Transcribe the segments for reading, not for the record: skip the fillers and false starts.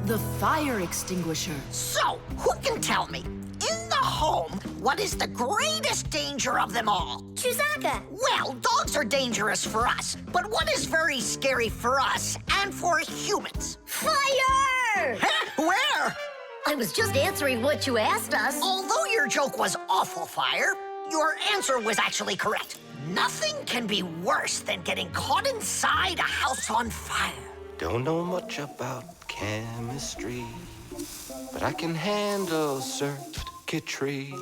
The fire extinguisher. So, who can tell me, in the home, what is the greatest danger of them all? Chuzaka. Well, dogs are dangerous for us, but what is very scary for us and for humans? Fire! Huh? Where? I was just answering what you asked us. Although your joke was awful, Fire, your answer was actually correct. Nothing can be worse than getting caught inside a house on fire. Don't know much about chemistry, but I can handle circuitry.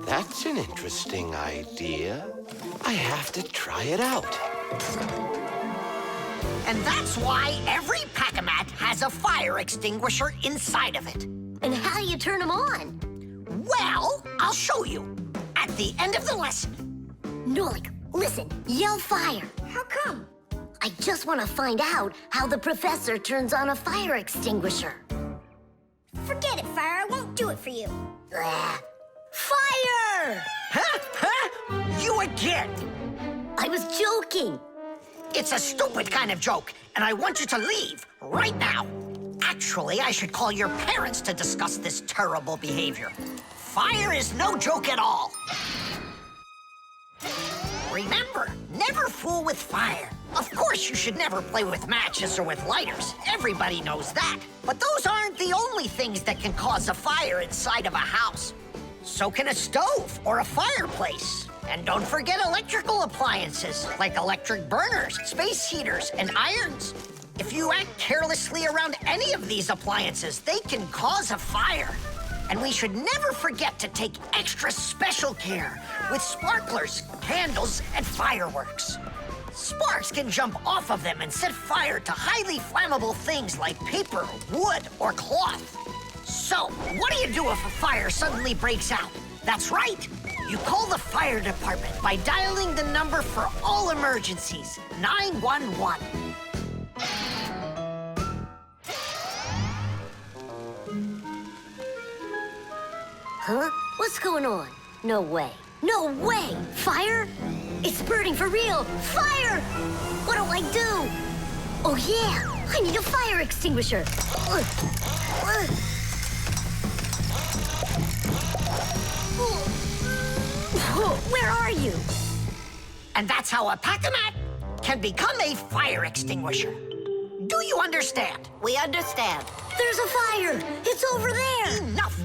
That's an interesting idea. I have to try it out. And that's why every Pack-A-Mat has a fire extinguisher inside of it. And how do you turn them on? Well, I'll show you at the end of the lesson. Nolik, listen, yell fire. How come? I just want to find out how the professor turns on a fire extinguisher. Forget it, Fire. I won't do it for you. Fire! Huh? You again! I was joking. It's a stupid kind of joke, and I want you to leave right now. Actually, I should call your parents to discuss this terrible behavior. Fire is no joke at all. Remember, never fool with fire. Of course, you should never play with matches or with lighters. Everybody knows that. But those aren't the only things that can cause a fire inside of a house. So can a stove or a fireplace. And don't forget electrical appliances, like electric burners, space heaters, and irons. If you act carelessly around any of these appliances, they can cause a fire. And we should never forget to take extra special care with sparklers, candles, and fireworks. Sparks can jump off of them and set fire to highly flammable things like paper, wood, or cloth. So, what do you do if a fire suddenly breaks out? That's right. You call the fire department by dialing the number for all emergencies, 911. Huh? What's going on? No way. No way! Fire? It's burning for real! Fire! What do I do? Oh, yeah! I need a fire extinguisher! Where are you? And that's how a Pack-A-Mat can become a fire extinguisher. Do you understand? We understand. There's a fire! It's over there! Enough!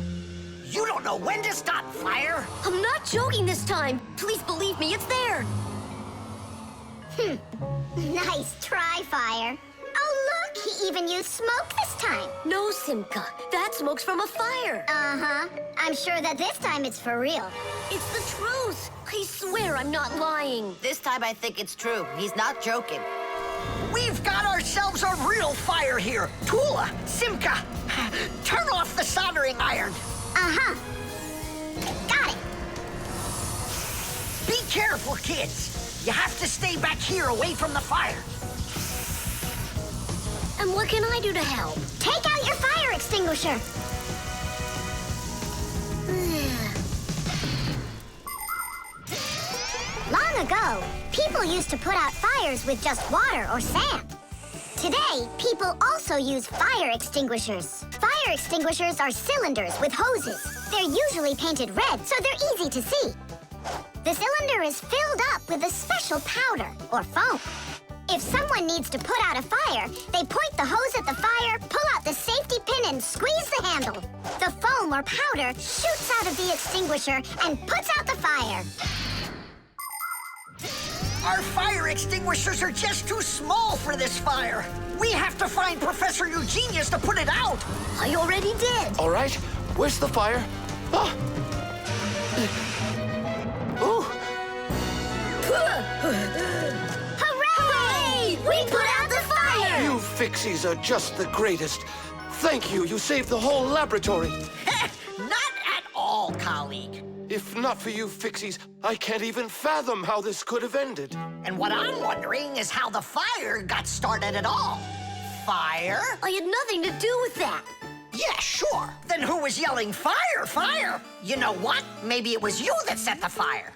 You don't know when to stop fire. I'm not joking this time. Please believe me, it's there. Nice try, Fire. Oh, look, he even used smoke this time. No, Simka. That smoke's from a fire. Uh-huh. I'm sure that this time it's for real. It's the truth. I swear I'm not lying. This time I think it's true. He's not joking. We've got ourselves a real fire here. Tula, Simka, turn off the soldering iron. Uh-huh. Got it. Be careful, kids. You have to stay back here away from the fire. And what can I do to help? Take out your fire extinguisher. Long ago, people used to put out fires with just water or sand. Today, people also use fire extinguishers. Fire extinguishers are cylinders with hoses. They're usually painted red, so they're easy to see. The cylinder is filled up with a special powder, or foam. If someone needs to put out a fire, they point the hose at the fire, pull out the safety pin, and squeeze the handle. The foam or powder shoots out of the extinguisher and puts out the fire. Our fire extinguishers are just too small for this fire. We have to find Professor Eugenius to put it out. I already did. All right, where's the fire? Ah! Ooh! Hooray! We put out the fire! You Fixies are just the greatest. Thank you, you saved the whole laboratory. Not at all, colleague. If not for you Fixies, I can't even fathom how this could have ended. And what I'm wondering is how the fire got started at all. Fire? I had nothing to do with that. Yeah, sure. Then who was yelling, fire, fire? You know what? Maybe it was you that set the fire.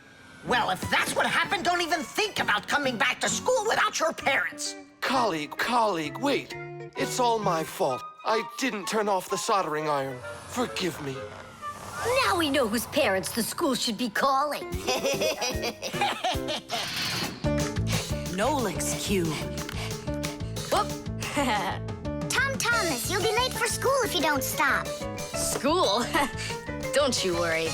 Well, if that's what happened, don't even think about coming back to school without your parents. Colleague, wait. It's all my fault. I didn't turn off the soldering iron. Forgive me. Now we know whose parents the school should be calling. Nolik's cube. Whoop. Tom Thomas, you'll be late for school if you don't stop. School? Don't you worry.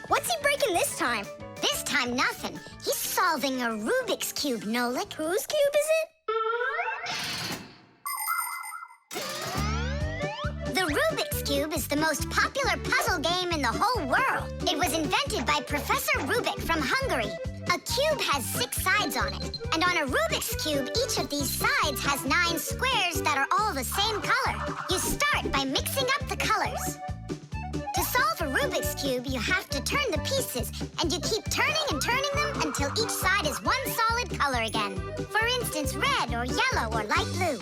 What's he breaking this time? This time, nothing. He's solving a Rubik's Cube, Nolik. Whose cube is it? The Rubik's Cube is the most popular puzzle game in the whole world. It was invented by Professor Rubik from Hungary. A cube has 6 sides on it. And on a Rubik's Cube, each of these sides has 9 squares that are all the same color. You start by mixing up the colors. To solve a Rubik's Cube, you have to turn the pieces, and you keep turning and turning them until each side is one solid color again. For instance, red or yellow or light blue.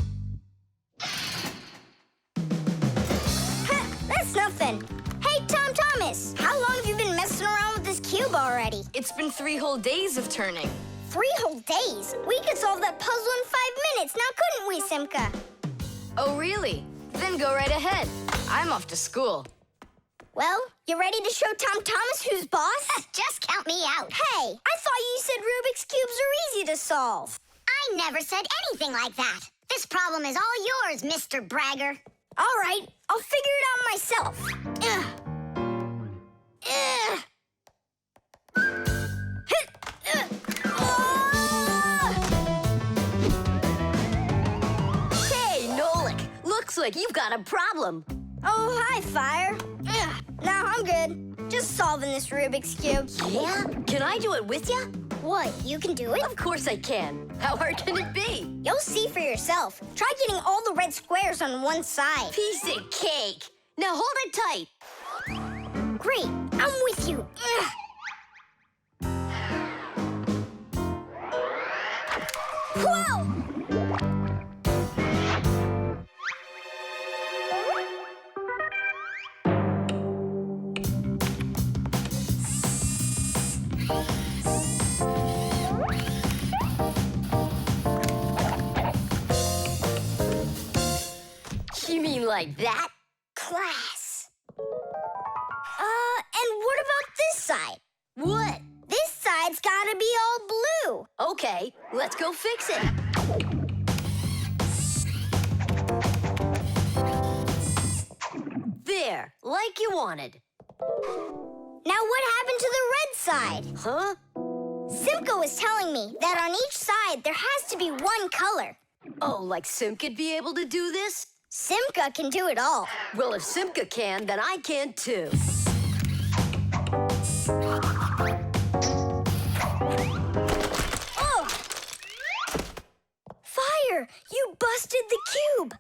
That's nothing. Hey, Tom Thomas, how long have you been messing around with this cube already? It's been 3 whole days of turning. 3 whole days? We could solve that puzzle in 5 minutes, now couldn't we, Simka? Oh, really? Then go right ahead. I'm off to school. Well, you ready to show Tom Thomas who's boss? Just count me out. Hey, I thought you said Rubik's Cubes are easy to solve. I never said anything like that. This problem is all yours, Mr. Bragger. All right, I'll figure it out myself. Hey, Nolik, looks like you've got a problem. Oh, hi, Fire. No, I'm good. Just solving this Rubik's Cube. Yeah? Can I do it with you? What, you can do it? Of course I can. How hard can it be? You'll see for yourself. Try getting all the red squares on one side. Piece of cake. Now hold it tight. Great, I'm with you. Whoa! You mean like that? Class. And what about this side? What? This side's gotta be all blue. Okay, let's go fix it. There, like you wanted. Now what happened to the red side? Huh? Simka was telling me that on each side there has to be one color. Oh, like Simka'd be able to do this? Simka can do it all. Well, if Simka can, then I can too. Oh! Fire! You busted the cube!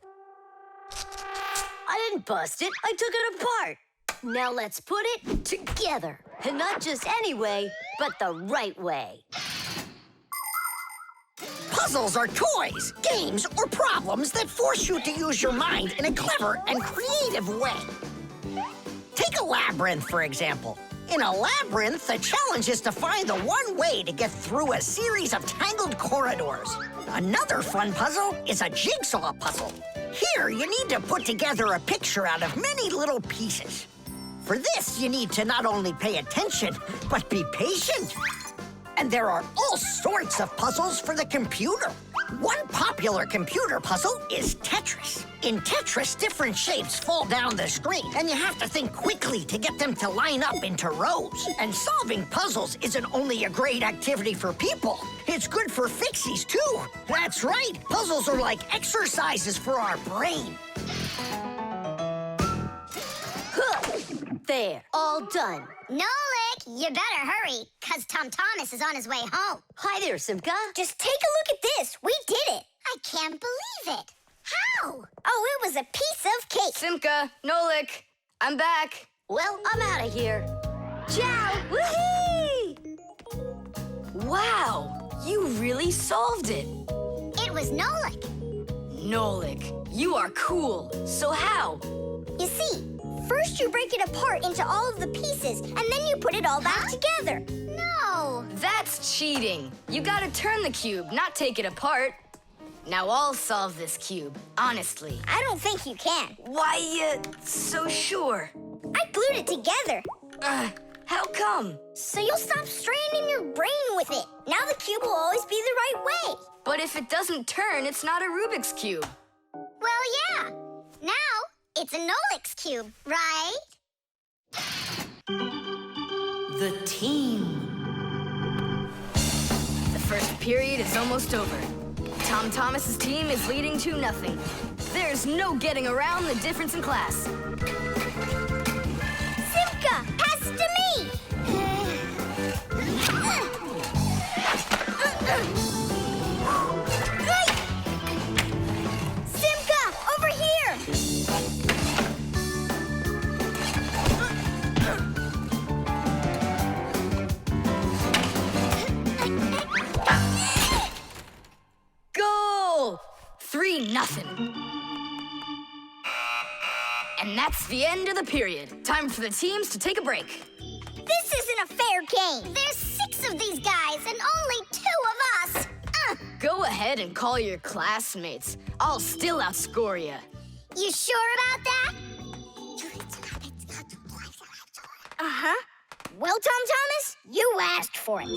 I didn't bust it. I took it apart. Now let's put it together. And not just any way, but the right way. Puzzles are toys, games, or problems that force you to use your mind in a clever and creative way. Take a labyrinth, for example. In a labyrinth, the challenge is to find the one way to get through a series of tangled corridors. Another fun puzzle is a jigsaw puzzle. Here, you need to put together a picture out of many little pieces. For this, you need to not only pay attention, but be patient. And there are all sorts of puzzles for the computer. One popular computer puzzle is Tetris. In Tetris, different shapes fall down the screen, and you have to think quickly to get them to line up into rows. And solving puzzles isn't only a great activity for people, it's good for Fixies, too. That's right, puzzles are like exercises for our brain. There, all done. Nolik, you better hurry, because Tom Thomas is on his way home. Hi there, Simka. Just take a look at this. We did it. I can't believe it. How? Oh, it was a piece of cake. Simka, Nolik, I'm back. Well, I'm out of here. Ciao! Woohoo! Wow, you really solved it. It was Nolik. Nolik, you are cool. So how? You see, first you break it apart into all of the pieces, and then you put it all back together. No. That's cheating. You gotta turn the cube, not take it apart. Now I'll solve this cube, honestly. I don't think you can. Why, so sure? I glued it together. How come? So you'll stop straining your brain with it. Now the cube will always be the right way. But if it doesn't turn, it's not a Rubik's Cube. Well, yeah. Now it's a Nolik's cube, right? The team. The first period is almost over. Tom Thomas's team is leading 2-0. There's no getting around the difference in class. Simka, pass it to me. Simka, over here. Goal! 3-0. And that's the end of the period. Time for the teams to take a break. This isn't a fair game. There's 6 of these guys and only 2 of us. Go ahead and call your classmates. I'll still outscore you. You sure about that? Uh-huh. Well, Tom Thomas, you asked for it.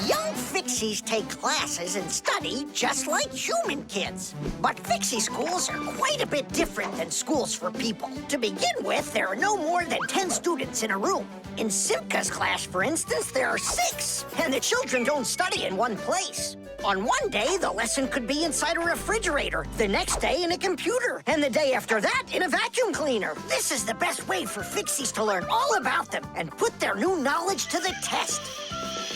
Young Fixies take classes and study just like human kids. But Fixie schools are quite a bit different than schools for people. To begin with, there are no more than 10 students in a room. In Simka's class, for instance, there are 6, and the children don't study in one place. On one day, the lesson could be inside a refrigerator, the next day in a computer, and the day after that in a vacuum cleaner. This is the best way for Fixies to learn all about them and put their new knowledge to the test.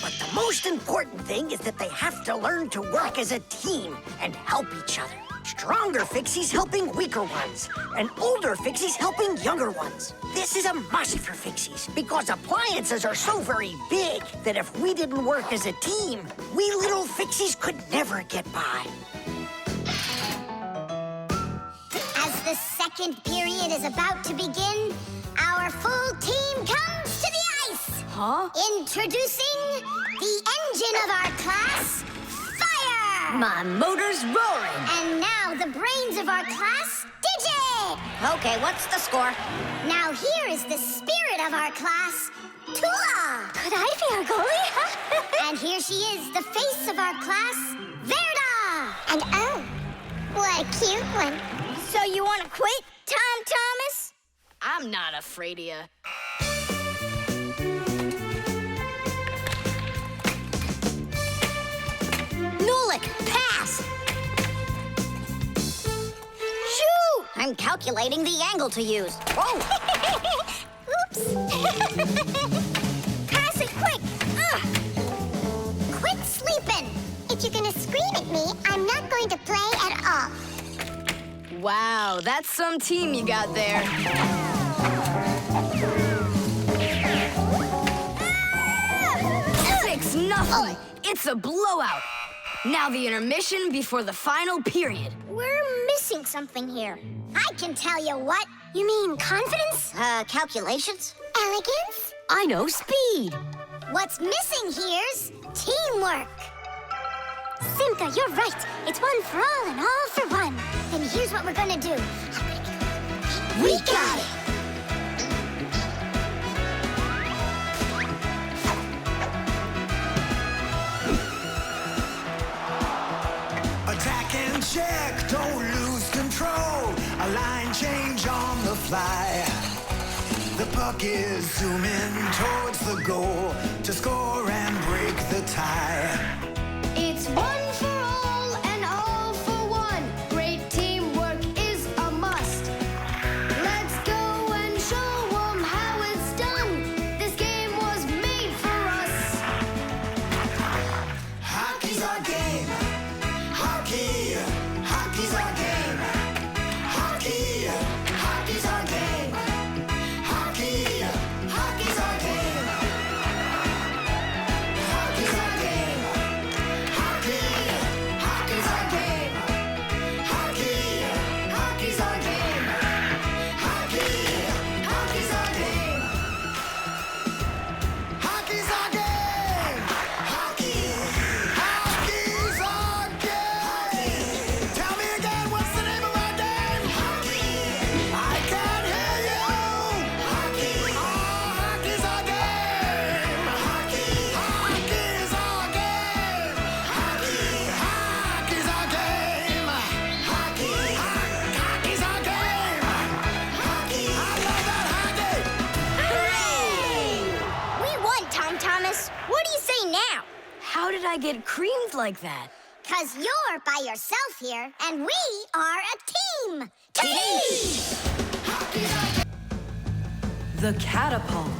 But the most important thing is that they have to learn to work as a team and help each other. Stronger Fixies helping weaker ones, and older Fixies helping younger ones. This is a must for Fixies, because appliances are so very big that if we didn't work as a team, we little Fixies could never get by. As the second period is about to begin, our full team comes to the ice. Huh? Introducing the engine of our class, Fire! My motor's roaring. And now the brains of our class, Digit! Okay, what's the score? Now here is the spirit of our class, Tula! Could I be our goalie? And here she is, the face of our class, Verda! And oh, what a cute one. So you want to quit, Tom Thomas? I'm not afraid of you. Nolik, pass! Shoot! I'm calculating the angle to use. Oh! Oops! Pass it quick! Quit sleeping! If you're gonna scream at me, I'm not going to play at all. Wow, that's some team you got there. 6-0. It's a blowout. Now the intermission before the final period. We're missing something here. I can tell you what. You mean confidence? Calculations? Elegance? I know speed. What's missing here's teamwork. Simka, you're right. It's one for all and all for one. Then here's what we're gonna do. We got it! Attack and check, don't lose control. A line change on the fly. The puck is zooming towards the goal to score and break the tie. It's one for all and all for one. Great teamwork is a must. Let's go and show 'em how it's done. This game was made for us. Hockey's our game. Hockey, hockey's our game. Hockey, hockey's our game. Hockey, hockey's our game. Hockey's our game. I get creamed like that? 'Cause you're by yourself here, and we are a team! Team! The catapult.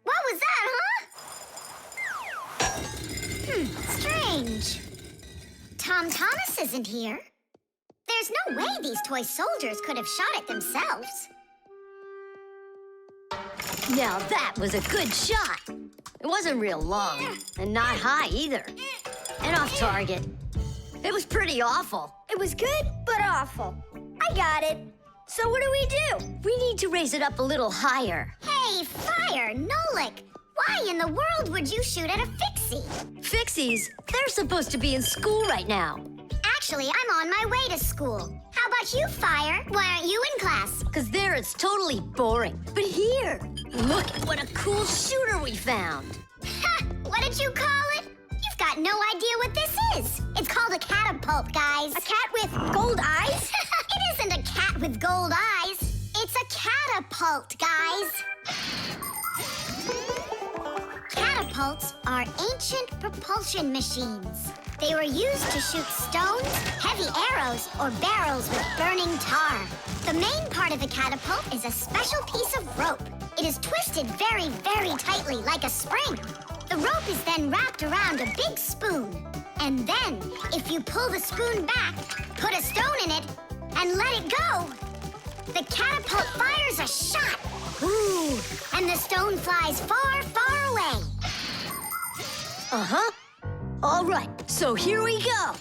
What was that, huh? Strange. Tom Thomas isn't here. There's no way these toy soldiers could have shot it themselves. Now that was a good shot. It wasn't real long, and not high either. And off target. It was pretty awful. It was good, but awful. I got it. So what do we do? We need to raise it up a little higher. Hey, Fire, Nolik! Why in the world would you shoot at a Fixie? Fixies, they're supposed to be in school right now. Actually, I'm on my way to school. How about you, Fire? Why aren't you in class? Because there it's totally boring. But here, look at what a cool shooter we found. Ha! What did you call it? You've got no idea what this is. It's called a catapult, guys. A cat with gold eyes? It isn't a cat with gold eyes. It's a catapult, guys. Catapults are ancient propulsion machines. They were used to shoot stones, heavy arrows, or barrels with burning tar. The main part of the catapult is a special piece of rope. It is twisted very, very tightly like a spring. The rope is then wrapped around a big spoon. And then, if you pull the spoon back, put a stone in it, and let it go, the catapult fires a shot. Ooh, and the stone flies far, far away. Uh-huh. All right, so here we go.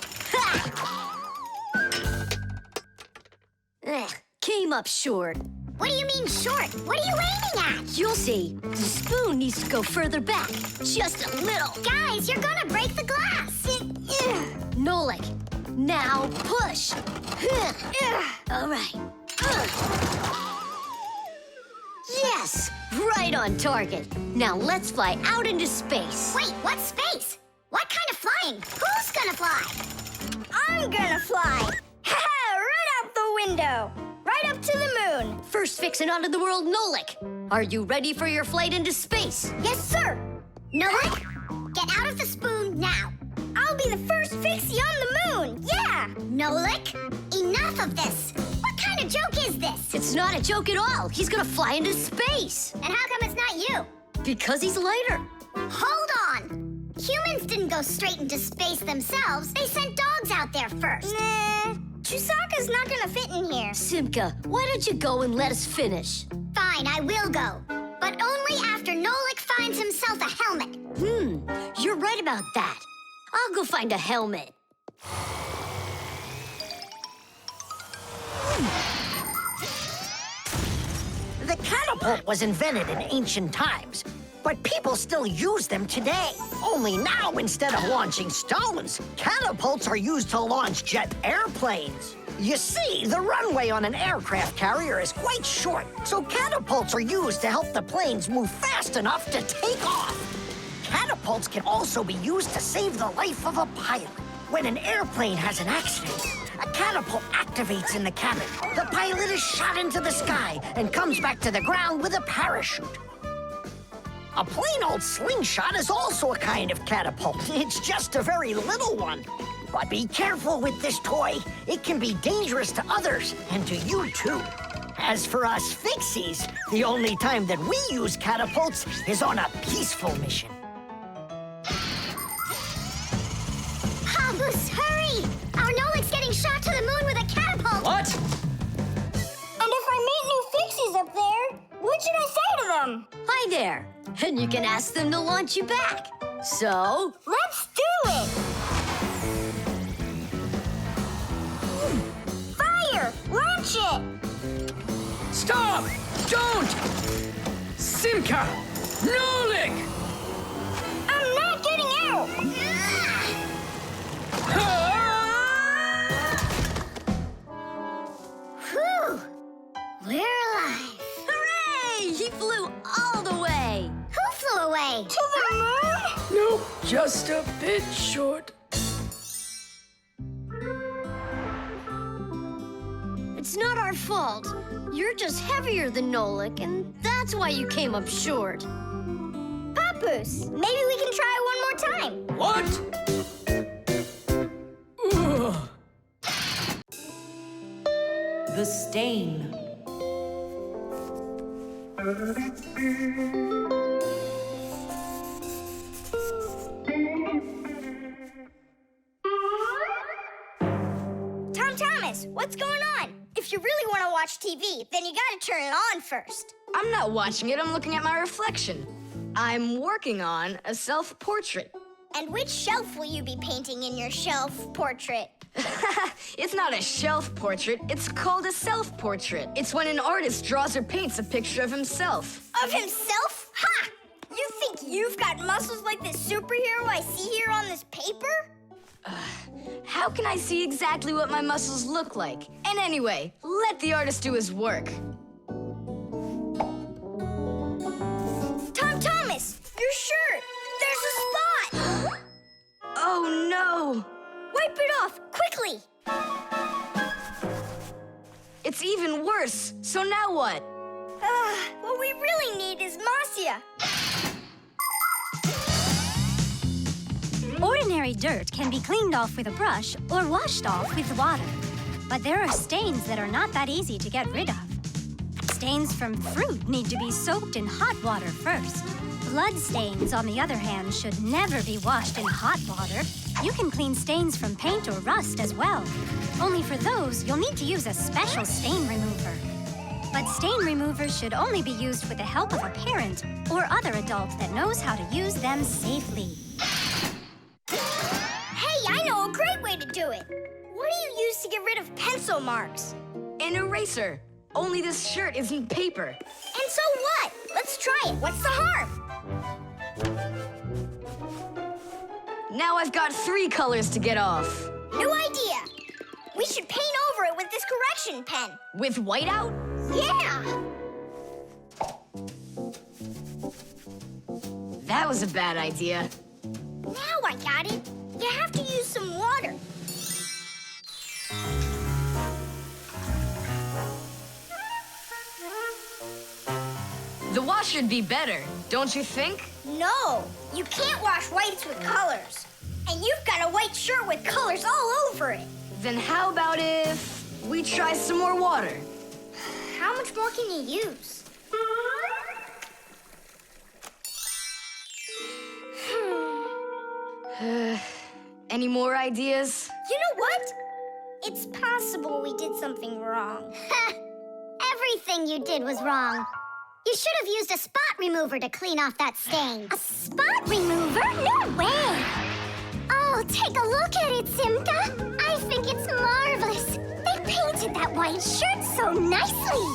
Ha! Came up short. What do you mean short? What are you aiming at? You'll see. The spoon needs to go further back. Just a little. Guys, you're gonna break the glass. Nolik, now push. All right. Yes, right on target. Now let's fly out into space. Wait, what space? What kind of flying? Who's gonna fly? I'm gonna fly. Right out the window. Right up to the moon. First fixin' onto the world, Nolik. Are you ready for your flight into space? Yes, sir. Nolik, get out of the spoon now. I'll be the first Fixie on the moon. Yeah. Nolik, enough of this. What kind of joke is this? It's not a joke at all. He's gonna fly into space. And how come it's not you? Because he's lighter. Hold on. Humans didn't go straight into space themselves. They sent dogs out there first. Nah, Chusaka's not gonna fit in here. Simka, why don't you go and let us finish? Fine, I will go. But only after Nolik finds himself a helmet. You're right about that. I'll go find a helmet. The catapult was invented in ancient times, but people still use them today. Only now, instead of launching stones, catapults are used to launch jet airplanes. You see, the runway on an aircraft carrier is quite short, so catapults are used to help the planes move fast enough to take off. Catapults can also be used to save the life of a pilot. When an airplane has an accident, a catapult activates in the cabin. The pilot is shot into the sky and comes back to the ground with a parachute. A plain old slingshot is also a kind of catapult. It's just a very little one. But be careful with this toy. It can be dangerous to others and to you too. As for us Fixies, the only time that we use catapults is on a peaceful mission. Habus, hurry! Our Nolik's getting shot to the moon with a catapult! What? And if I meet new Fixies up there, what should I say to them? Hi there. And you can ask them to launch you back. So? Let's do it! Fire! Launch it! Stop! Don't! Simka! Nolik! I'm not getting out! Whew! We're alive. Hooray! He flew all the way. Who flew away? To the moon? No, just a bit short. It's not our fault. You're just heavier than Nolik, and that's why you came up short. Papoose, maybe we can try one more time. What? Ugh. The stain. Tom Thomas, what's going on? If you really want to watch TV, then you gotta turn it on first. I'm not watching it, I'm looking at my reflection. I'm working on a self-portrait. And which shelf will you be painting in your shelf portrait? It's not a shelf portrait, it's called a self-portrait. It's when an artist draws or paints a picture of himself. Of himself? Ha! You think you've got muscles like this superhero I see here on this paper? How can I see exactly what my muscles look like? And anyway, let the artist do his work. Tom Thomas, your shirt! There's a spot! Oh no! Wipe it off, quickly! It's even worse, so now what? What we really need is Marcia. Ordinary dirt can be cleaned off with a brush or washed off with water. But there are stains that are not that easy to get rid of. Stains from fruit need to be soaked in hot water first. Blood stains, on the other hand, should never be washed in hot water. You can clean stains from paint or rust as well. Only for those, you'll need to use a special stain remover. But stain removers should only be used with the help of a parent or other adult that knows how to use them safely. Hey, I know a great way to do it. What do you use to get rid of pencil marks? An eraser. Only this shirt isn't paper. And so what? Let's try it. What's the harm? Now I've got 3 colors to get off. New idea. We should paint over it with this correction pen. With whiteout? Yeah! That was a bad idea. Now I got it. You have to use some water. The wash should be better, don't you think? No, you can't wash whites with colors. And you've got a white shirt with colors all over it. Then how about if we try some more water? How much more can you use? Any more ideas? You know what? It's possible we did something wrong. Everything you did was wrong. You should have used a spot remover to clean off that stain. A spot remover? No way! Oh, take a look at it, Simka. I think it's marvelous. They painted that white shirt so nicely.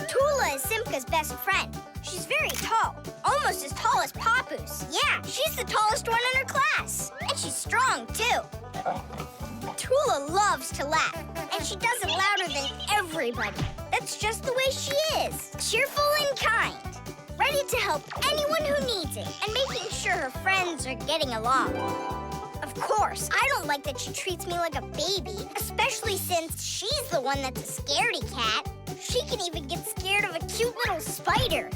Tula is Simka's best friend. She's very tall, almost as tall as Papoose. Yeah, she's the tallest one in her class. And she's strong, too. Tula loves to laugh, and she does it louder than everybody. That's just the way she is. Cheerful and kind. Ready to help anyone who needs it, and making sure her friends are getting along. Of course, I don't like that she treats me like a baby, especially since she's the one that's a scaredy cat. She can even get scared of a cute little spider.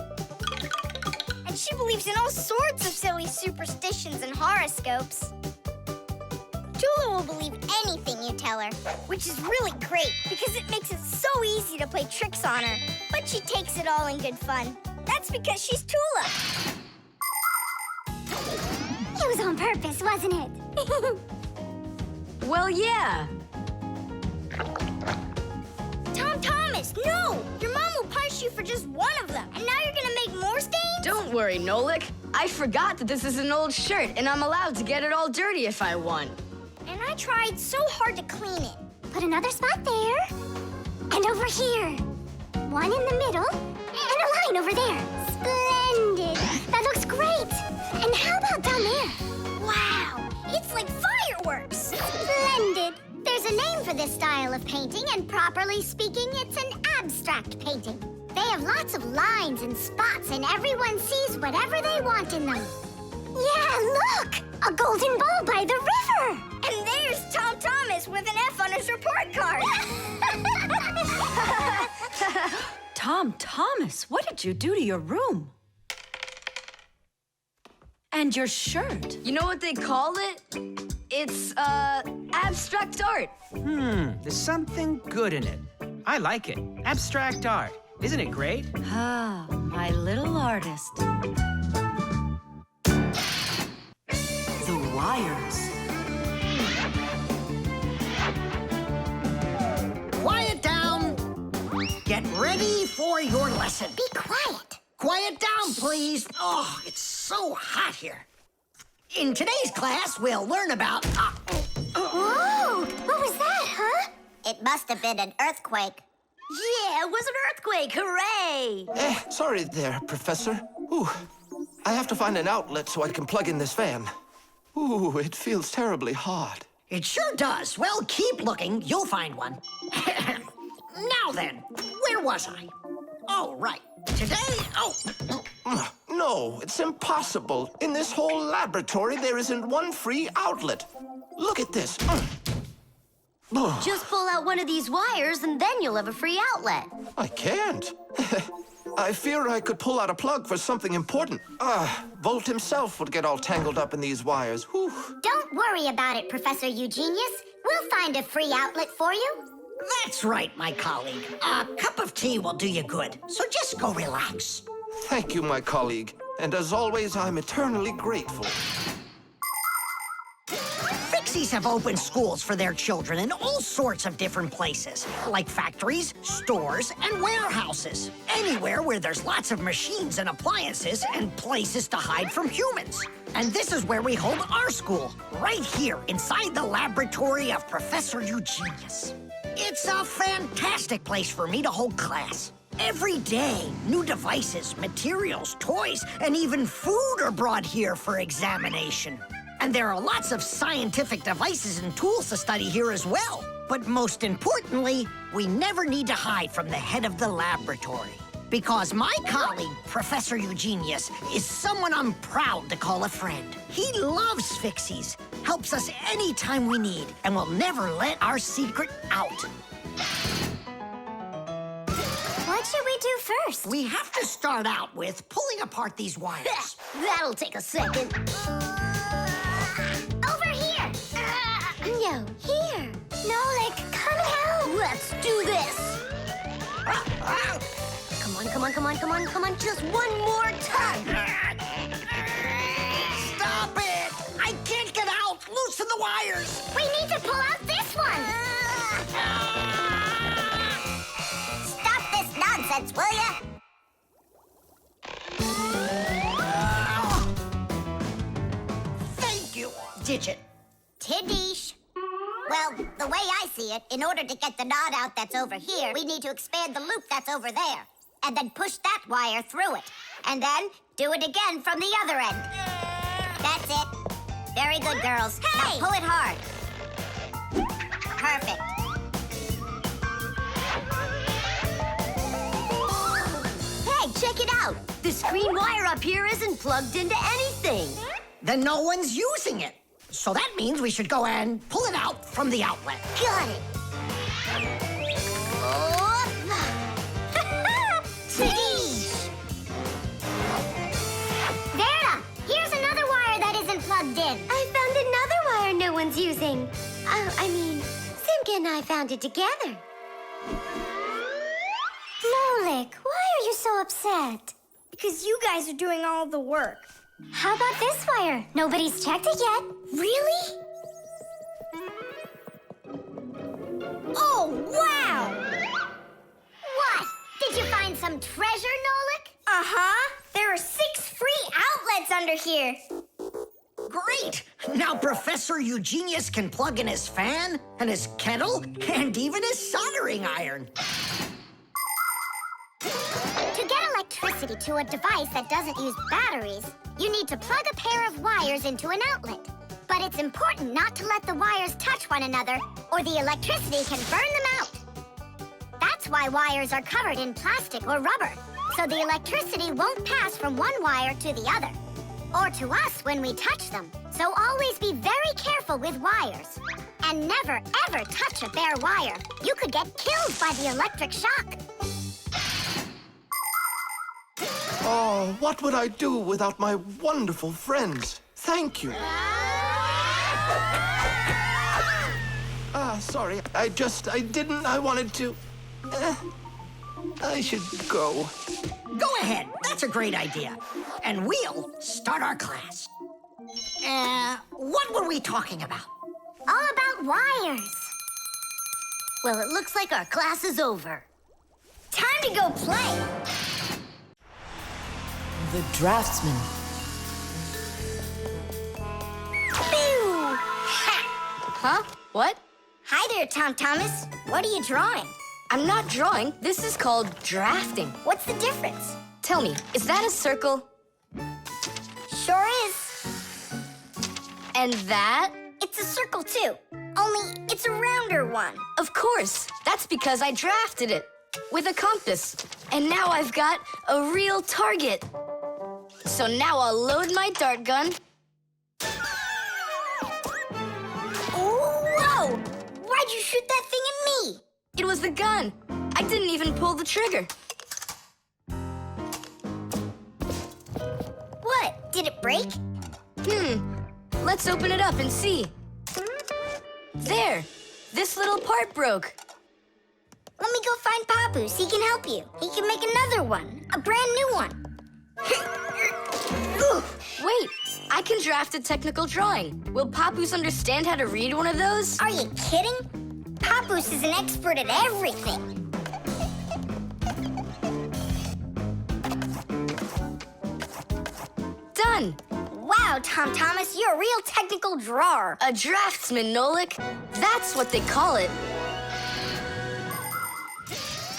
And she believes in all sorts of silly superstitions and horoscopes. Tula will believe anything you tell her, which is really great because it makes it so easy to play tricks on her. But she takes it all in good fun. That's because she's Tula. It was on purpose, wasn't it? Well, yeah. Tom Thomas, no! Your mom will punish you for just one of them. And now you're gonna make more stains? Don't worry, Nolik. I forgot that this is an old shirt, and I'm allowed to get it all dirty if I want. And I tried so hard to clean it. Put another spot there. And over here. One in the middle. And a line over there. Splendid. That looks great. And how about down there? Wow, it's like fireworks. Splendid. There's a name for this style of painting, and properly speaking, it's an abstract painting. They They have lots of lines and spots, and everyone sees whatever they want in them. Yeah, look! A golden ball by the river! And there's Tom Thomas with an F on his report card. Tom Thomas, what did you do to your room? And your shirt? You know what they call it? It's, abstract art. There's something good in it. I like it. Abstract art. Isn't it great? Ah, my little artist. The wires. Quiet down. Get ready for your lesson. Be quiet. Quiet down, please. Oh, it's so hot here. In today's class, we'll learn about... Whoa! What was that, huh? It must have been an earthquake. Yeah, it was an earthquake. Hooray! Sorry there, Professor. Ooh, I have to find an outlet so I can plug in this fan. Ooh, it feels terribly hot. It sure does. Well, keep looking. You'll find one. Now then, where was I? Oh, right. Today... No, it's impossible. In this whole laboratory, there isn't one free outlet. Look at this. Just pull out one of these wires and then you'll have a free outlet. I can't. I fear I could pull out a plug for something important. Volt himself would get all tangled up in these wires. Whew. Don't worry about it, Professor Eugenius. We'll find a free outlet for you. That's right, my colleague. A cup of tea will do you good, so just go relax. Thank you, my colleague. And as always, I'm eternally grateful. Fixies have opened schools for their children in all sorts of different places, like factories, stores, and warehouses. Anywhere where there's lots of machines and appliances and places to hide from humans. And this is where we hold our school, right here inside the laboratory of Professor Eugenius. It's a fantastic place for me to hold class. Every day, new devices, materials, toys, and even food are brought here for examination. And there are lots of scientific devices and tools to study here as well. But most importantly, we never need to hide from the head of the laboratory. Because my colleague, Professor Eugenius, is someone I'm proud to call a friend. He loves Fixies, helps us anytime we need, and will never let our secret out. What should we do first? We have to start out with pulling apart these wires. That'll take a second. Over here! No, here. Nolik, come help! Let's do this. Come on, come on, come on, come on, come on. Just one more time. Stop it! I can't get out! Loosen the wires! We need to pull out this one! Stop this nonsense, will ya? Thank you, Digit. Tiddish. Well, the way I see it, in order to get the knot out that's over here, we need to expand the loop that's over there. And then push that wire through it. And then do it again from the other end. That's it. Very good, girls. Hey! Now pull it hard. Perfect. Hey, check it out. This green wire up here isn't plugged into anything. Then no one's using it. So that means we should go and pull it out from the outlet. Got it. Tiddish! Verda, here's another wire that isn't plugged in. I found another wire no one's using. I mean, Simka and I found it together. Nolik, why are you so upset? Because you guys are doing all the work. How about this wire? Nobody's checked it yet. Really? Oh, wow! What? Did you find some treasure, Nolik? Uh-huh. There are 6 free outlets under here. Great! Now Professor Eugenius can plug in his fan, and his kettle, and even his soldering iron. To get electricity to a device that doesn't use batteries, you need to plug a pair of wires into an outlet. But it's important not to let the wires touch one another, or the electricity can burn them out. That's why wires are covered in plastic or rubber, so the electricity won't pass from one wire to the other, or to us when we touch them. So always be very careful with wires. And never, ever touch a bare wire. You could get killed by the electric shock. Oh, what would I do without my wonderful friends? Thank you. Sorry. I wanted to. I should go. Go ahead. That's a great idea. And we'll start our class. What were we talking about? All about wires. Well, it looks like our class is over. Time to go play. The draftsman. Pew! Huh? What? Hi there, Tom Thomas. What are you drawing? I'm not drawing. This is called drafting. What's the difference? Tell me, is that a circle? Sure is. And that? It's a circle, too. Only it's a rounder one. Of course. That's because I drafted it with a compass. And now I've got a real target. So now I'll load my dart gun. Whoa! Why'd you shoot that thing at me? It was the gun. I didn't even pull the trigger. What? Did it break? Let's open it up and see. There! This little part broke. Let me go find Papoose. He can help you. He can make another one. A brand new one. Wait, I can draft a technical drawing. Will Papoose understand how to read one of those? Are you kidding? Papoose is an expert at everything. Done! Wow, Tom Thomas, you're a real technical drawer. A draftsman, Nolik. That's what they call it.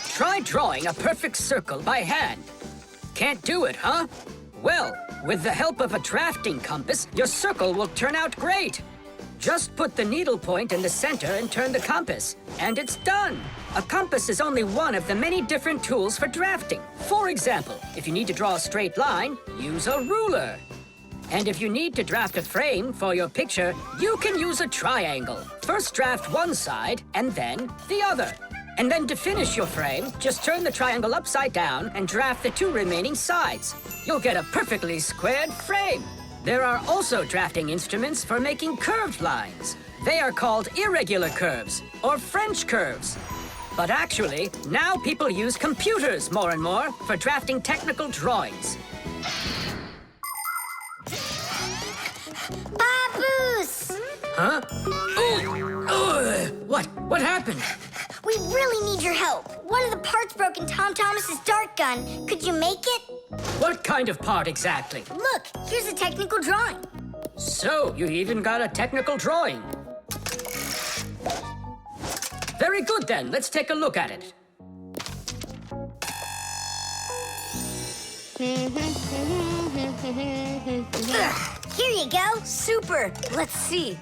Try drawing a perfect circle by hand. Can't do it, huh? Well, with the help of a drafting compass, your circle will turn out great. Just put the needle point in the center and turn the compass, and it's done. A compass is only one of the many different tools for drafting. For example, if you need to draw a straight line, use a ruler. And if you need to draft a frame for your picture, you can use a triangle. First draft one side, and then the other. And then to finish your frame, just turn the triangle upside down and draft the two remaining sides. You'll get a perfectly squared frame. There are also drafting instruments for making curved lines. They are called irregular curves, or French curves. But actually, now people use computers more and more for drafting technical drawings. Papoose! Huh? What happened? We really need your help. One of the parts broke in Tom Thomas's dart gun. Could you make it? What kind of part exactly? Look, here's a technical drawing. So, you even got a technical drawing. Very good then, let's take a look at it. Here you go. Super! Let's see.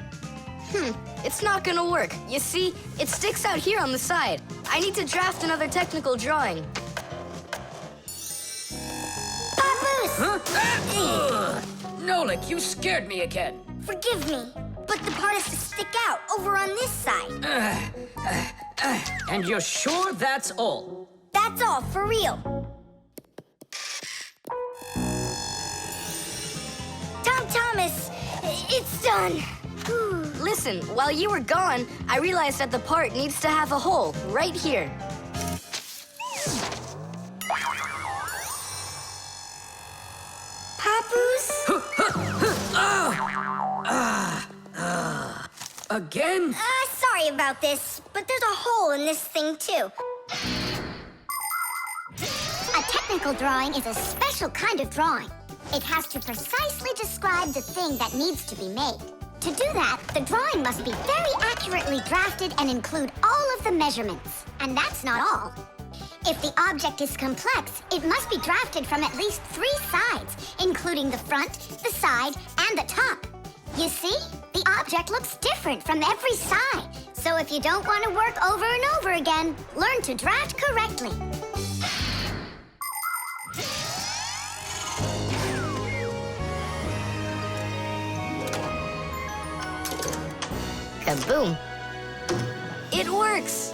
It's not gonna work. You see, it sticks out here on the side. I need to draft another technical drawing. Papoose! Huh? Nolik, you scared me again. Forgive me, but the part has to stick out over on this side. And you're sure that's all? That's all, for real. Tom Thomas, it's done. Listen, while you were gone, I realized that the part needs to have a hole right here. Papoose? Again? Sorry about this, but there's a hole in this thing, too. A technical drawing is a special kind of drawing. It has to precisely describe the thing that needs to be made. To do that, the drawing must be very accurately drafted and include all of the measurements. And that's not all. If the object is complex, it must be drafted from at least 3 sides, including the front, the side, and the top. You see? The object object looks different from every side. So if you don't want to work over and over again, learn to draft correctly. Kaboom. It works.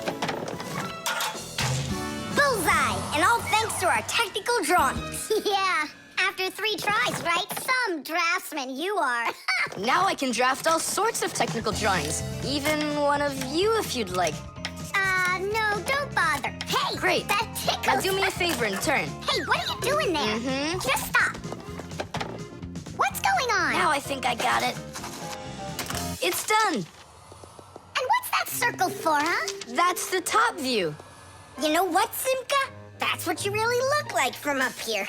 Bullseye! And all thanks to our technical drawings. Yeah, after 3 tries, right? Some draftsman you are. Now I can draft all sorts of technical drawings. Even one of you if you'd like. No, don't bother. Hey, Great. that tickles. Now do me a favor and turn. Hey, what are you doing there? Just stop. What's going on? Now I think I got it. It's done. And what's that circle for, huh? That's the top view. You know what, Simka? That's what you really look like from up here.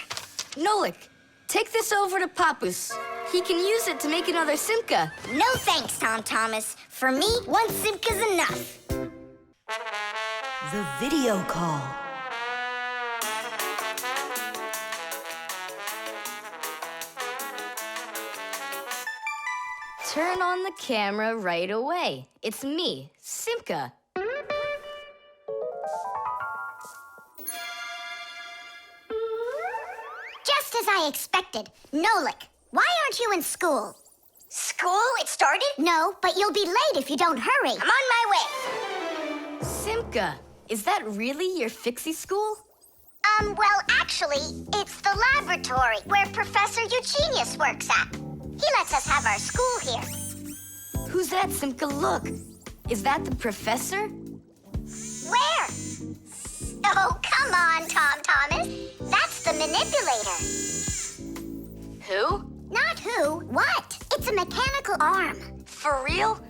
Nolik, take this over to Papus. He can use it to make another Simka. No thanks, Tom Thomas. For me, 1 Simka's enough. The video call. Turn on the camera right away. It's me, Simka. Just as I expected. Nolik, why aren't you in school? School? It started? No, but you'll be late if you don't hurry. I'm on my way. Simka, is that really your Fixie school? Well, actually, it's the laboratory where Professor Eugenius works at. He lets us have our school here. Who's that, Simka? Look. Is that the professor? Where? Oh, come on, Tom Thomas. That's the manipulator. Who? Not who, what? It's a mechanical arm. For real?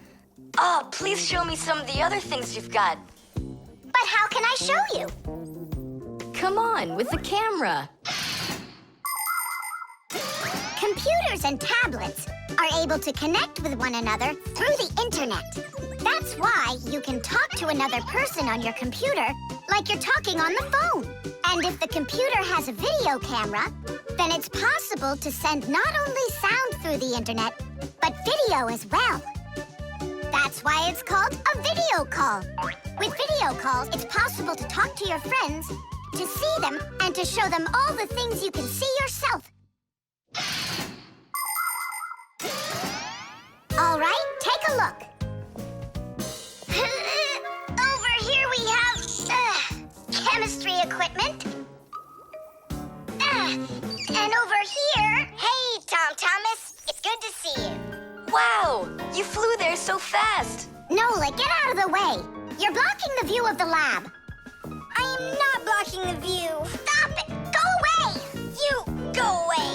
Oh, please show me some of the other things you've got. But how can I show you? Come on, with the camera. Computers and tablets are able to connect with one another through the internet. That's why you can talk to another person on your computer like you're talking on the phone. And if the computer has a video camera, then it's possible to send not only sound through the internet, but video as well. That's why it's called a video call. With video calls, it's possible to talk to your friends, to see them, and to show them all the things you can see yourself. All right, take a look. Over here we have chemistry equipment. And over here... Hey, Tom Thomas. It's good to see you. Wow, you flew there so fast. Nolik, get out of the way. You're blocking the view of the lab. I am not blocking the view. Stop it! Go away! You go away.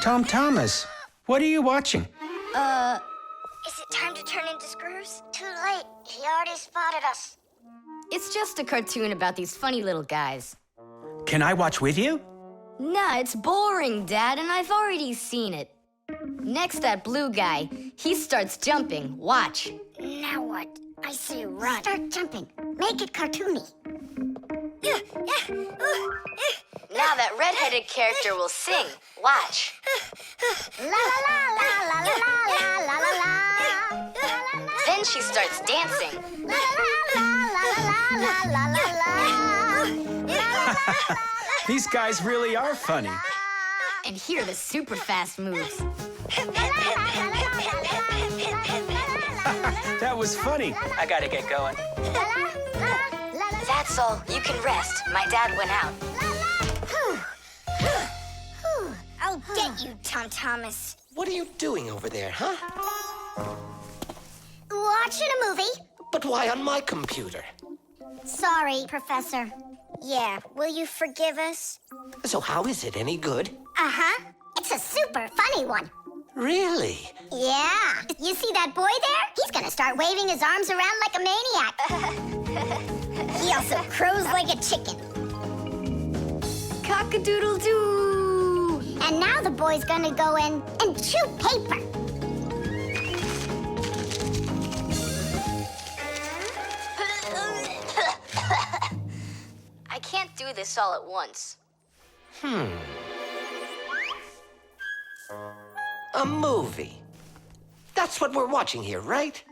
Tom Thomas, what are you watching? Is it time to turn into screws? Too late. He already spotted us. It's just a cartoon about these funny little guys. Can I watch with you? Nah, it's boring, Dad, and I've already seen it. Next, that blue guy, he starts jumping. Watch. Now what? I say run. Start jumping. Make it cartoony. Now that redheaded character will sing. Watch. La la la la la la la la la la. Then she starts dancing. La la la la la la la la. These guys really are funny. And here are the super fast moves. That was funny. I gotta get going. That's all. You can rest. My dad went out. I'll get you, Tom Thomas. What are you doing over there, huh? Watching a movie. But why on my computer? Sorry, Professor. Yeah, will you forgive us? So how is it any good? Uh-huh. It's a super funny one. Really? Yeah. You see that boy there? He's gonna start waving his arms around like a maniac. He also crows like a chicken. Cock-a-doodle-doo! And now the boy's gonna go in and chew paper. I can't do this all at once. A movie. That That's what we're watching here, right?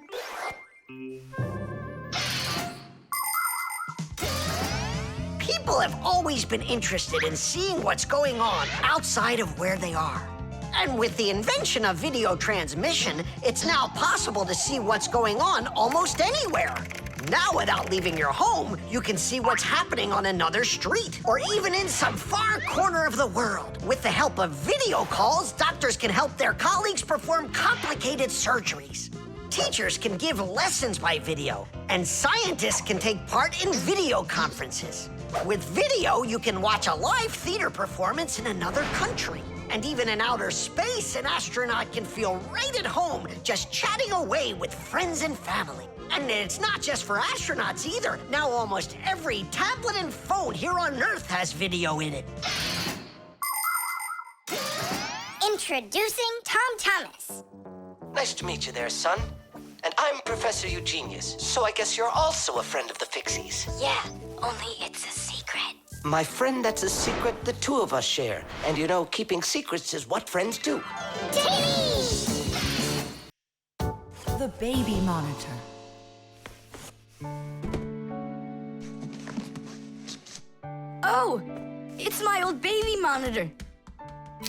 People have always been interested in seeing what's going on outside of where they are. And with the invention of video transmission, it's now possible to see what's going on almost anywhere. Now, without leaving your home, you can see what's happening on another street or even in some far corner of the world. With the help of video calls, doctors can help their colleagues perform complicated surgeries. Teachers can give lessons by video, and scientists can take part in video conferences. With video, you can watch a live theater performance in another country. And even in outer space, an astronaut can feel right at home just chatting away with friends and family. And it's not just for astronauts either. Now almost every tablet and phone here on Earth has video in it. Introducing Tom Thomas. Nice to meet you there, son. And I'm Professor Eugenius, so I guess you're also a friend of the Fixies. Yeah, only it's a secret. My friend, that's a secret the two of us share. And you know, keeping secrets is what friends do. The baby monitor. Oh, it's my old baby monitor.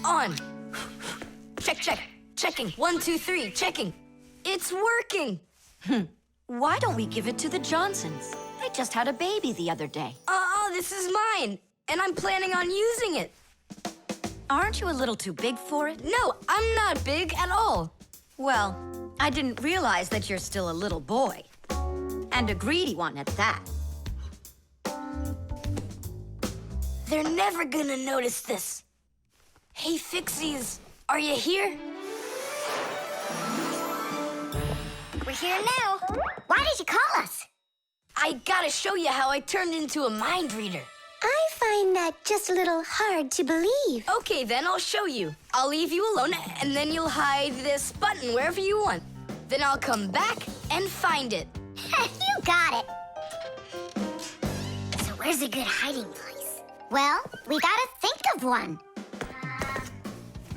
On. Check, check. Checking. 1, 2, 3. Checking. It's working. Why don't we give it to the Johnsons? They just had a baby the other day. Oh, this is mine, and I'm planning on using it. Aren't you a little too big for it? No, I'm not big at all. Well, I didn't realize that you're still a little boy. And a greedy one at that. They're never gonna notice this. Hey, Fixies, are you here? We're here now. Why did you call us? I gotta show you how I turned into a mind reader. I find that just a little hard to believe. Okay, then I'll show you. I'll leave you alone, and then you'll hide this button wherever you want. Then I'll come back and find it. You got it. So where's a good hiding place? Well, we gotta think of one.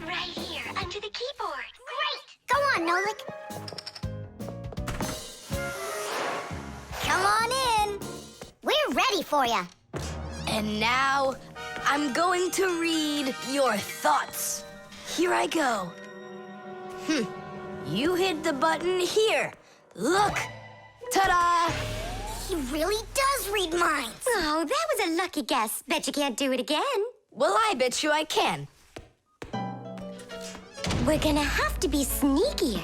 Right here, under the keyboard. Great! Go on, Nolik. Come on in. We're ready for you. And now, I'm going to read your thoughts. Here I go. You hit the button here. Look. Ta-da! He really does read minds. Oh, that was a lucky guess. Bet you can't do it again. Well, I bet you I can. We're gonna have to be sneakier.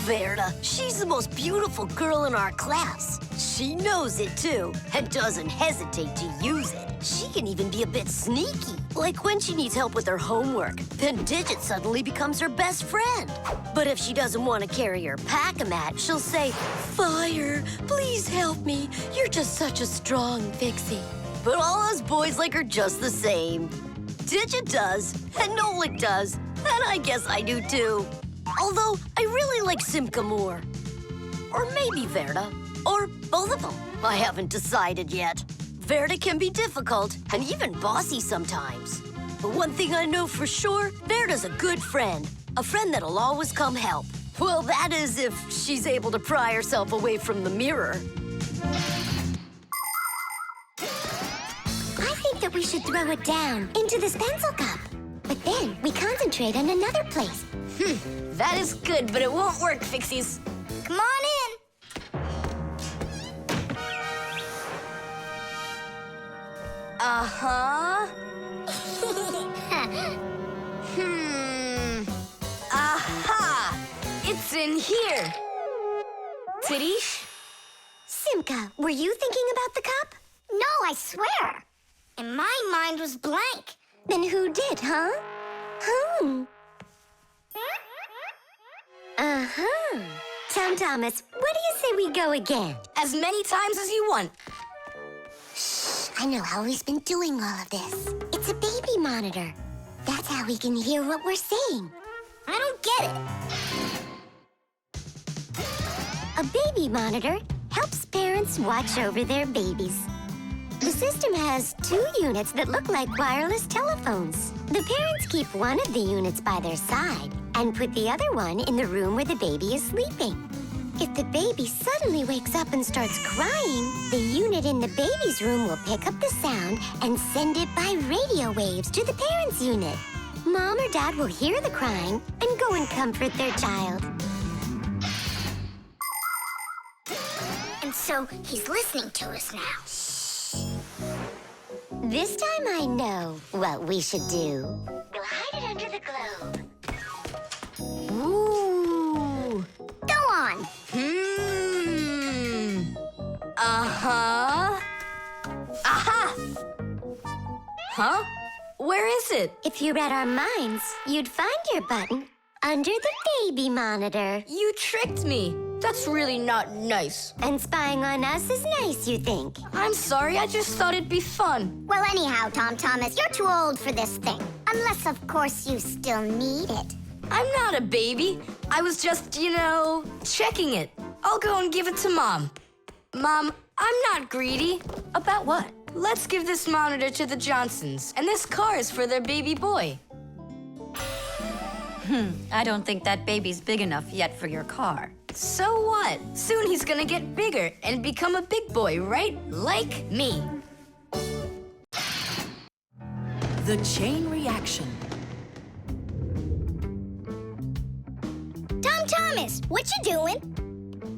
Verda, she's the most beautiful girl in our class. She knows it, too, and doesn't hesitate to use it. She can even be a bit sneaky, like when she needs help with her homework. Then Digit suddenly becomes her best friend. But if she doesn't want to carry her pack-a-mat, she'll say, "Fire, please help me. You're just such a strong Fixie." But all us boys like her just the same. Digit does, and Nolik does, and I guess I do, too. Although, I really like Simka more. Or maybe Verda. Or both of them. I haven't decided yet. Verda can be difficult and even bossy sometimes. But one thing I know for sure, Verda's a good friend. A friend that'll always come help. Well, that is if she's able to pry herself away from the mirror. I think that we should throw it down into this pencil cup. But then we concentrate on another place. That is good, but it won't work, Fixies. Come on in. Uh-huh. Aha! It's in here. Tadish? Simka, were you thinking about the cup? No, I swear. And my mind was blank. Then who did, huh? Uh-huh. Tom Thomas, what do you say we go again? As many times as you want. I know how he's been doing all of this. It's a baby monitor. That's how we can hear what we're saying. I don't get it. A baby monitor helps parents watch over their babies. The system has 2 units that look like wireless telephones. The parents keep one of the units by their side and put the other one in the room where the baby is sleeping. If the baby suddenly wakes up and starts crying, the unit in the baby's room will pick up the sound and send it by radio waves to the parents' unit. Mom or Dad will hear the crying and go and comfort their child. And so he's listening to us now. This time I know what we should do. We'll hide it under the globe. Ooh. Go on. Uh-huh. Aha! Huh? Where is it? If you read our minds, you'd find your button under the baby monitor. You tricked me. That's really not nice. And spying on us is nice, you think? I'm sorry, I just thought it'd be fun. Well, anyhow, Tom Thomas, you're too old for this thing. Unless, of course, you still need it. I'm not a baby. I was just, checking it. I'll go and give it to Mom. Mom, I'm not greedy. About what? Let's give this monitor to the Johnsons, and this car is for their baby boy. I don't think that baby's big enough yet for your car. So what? Soon he's gonna get bigger and become a big boy, right? Like me. The chain reaction. Tom Thomas, what you doing?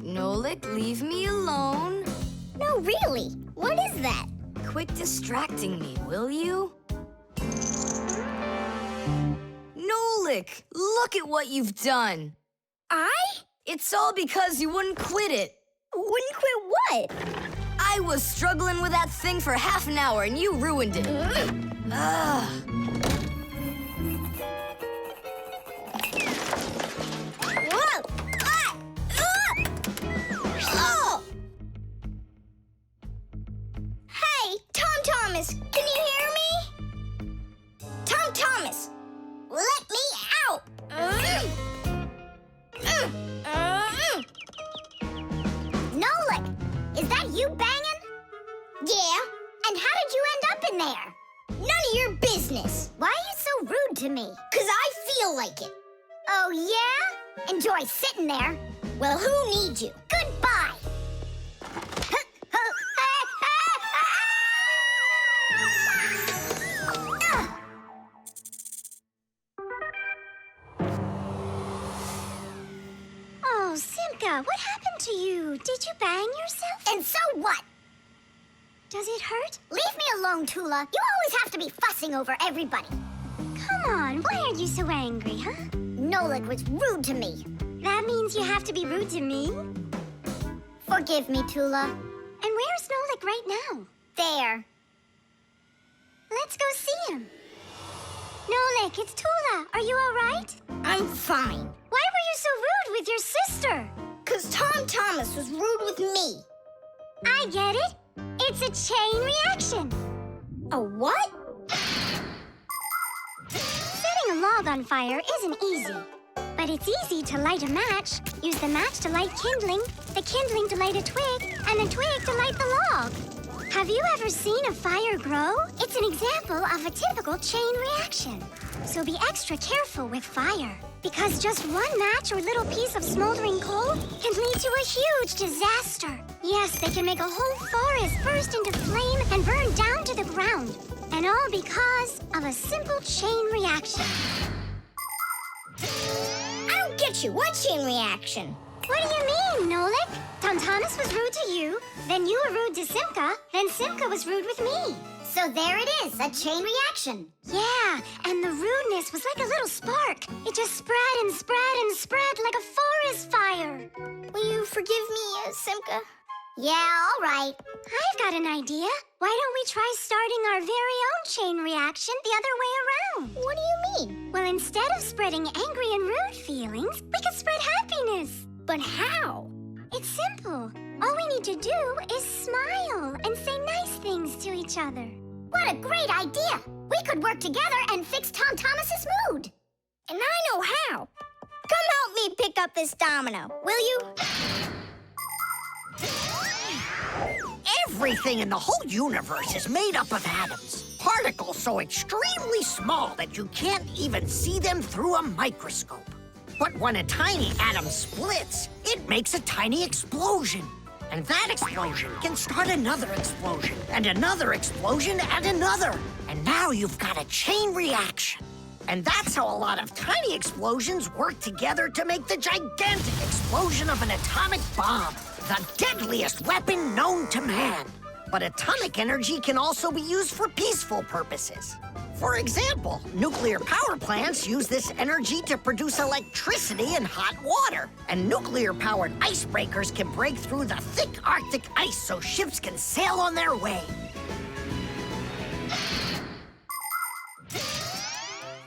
Nolik, leave me alone. No, really. What is that? Quit distracting me, will you? Nolik, look at what you've done. It's all because you wouldn't quit it. Wouldn't quit what? I was struggling with that thing for half an hour and you ruined it. Ugh. Whoa! Ah! Oh! Hey, Tom Thomas, can you hear me? Tom Thomas, let me out! Nolik, is that you banging? Yeah, And how did you end up in there? none of your business. Why are you so rude to me? 'Cause I feel like it. Oh, yeah? Enjoy sitting there. Well, who needs you? Goodbye. Oh, Simka, what happened to you? Did you bang yourself? And so what? Does it hurt? Leave me alone, Tula. You always have to be fussing over everybody. Come on, why are you so angry, huh? Nolik was rude to me. That means you have to be rude to me? Forgive me, Tula. And where's Nolik right now? There. Let's go see him. Nolik, it's Tula. Are you all right? I'm fine. Why were you so rude with your sister? 'Cause Tom Thomas was rude with me. I get it. It's a chain reaction. A what? Setting a log on fire isn't easy. But it's easy to light a match. Use the match to light kindling, the kindling to light a twig, and the twig to light the log. Have you ever seen a fire grow? It's an example of a typical chain reaction. So be extra careful with fire, because just one match or little piece of smoldering coal can lead to a huge disaster. Yes, they can make a whole forest burst into flame and burn down to the ground. And all because of a simple chain reaction. I don't get you. What chain reaction? What do you mean, Nolik? Tom Thomas was rude to you, then you were rude to Simka, then Simka was rude with me. So there it is, a chain reaction. Yeah, and the rudeness was like a little spark. It just spread and spread and spread like a forest fire. Will you forgive me, Simka? Yeah, all right. I've got an idea. Why don't we try starting our very own chain reaction the other way around? What do you mean? Well, instead of spreading angry and rude feelings, we could spread happiness. But how? It's simple. All we need to do is smile and say nice things to each other. What a great idea. We could work together and fix Tom Thomas's mood. And I know how. Come help me pick up this domino, will you? Everything in the whole universe is made up of atoms. Particles so extremely small that you can't even see them through a microscope. But when a tiny atom splits, it makes a tiny explosion. And that explosion can start another explosion, and another explosion, and another. And now you've got a chain reaction. And that's how a lot of tiny explosions work together to make the gigantic explosion of an atomic bomb, the deadliest weapon known to man. But atomic energy can also be used for peaceful purposes. For example, nuclear power plants use this energy to produce electricity and hot water. And nuclear-powered icebreakers can break through the thick Arctic ice so ships can sail on their way.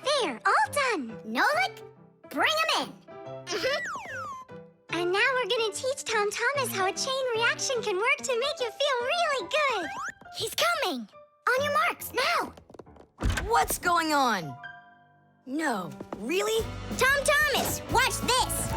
There, all done. Nolik, bring him in. And now we're gonna teach Tom Thomas how a chain reaction can work to make you feel really good. He's coming. On your marks, now. What's going on? No, really? Tom Thomas, watch this.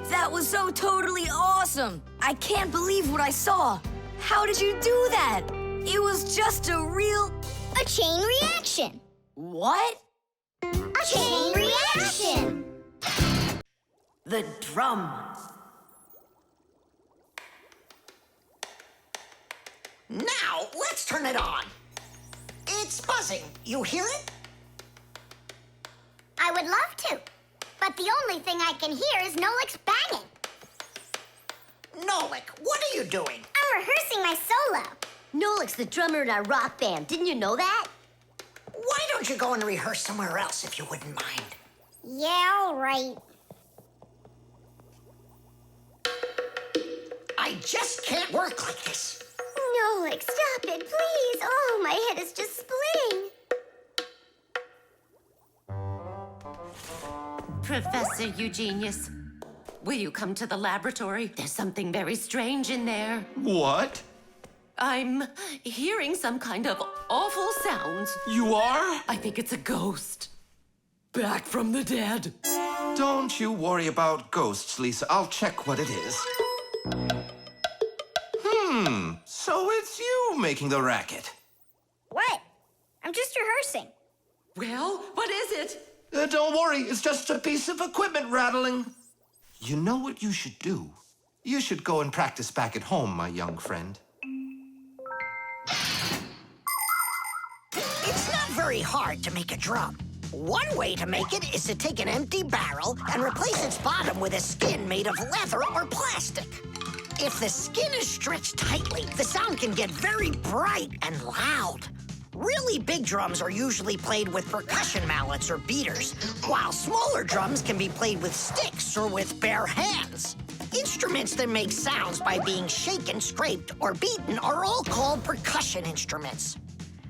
That was so totally awesome! I can't believe what I saw. How did you do that? It was just a chain reaction. What? A chain reaction. The drum. Now, let's turn it on. It's buzzing. You hear it? I would love to. But the only thing I can hear is Nolik's banging. Nolik, what are you doing? I'm rehearsing my solo. Nolik's the drummer in our rock band. Didn't you know that? Why don't you go and rehearse somewhere else if you wouldn't mind? Yeah, all right. I just can't work like this. Nolik, stop it, please. Oh, my head is just splitting. Professor Eugenius, will you come to the laboratory? There's something very strange in there. What? I'm hearing some kind of awful sounds. You are? I think it's a ghost. Back from the dead. Don't you worry about ghosts, Lisa. I'll check what it is. So it's you making the racket. What? I'm just rehearsing. Well, what is it? Don't worry, it's just a piece of equipment rattling. You know what you should do? You should go and practice back at home, my young friend. It's not very hard to make a drum. One way to make it is to take an empty barrel and replace its bottom with a skin made of leather or plastic. If the skin is stretched tightly, the sound can get very bright and loud. Really big drums are usually played with percussion mallets or beaters, while smaller drums can be played with sticks or with bare hands. Instruments that make sounds by being shaken, scraped, or beaten are all called percussion instruments.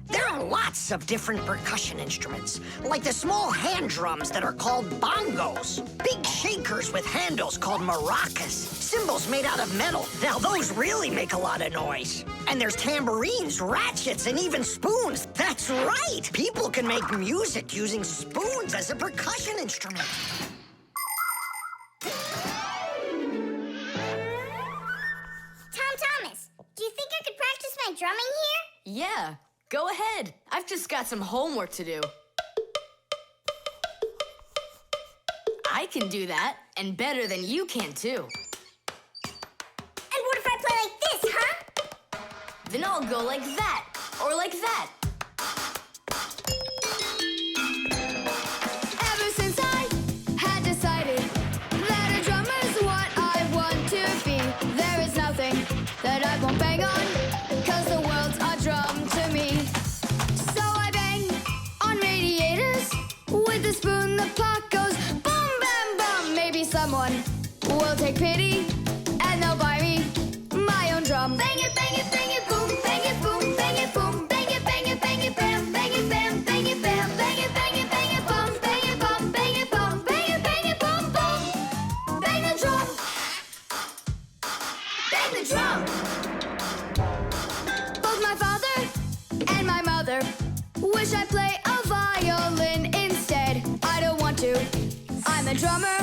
There are lots of different percussion instruments, like the small hand drums that are called bongos, big shakers with handles called maracas, cymbals made out of metal. Now those really make a lot of noise. And there's tambourines, ratchets, and even spoons. That's right! People can make music using spoons as a percussion instrument. Tom Thomas, do you think I could practice my drumming here? Yeah, go ahead. I've just got some homework to do. I can do that, and better than you can, too. And what if I play like this, huh? Then I'll go like that, or like that. Ever since I had decided that a drummer's what I want to be, there is nothing that I won't bang on, 'cause the world's a drum to me. So I bang on radiators with a spoon, the clock goes boom, bam, bum. Maybe someone will take pity and they'll buy me my own drum. Bang it, bang it, bang it, boom, bang it, boom, bang it, boom, bang it, bang it, bang it, bam, bang it, bam, bang it, bam, bang it, bang it, bang it, bum, bang it, bum, bang it, bum, bang it, bang it, bum, bum. Bang Wish I play a violin instead. I don't want to. I'm a drummer,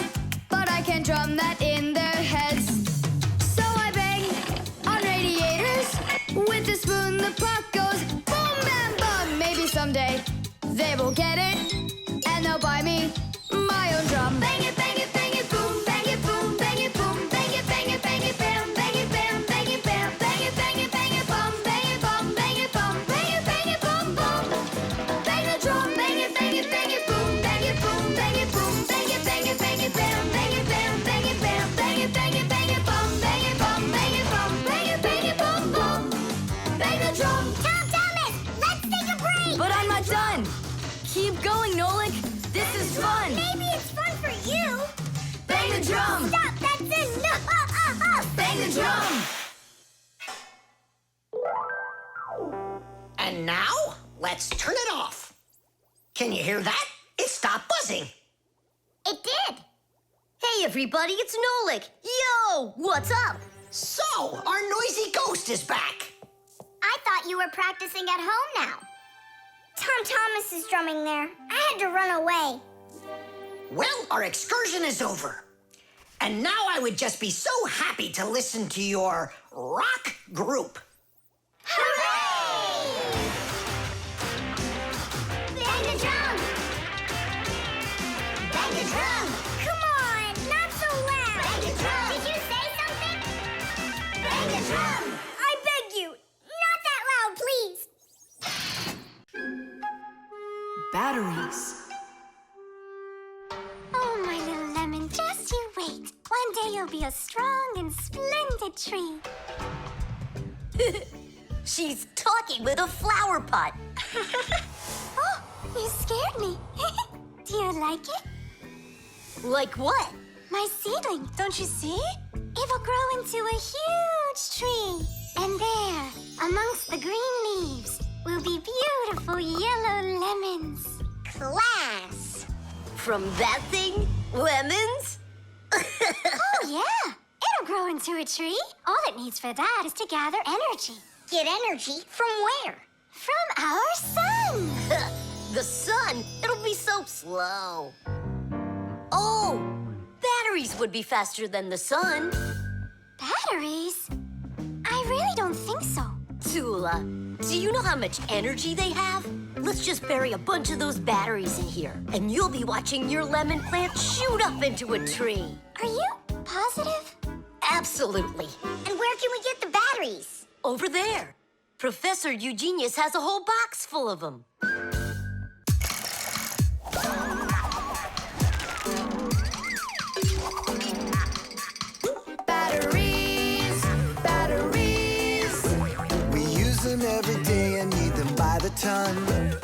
but I can drum that in their heads. So I bang on radiators. With a spoon, the puck goes boom, bam, bum. Maybe someday they will get it, and they'll buy me my own drum. Bang it, bang it, bang it, boom, bang it, boom, bang it, boom, bang it, bang it, bang it, bam, bang it, bam, bang it, bam, bang it, bang it, bang it, bum, bang it, bum, bang it, bum, bang it, bum, bum. Bang the drum, bang it, boom, bang it, boom, bang it, boom, bang it, bang it, bang it, bam, bang it, bam, bang it, bam, bang it, bang it, bang it, bum, bang it, bum, bang it, bum, bang it, bang it, bum, bum. Bang the drum. Tom Thomas, let's take a break. But I'm not done. Keep going, Nolik. This is fun. Maybe it's fun for you. Bang the drum. Stop, that's it. No, Bang the drum. And now, let's turn it off. Can you hear that? It stopped buzzing. It did. Hey, everybody, it's Nolik. Yo, what's up? So, our noisy ghost is back. I thought you were practicing at home now. Tom Thomas is drumming there. I had to run away. Well, our excursion is over. And now I would just be so happy to listen to your rock group. Hooray! Bang the drum! Bang the drum! Come on, not so loud! Bang the drum! Did you say something? Bang the drum! I beg you, not that loud, please! Batteries. Oh, my little lemon, just you wait. One day you'll be a strong and splendid tree. She's talking with a flower pot. Oh, you scared me. Do you like it? Like what? My seedling, don't you see? It will grow into a huge tree. And there, amongst the green leaves, will be beautiful yellow lemons. Class! From that thing? Lemons? Oh, yeah. It'll grow into a tree. All it needs for that is to gather energy. Get energy from where? From our sun. The sun? It'll be so slow. Oh, batteries would be faster than the sun. Batteries? I really don't think so. Tula, do you know how much energy they have? Let's just bury a bunch of those batteries in here, and you'll be watching your lemon plant shoot up into a tree. Are you positive? Absolutely. And where can we get the batteries? Over there. Professor Eugenius has a whole box full of them. Batteries, batteries. We use them every day and need them by the ton.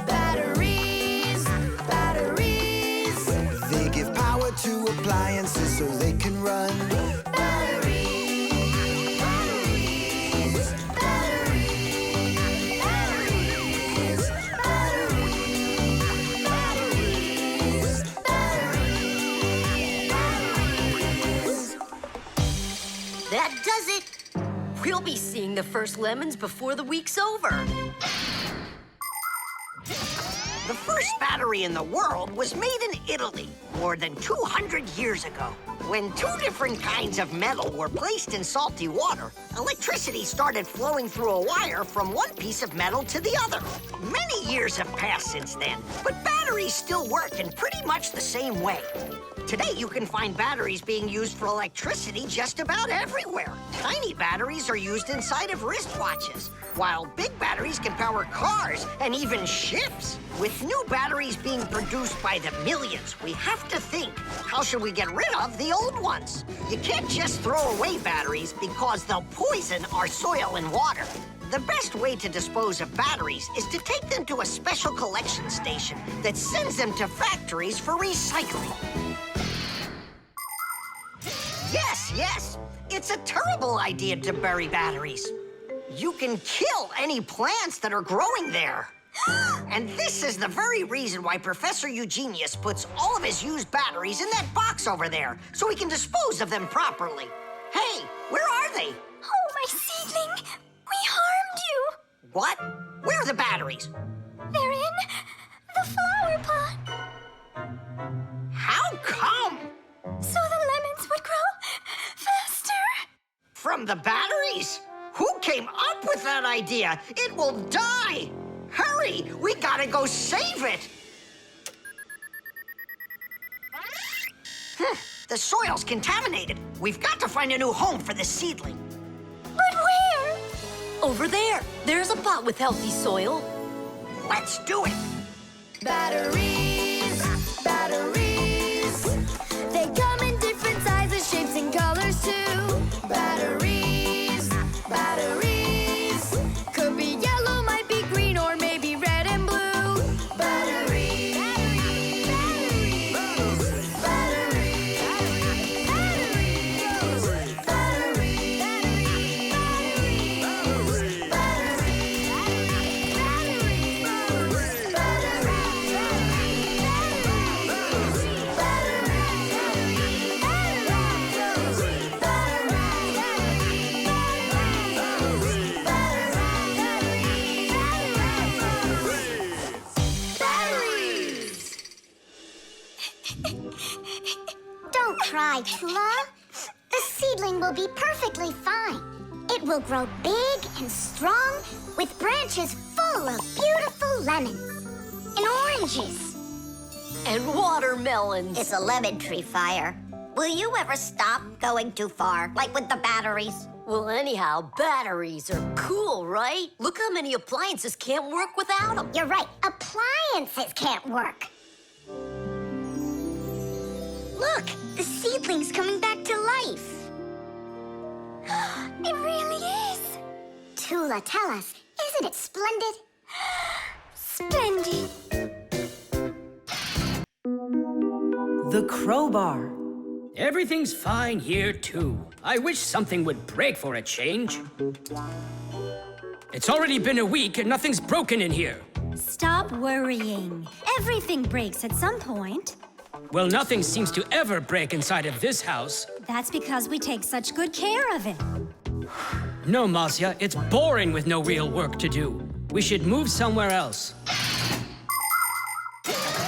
Batteries, batteries. They give power to appliances so they can run. Batteries, batteries, batteries, batteries, batteries, batteries. That does it. We'll be seeing the first lemons before the week's over. The first battery in the world was made in Italy more than 200 years ago. When two different kinds of metal were placed in salty water, electricity started flowing through a wire from one piece of metal to the other. Many years have passed since then, but batteries still work in pretty much the same way. Today, you can find batteries being used for electricity just about everywhere. Tiny batteries are used inside of wristwatches, while big batteries can power cars and even ships. With new batteries being produced by the millions, we have to think, how should we get rid of the old ones? You can't just throw away batteries because they'll poison our soil and water. The best way to dispose of batteries is to take them to a special collection station that sends them to factories for recycling. Yes, it's a terrible idea to bury batteries. You can kill any plants that are growing there. And this is the very reason why Professor Eugenius puts all of his used batteries in that box over there, so he can dispose of them properly. Hey, where are they? Oh, my seedling, we harmed you. What? Where are the batteries? They're in flower pot. How come? So the lemons would grow faster. From the batteries? Who came up with that idea? It will die! Hurry! We gotta go save it! The soil's contaminated. We've got to find a new home for the seedling. But where? Over there. There's a pot with healthy soil. Let's do it! Batteries, batteries. They come in different sizes, shapes, and colors too. Batteries, batteries. Could be yellow, might be green, or maybe red and blue. Batteries, batteries, batteries, batteries, Don't cry, Tula. The seedling will be perfectly fine. It will grow big and strong with branches full of beautiful lemons and oranges. And watermelons. It's a lemon tree fire. Will you ever stop going too far, like with the batteries? Well, anyhow, batteries are cool, right? Look how many appliances can't work without them. You're right. Appliances can't work. Look, the seedling's coming back to life. It really is. Tula, tell us, isn't it splendid? Splendid. The crowbar. Everything's fine here, too. I wish something would break for a change. It's already been a week and nothing's broken in here. Stop worrying. Everything breaks at some point. Well, nothing seems to ever break inside of this house. That's because we take such good care of it. No, Marcia, it's boring with no real work to do. We should move somewhere else.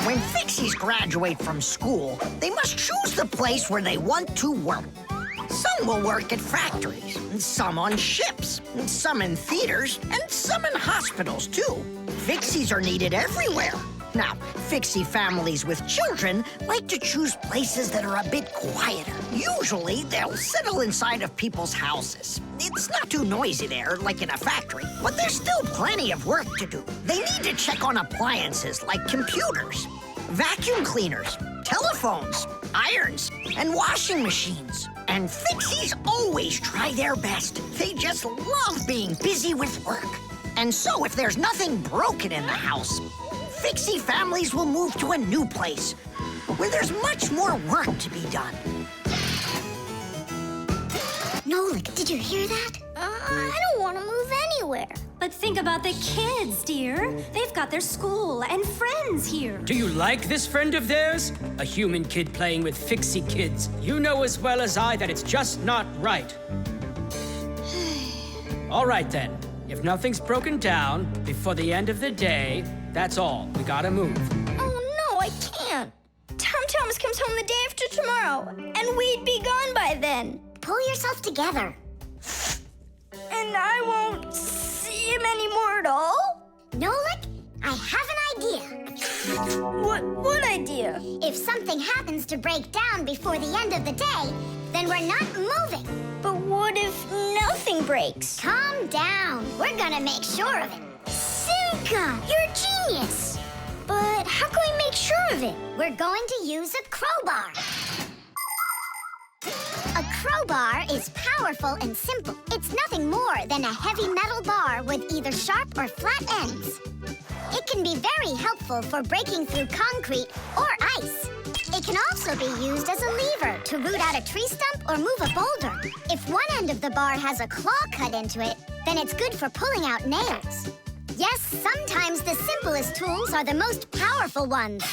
When Fixies graduate from school, they must choose the place where they want to work. Some will work at factories, and some on ships, and some in theaters, and some in hospitals, too. Fixies are needed everywhere. Now, Fixie families with children like to choose places that are a bit quieter. Usually, they'll settle inside of people's houses. It's not too noisy there, like in a factory, but there's still plenty of work to do. They need to check on appliances like computers, vacuum cleaners, telephones, irons, and washing machines. And Fixies always try their best. They just love being busy with work. And so if there's nothing broken in the house, Fixie families will move to a new place where there's much more work to be done. Nolik, did you hear that? I don't want to move anywhere. But think about the kids, dear. They've got their school and friends here. Do you like this friend of theirs? A human kid playing with Fixie kids. You know as well as I that it's just not right. All right, then. If nothing's broken down before the end of the day, that's all. We gotta move. Oh, no, I can't. Tom Thomas comes home the day after tomorrow, and we'd be gone by then. Pull yourself together. And I won't see him anymore at all? Nolik, I have an idea. What idea? If something happens to break down before the end of the day, then we're not moving. But what if nothing breaks? Calm down. We're gonna make sure of it. Simka, you're a genius. But how can we make sure of it? We're going to use a crowbar. A crowbar is powerful and simple. It's nothing more than a heavy metal bar with either sharp or flat ends. It can be very helpful for breaking through concrete or ice. It can also be used as a lever to root out a tree stump or move a boulder. If one end of the bar has a claw cut into it, then it's good for pulling out nails. Yes, sometimes the simplest tools are the most powerful ones.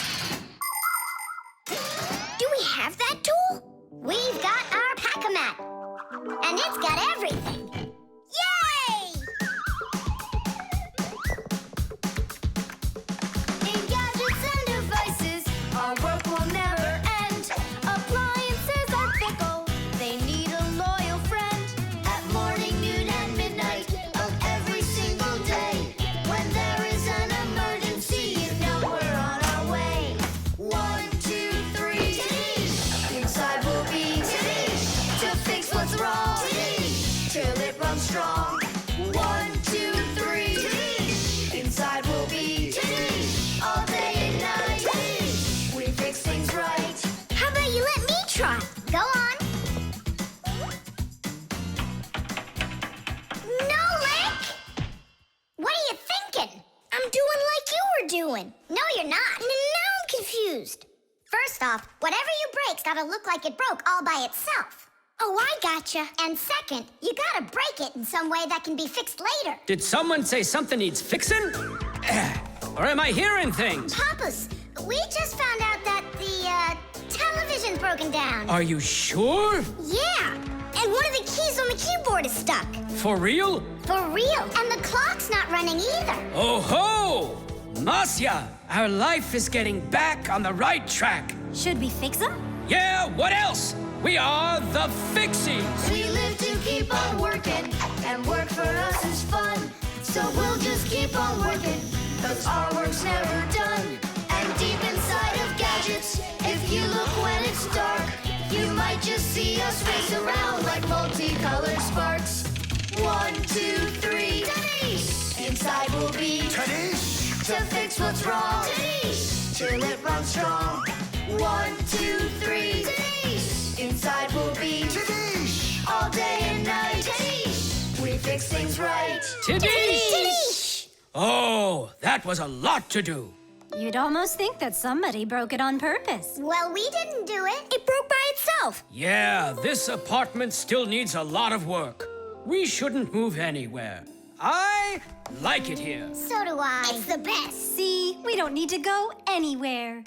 Do we have that tool? We've got our pack-a-mat, and it's got everything. Yay! In gadgets doing. No, you're not. Now I'm confused. First off, whatever you break's gotta look like it broke all by itself. Oh, I gotcha. And second, you gotta break it in some way that can be fixed later. Did someone say something needs fixing? Or am I hearing things? Papus, we just found out that the television's broken down. Are you sure? Yeah. And one of the keys on the keyboard is stuck. For real? For real. And the clock's not running either. Oh ho! Masya, our life is getting back on the right track. Should we fix them? Yeah, what else? We are the Fixies. We live to keep on working, and work for us is fun. So we'll just keep on working, cause our work's never done. And deep inside of gadgets, if you look when it's dark, you might just see us race around like multicolored sparks. 1, 2, 3, Tadish! Inside we'll be Tadish! To fix what's wrong, Tadish! Till it runs strong. 1, 2, 3, Tadish! Inside we'll be Tadish! All day and night, Tadish! We fix things right. Tadish! Oh, that was a lot to do. You'd almost think that somebody broke it on purpose. Well, we didn't do it. It broke by itself. Yeah, this apartment still needs a lot of work. We shouldn't move anywhere. I like it here. So do I. It's the best. See, we don't need to go anywhere.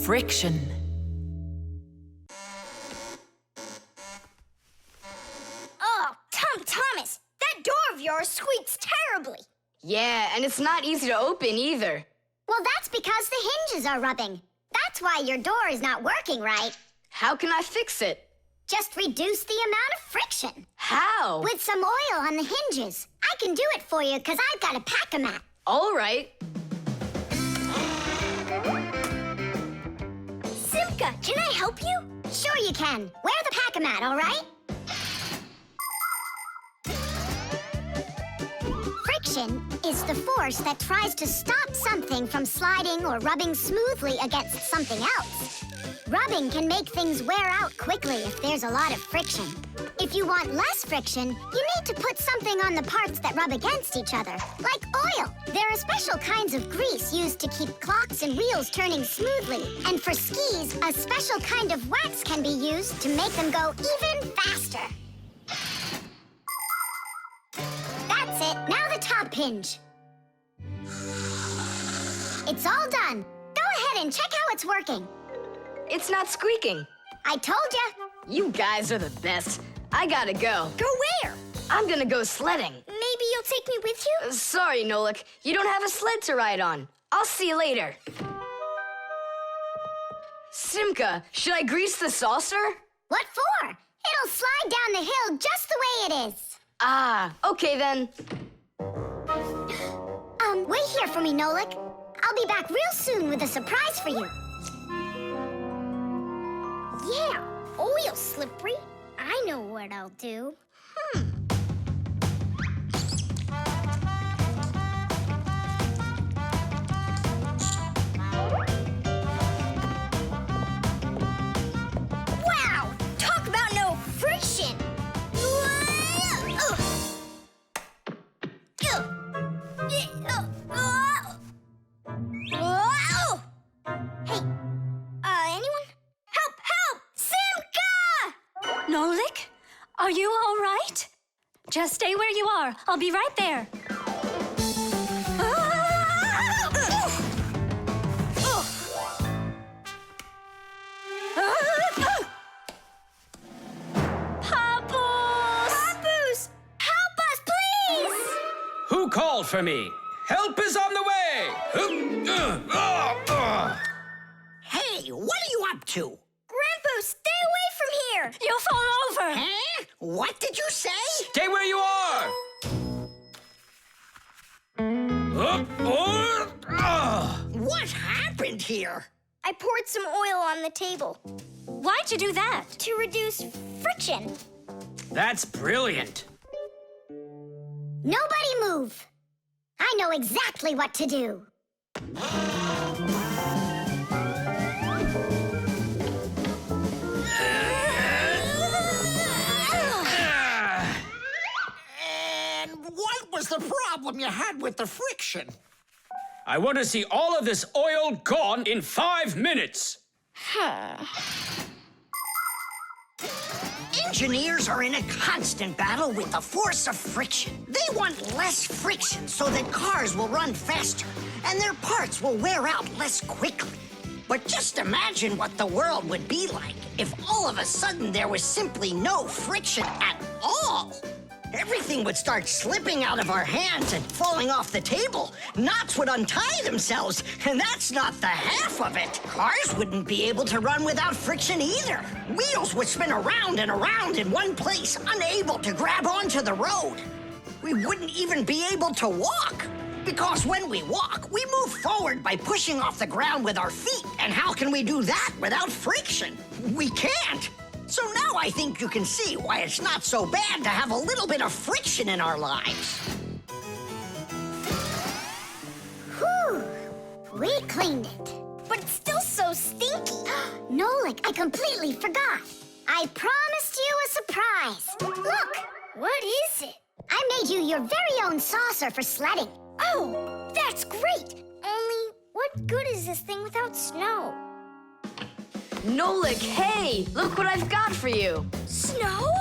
Friction. Oh, Thomas, that door of yours squeaks terribly. Yeah, and it's not easy to open either. Well, that's because the hinges are rubbing. That's why your door is not working right. How can I fix it? Just reduce the amount of friction. How? With some oil on the hinges. I can do it for you because I've got a pack-a-mat. All right. Simka, can I help you? Sure you can. Wear the pack-a-mat, all right? Friction is the force that tries to stop something from sliding or rubbing smoothly against something else. Rubbing can make things wear out quickly if there's a lot of friction. If you want less friction, you need to put something on the parts that rub against each other, like oil. There are special kinds of grease used to keep clocks and wheels turning smoothly. And for skis, a special kind of wax can be used to make them go even faster. That's it. Now the top hinge. It's all done. Go ahead and check how it's working. It's not squeaking. I told ya. You guys are the best. I gotta go. Go where? I'm gonna go sledding. Maybe you'll take me with you? Sorry, Nolik. You don't have a sled to ride on. I'll see you later. Simka, should I grease the saucer? What for? It'll slide down the hill just the way it is. Ah, okay then. Wait here for me, Nolik. I'll be back real soon with a surprise for you. Yeah, oil's slippery. I know what I'll do. Wow! Talk about no friction! Hey, anyone? Help! Simka! Nolik, are you all right? Just stay where you are. I'll be right there. Papoose! Help us, please! Who called for me? Help is on the way! Hey, what are you up to? Grandpus, stay away from here! You'll fall over! Huh? What did you say? Stay where you are! What happened here? I poured some oil on the table Why'd you do that? to reduce friction. That's brilliant. Nobody move. I know exactly what to do. And what was was the problem you had with the friction? I want to see all of this oil gone in 5 minutes. Engineers are in a constant battle with the force of friction. They want less friction so that cars will run faster and their parts will wear out less quickly. But just imagine what the world would be like if all of a sudden there was simply no friction at all. Everything would start slipping out of our hands and falling off the table. Knots would untie themselves, and that's not the half of it. Cars wouldn't be able to run without friction either. Wheels would spin around and around in one place, unable to grab onto the road. We wouldn't even be able to walk. Because when we walk, we move forward by pushing off the ground with our feet. And how can we do that without friction? We can't. So now I think you can see why it's not so bad to have a little bit of friction in our lives. Whew! We cleaned it. But it's still so stinky. Nolik, I completely forgot. I promised you a surprise. Look! What is it? I made you your very own saucer for sledding. Oh, that's great. Only, what good is this thing without snow? Nolik, hey! Look what I've got for you. Snow?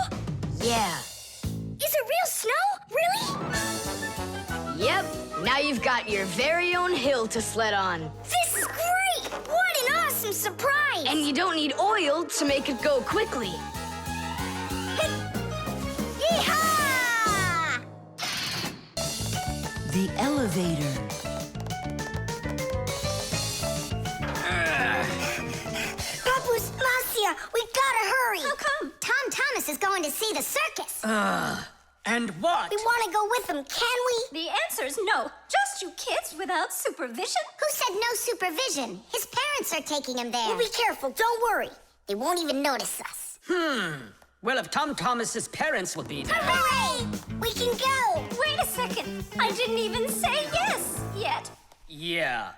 Yeah. Is it real snow? Really? Yep. Now you've got your very own hill to sled on. This is great! What an awesome surprise! And you don't need oil to make it go quickly. Yeehaw! The elevator. Grandpus, Marcia, we gotta hurry! How come? Tom Thomas is going to see the circus. And what? We want to go with them, can we? The answer's no. Just you kids without supervision. Who said no supervision? His parents are taking him there. We'll be careful, don't worry. They won't even notice us. Well, if Tom Thomas's parents will be there. Hooray! We can go! Wait a second. I didn't even say yes yet. Yeah.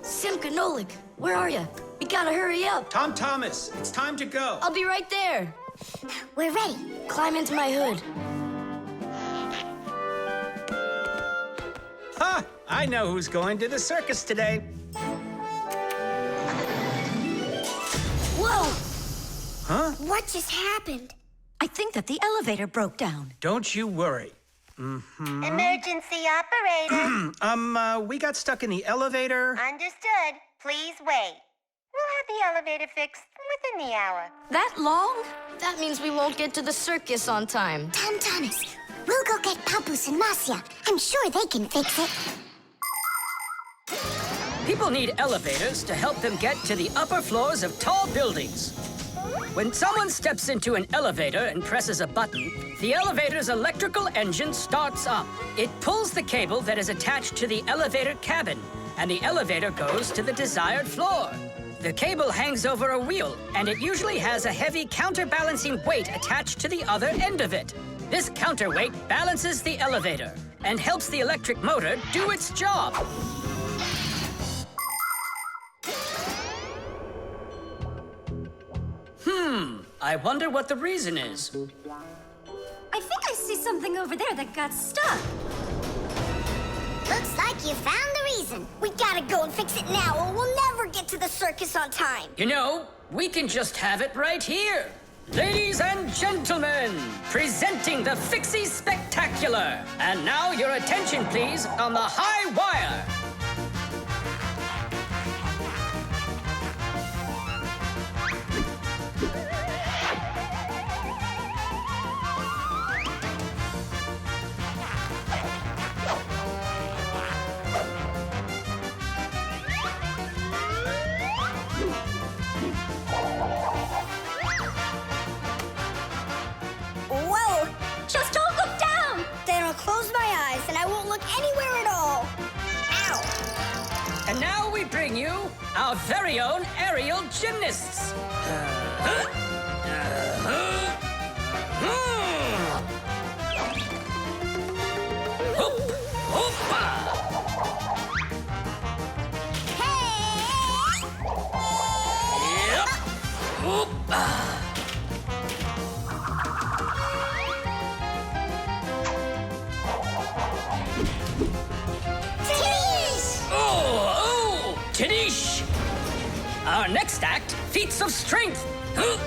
Simka, Nolik, where are you? We gotta hurry up. Tom Thomas, it's time to go. I'll be right there. We're ready. Climb into my hood. Ha! I know who's going to the circus today. Whoa! Huh? What just happened? I think that the elevator broke down. Don't you worry. Emergency operator. We got stuck in the elevator. Understood. Please wait. We'll have the elevator fixed within the hour. That long? That means we won't get to the circus on time. Tom Thomas, we'll go get Grandpus and Marcia. I'm sure they can fix it. People need elevators to help them get to the upper floors of tall buildings. When someone steps into an elevator and presses a button, the elevator's electrical engine starts up. It pulls the cable that is attached to the elevator cabin, and the elevator goes to the desired floor. The cable hangs over a wheel, and it usually has a heavy counterbalancing weight attached to the other end of it. This counterweight balances the elevator and helps the electric motor do its job. I wonder what the reason is. I think I see something over there that got stuck. Looks like you found the reason. We gotta go and fix it now, or we'll never get to the circus on time. You know, we can just have it right here. Ladies and gentlemen, presenting the Fixie Spectacular. And now your attention, please, on the high wire. Whoa! Just don't look down. Then I'll close my eyes and I won't look anywhere at all. Ow! And now we bring you our very own aerial gymnasts. Hoop, hoopa. Yep. Hoopa. Our next act, feats of strength. It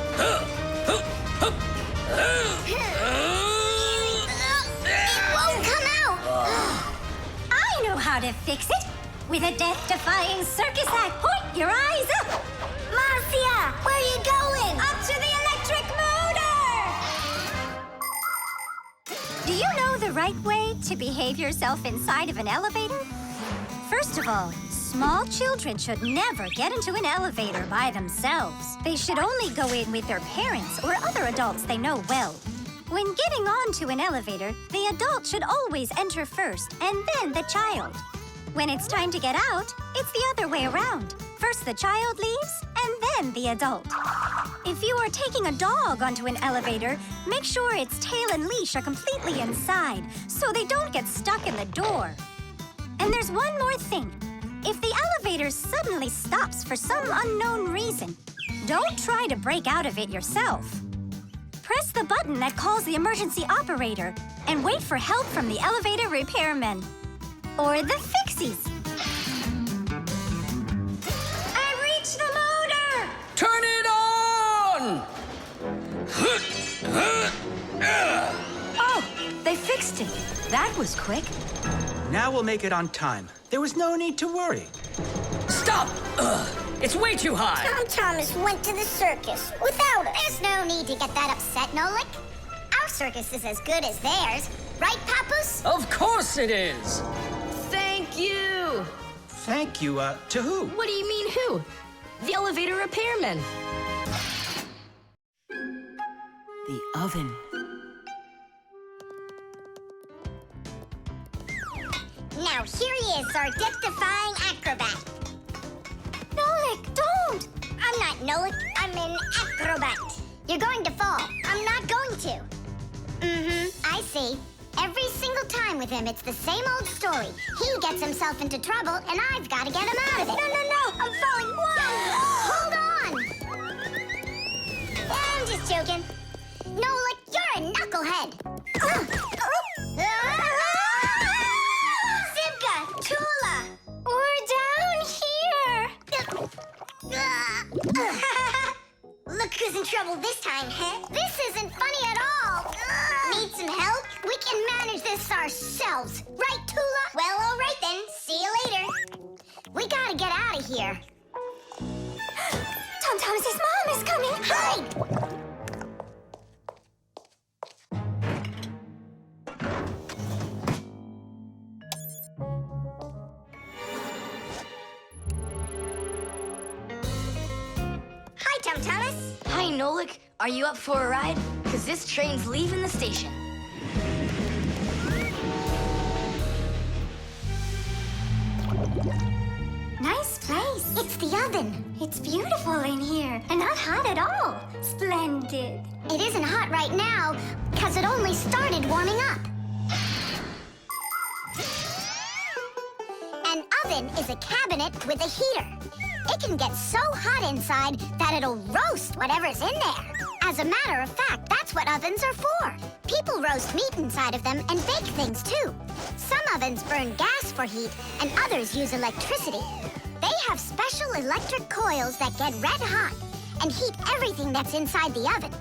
won't come out. I know how to fix it. With a death-defying circus act. Point your eyes up. Marcia, where are you going? Up to the electric motor! Do you know the right way to behave yourself inside of an elevator? First of all, small children should never get into an elevator by themselves. They should only go in with their parents or other adults they know well. When getting onto an elevator, the adult should always enter first and then the child. When it's time to get out, it's the other way around. First the child leaves, and then the adult. If you are taking a dog onto an elevator, make sure its tail and leash are completely inside, so they don't get stuck in the door. And there's one more thing. If the elevator suddenly stops for some unknown reason, don't try to break out of it yourself. Press the button that calls the emergency operator and wait for help from the elevator repairmen. Or the Fixies. I reached the motor! Turn it on! Oh, they fixed it. That was quick. Now we'll make it on time. There was no need to worry. Stop! It's way too high. Tom Thomas went to the circus without us. There's no need to get that upset, Nolik. Our circus is as good as theirs. Right, Papus? Of course it is. Thank you. Thank you, to who? What do you mean who? The elevator repairman. The oven. Now here he is, our death-defying acrobat. Nolik, don't! I'm not Nolik, I'm an acrobat. You're going to fall. I'm not going to. I see. Every single time with him, it's the same old story. He gets himself into trouble, and I've got to get him out of it. No, I'm falling. Whoa! Hold on! I'm just joking. Nolik, you're a knucklehead. Simka, Tula! We're down here! Look who's in trouble this time, huh? This isn't funny at all. Need some help? We can manage this ourselves. Right, Tula? Well, all right then. See you later. We gotta get out of here. Tom Thomas's mom is coming! Hide! Hi, Tom Thomas. Hi, Nolik. Are you up for a ride? Because this train's leaving the station. Nice place. It's the oven. It's beautiful in here and not hot at all. Splendid. It isn't hot right now because it only started warming up. An oven is a cabinet with a heater. It can get so hot inside that it'll roast whatever's in there. As a matter of fact, that's what ovens are for. People roast meat inside of them and bake things too. Some ovens burn gas for heat and others use electricity. They have special electric coils that get red hot and heat everything that's inside the oven.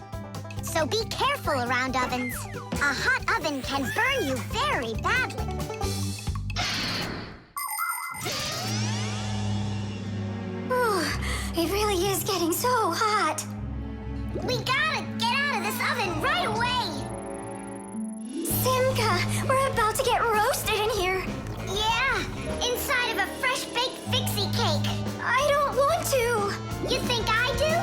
So be careful around ovens. A hot oven can burn you very badly. It really is getting so hot. We gotta get out of this oven right away! Simka, we're about to get roasted in here. Yeah, inside of a fresh-baked Fixie cake. I don't want to. You think I do?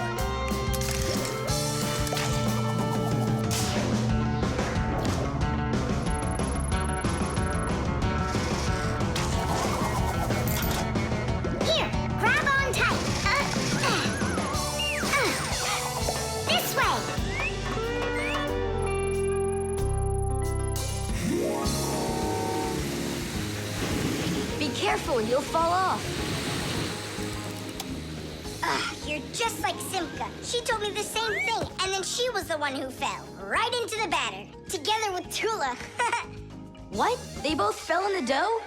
Here, grab on tight. This way. Be careful, you'll fall off. You're just like Simka. She told me the same thing, and then she was the one who fell. Right into the batter. Together with Tula. What? They both fell in the dough?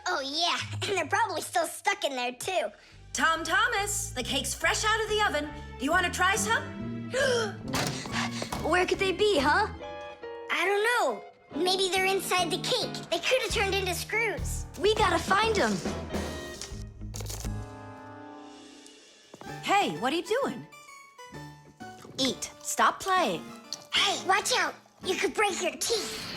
Oh, yeah. And they're probably still stuck in there, too. Tom Thomas, the cake's fresh out of the oven. Do you want to try some? Where could they be, huh? I don't know. Maybe they're inside the cake. They could have turned into screws. We gotta find them. Hey, what are you doing? Eat. Stop playing. Hey, watch out. You could break your teeth.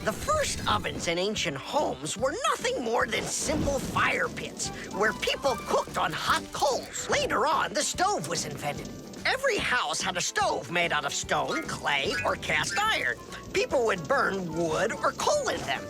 The first ovens in ancient homes were nothing more than simple fire pits where people cooked on hot coals. Later on, the stove was invented. Every house had a stove made out of stone, clay, or cast iron. People would burn wood or coal in them.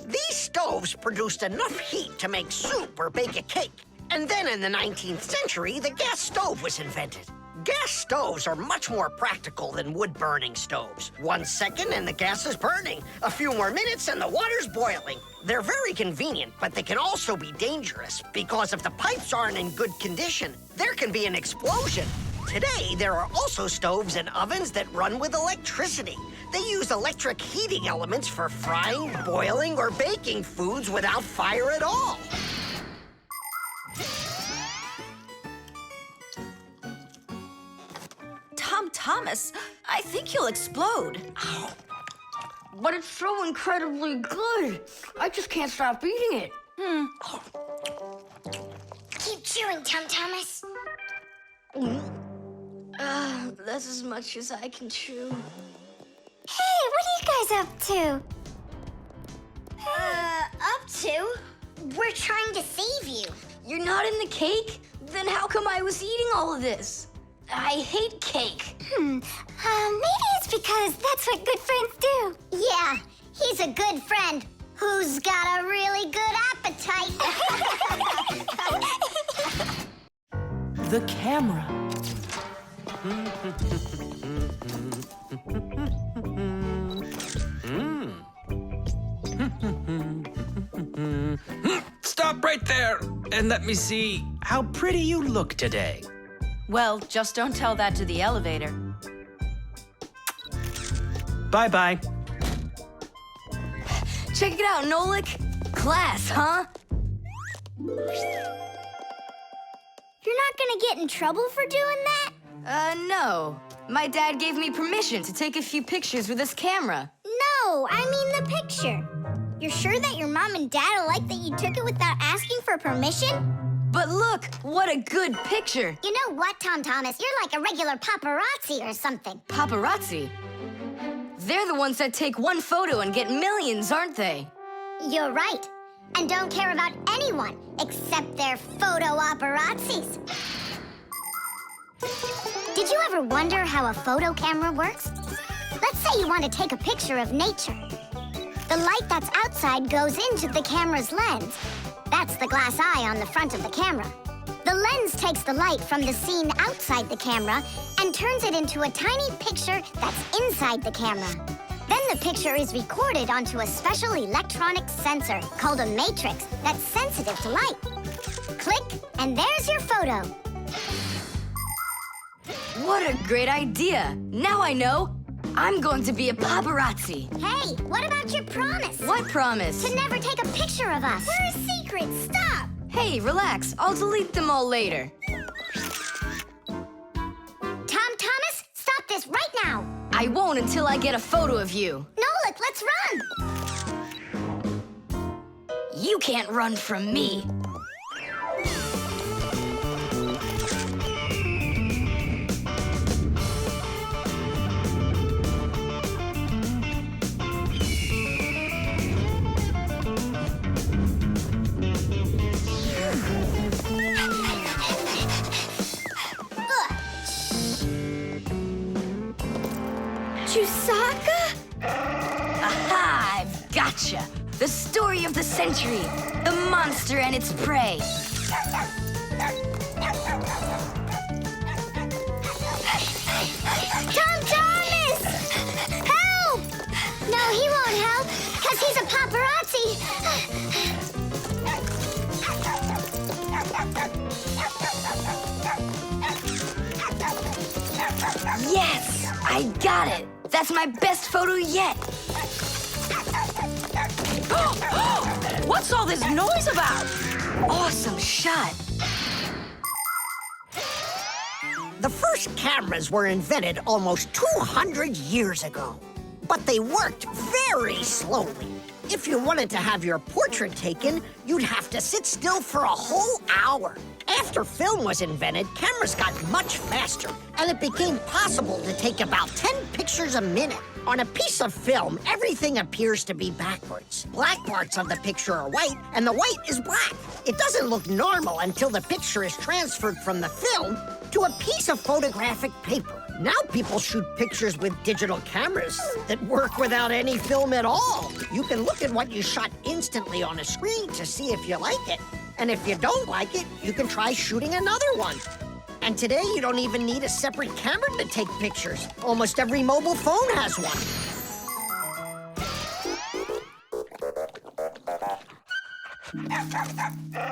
These stoves produced enough heat to make soup or bake a cake. And then in the 19th century, the gas stove was invented. Gas stoves are much more practical than wood-burning stoves. 1 second and the gas is burning. A few more minutes and the water's boiling. They're very convenient, but they can also be dangerous because if the pipes aren't in good condition, there can be an explosion. Today, there are also stoves and ovens that run with electricity. They use electric heating elements for frying, boiling, or baking foods without fire at all. Tom Thomas, I think you'll explode. But it's so incredibly good. I just can't stop eating it. Keep chewing, Tom Thomas. That's as much as I can chew. Hey, what are you guys up to? Up to? We're trying to save you. You're not in the cake? Then how come I was eating all of this? I hate cake. Maybe it's because that's what good friends do. Yeah, he's a good friend who's got a really good appetite. The camera. Stop right there and let me see how pretty you look today. Well, just don't tell that to the elevator. Bye-bye. Check it out, Nolik. Class, huh? You're not gonna get in trouble for doing that? No. My dad gave me permission to take a few pictures with this camera. No, I mean the picture. You're sure that your mom and dad will like that you took it without asking for permission? But look, what a good picture. You know what, Tom Thomas? You're like a regular paparazzi or something. Paparazzi? They're the ones that take one photo and get millions, aren't they? You're right. And don't care about anyone except their photo paparazzis. Did you ever wonder how a photo camera works? Let's say you want to take a picture of nature. The light that's outside goes into the camera's lens. That's the glass eye on the front of the camera. The lens takes the light from the scene outside the camera and turns it into a tiny picture that's inside the camera. Then the picture is recorded onto a special electronic sensor called a matrix that's sensitive to light. Click, and there's your photo. What a great idea. Now I know. I'm going to be a paparazzi. Hey, what about your promise? What promise? To never take a picture of us. We're a secret. Stop. Hey, relax. I'll delete them all later. Tom Thomas, stop this right now. I won't until I get a photo of you. Nolik, let's run. You can't run from me. Chusaka? Aha! I've gotcha. The story of the century. The monster and its prey. Tom Thomas! Help! No, he won't help, because he's a paparazzi. Yes! I got it! That's my best photo yet! What's What's all this noise about? Awesome shot. The first cameras were invented almost 200 years ago, but they worked very slowly. If you wanted to have your portrait taken, you'd have to sit still for a whole hour. After film was invented, cameras got much faster, and it became possible to take about 10 pictures a minute. On a piece of film, everything appears to be backwards. Black parts of the picture are white, and the white is black. It doesn't look normal until the picture is transferred from the film to a piece of photographic paper. Now people shoot pictures with digital cameras that work without any film at all. You can look at what you shot instantly on a screen to see if you like it. And if you don't like it, you can try shooting another one. And today, you don't even need a separate camera to take pictures. Almost every mobile phone has one.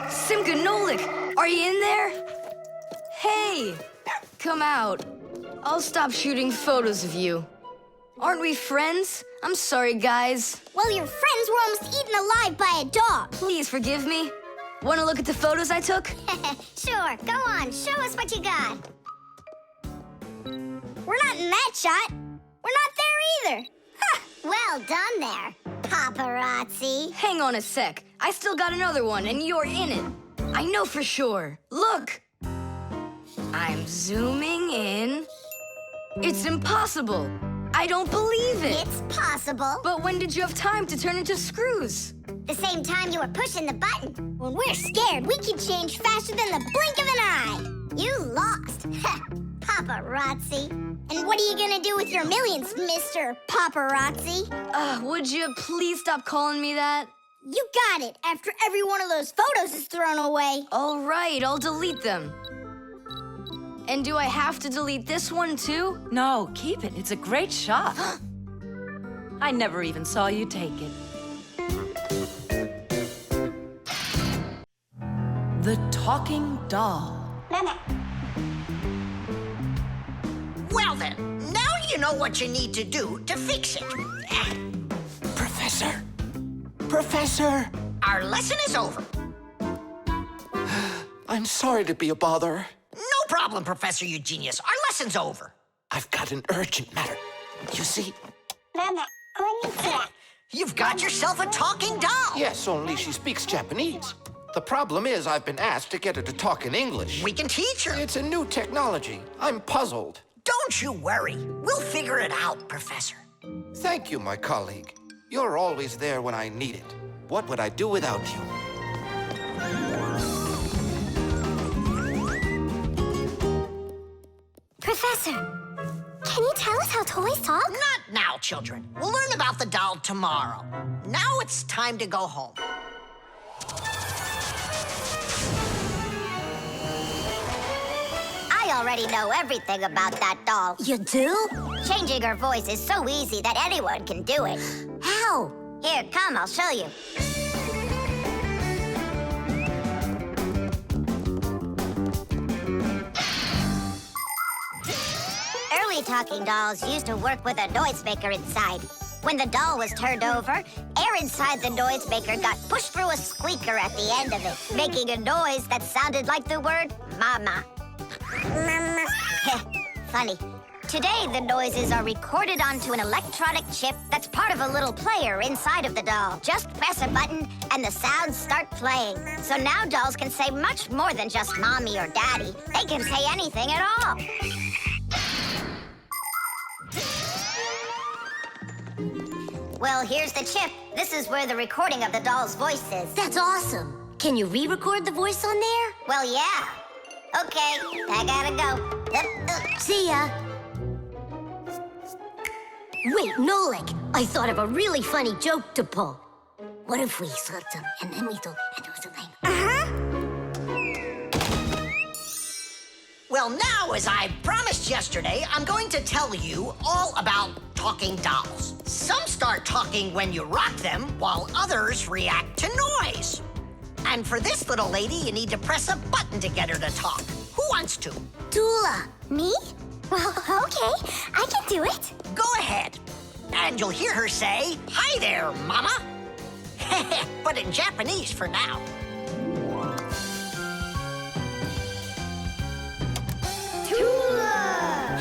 Simka and Nolik, are you in there? Hey, come out. I'll stop shooting photos of you. Aren't we friends? I'm sorry, guys. Well, your friends were almost eaten alive by a dog. Please forgive me. Want to look at the photos I took? Sure, go on, show us what you got. We're not in that shot. We're not there either. Huh, well done there, paparazzi. Hang on a sec. I still got another one, and you're in it. I know for sure. Look. I'm zooming in. It's impossible. I don't believe it. It's possible. But when did you have time to turn into screws? The same time you were pushing the button. When we're scared, we can change faster than the blink of an eye. You lost. Paparazzi. And what are you gonna do with your millions, Mr. Paparazzi? Would you please stop calling me that? You got it, after every one of those photos is thrown away. All right, I'll delete them. And do I have to delete this one too? No, keep it. It's a great shot. I never even saw you take it. The talking doll. Well then, now you know what you need to do to fix it. Professor! Professor! Our lesson is over. I'm sorry to be a bother. No problem, Professor Eugenius. Our lesson's over. I've got an urgent matter. You see? You've got yourself a talking doll. Yes, only she speaks Japanese. The problem is I've been asked to get her to talk in English. We can teach her. It's a new technology. I'm puzzled. Don't you worry. We'll figure it out, Professor. Thank you, my colleague. You're always there when I need it. What would I do without you? Professor, can you tell us how toys talk? Not now, children. We'll learn about the doll tomorrow. Now it's time to go home. I already know everything about that doll. You do? Changing her voice is so easy that anyone can do it. How? Here, come, I'll show you. Early talking dolls used to work with a noisemaker inside. When the doll was turned over, air inside the noisemaker got pushed through a squeaker at the end of it, making a noise that sounded like the word mama. Mama. Funny. Today, the noises are recorded onto an electronic chip that's part of a little player inside of the doll. Just press a button, and the sounds start playing. So now dolls can say much more than just mommy or daddy. They can say anything at all. Well, here's the chip. This is where the recording of the doll's voice is. That's awesome. Can you re-record the voice on there? Well, yeah. Okay, I gotta go. See ya. Wait, Nolik, I thought of a really funny joke to pull. What if we slapped them and then we told and it was a name? Well, now, as I promised yesterday, I'm going to tell you all about talking dolls. Some start talking when you rock them, while others react to noise. And for this little lady, you need to press a button to get her to talk. Who wants to? Dula. Me? Well, okay. I can do it. Go ahead. And you'll hear her say, "Hi there, Mama." But in Japanese for now. Tula?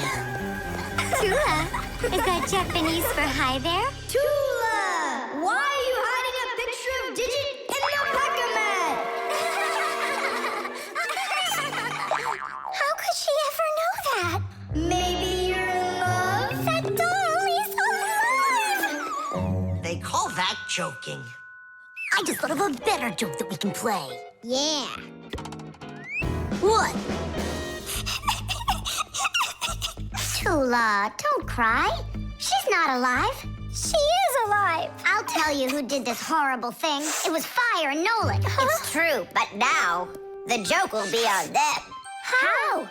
Is that Japanese for hi there? Tula! Why are you hiding a picture of Digit in the alpaca mat? How could she ever know that? Maybe you're in love? That doll is alive! They call that joking. I just thought of a better joke that we can play. Yeah. What? Tula, don't cry. She's not alive. She is alive. I'll tell you who did this horrible thing. It was Fire and Nolik. It's true, but now the joke will be on them. How?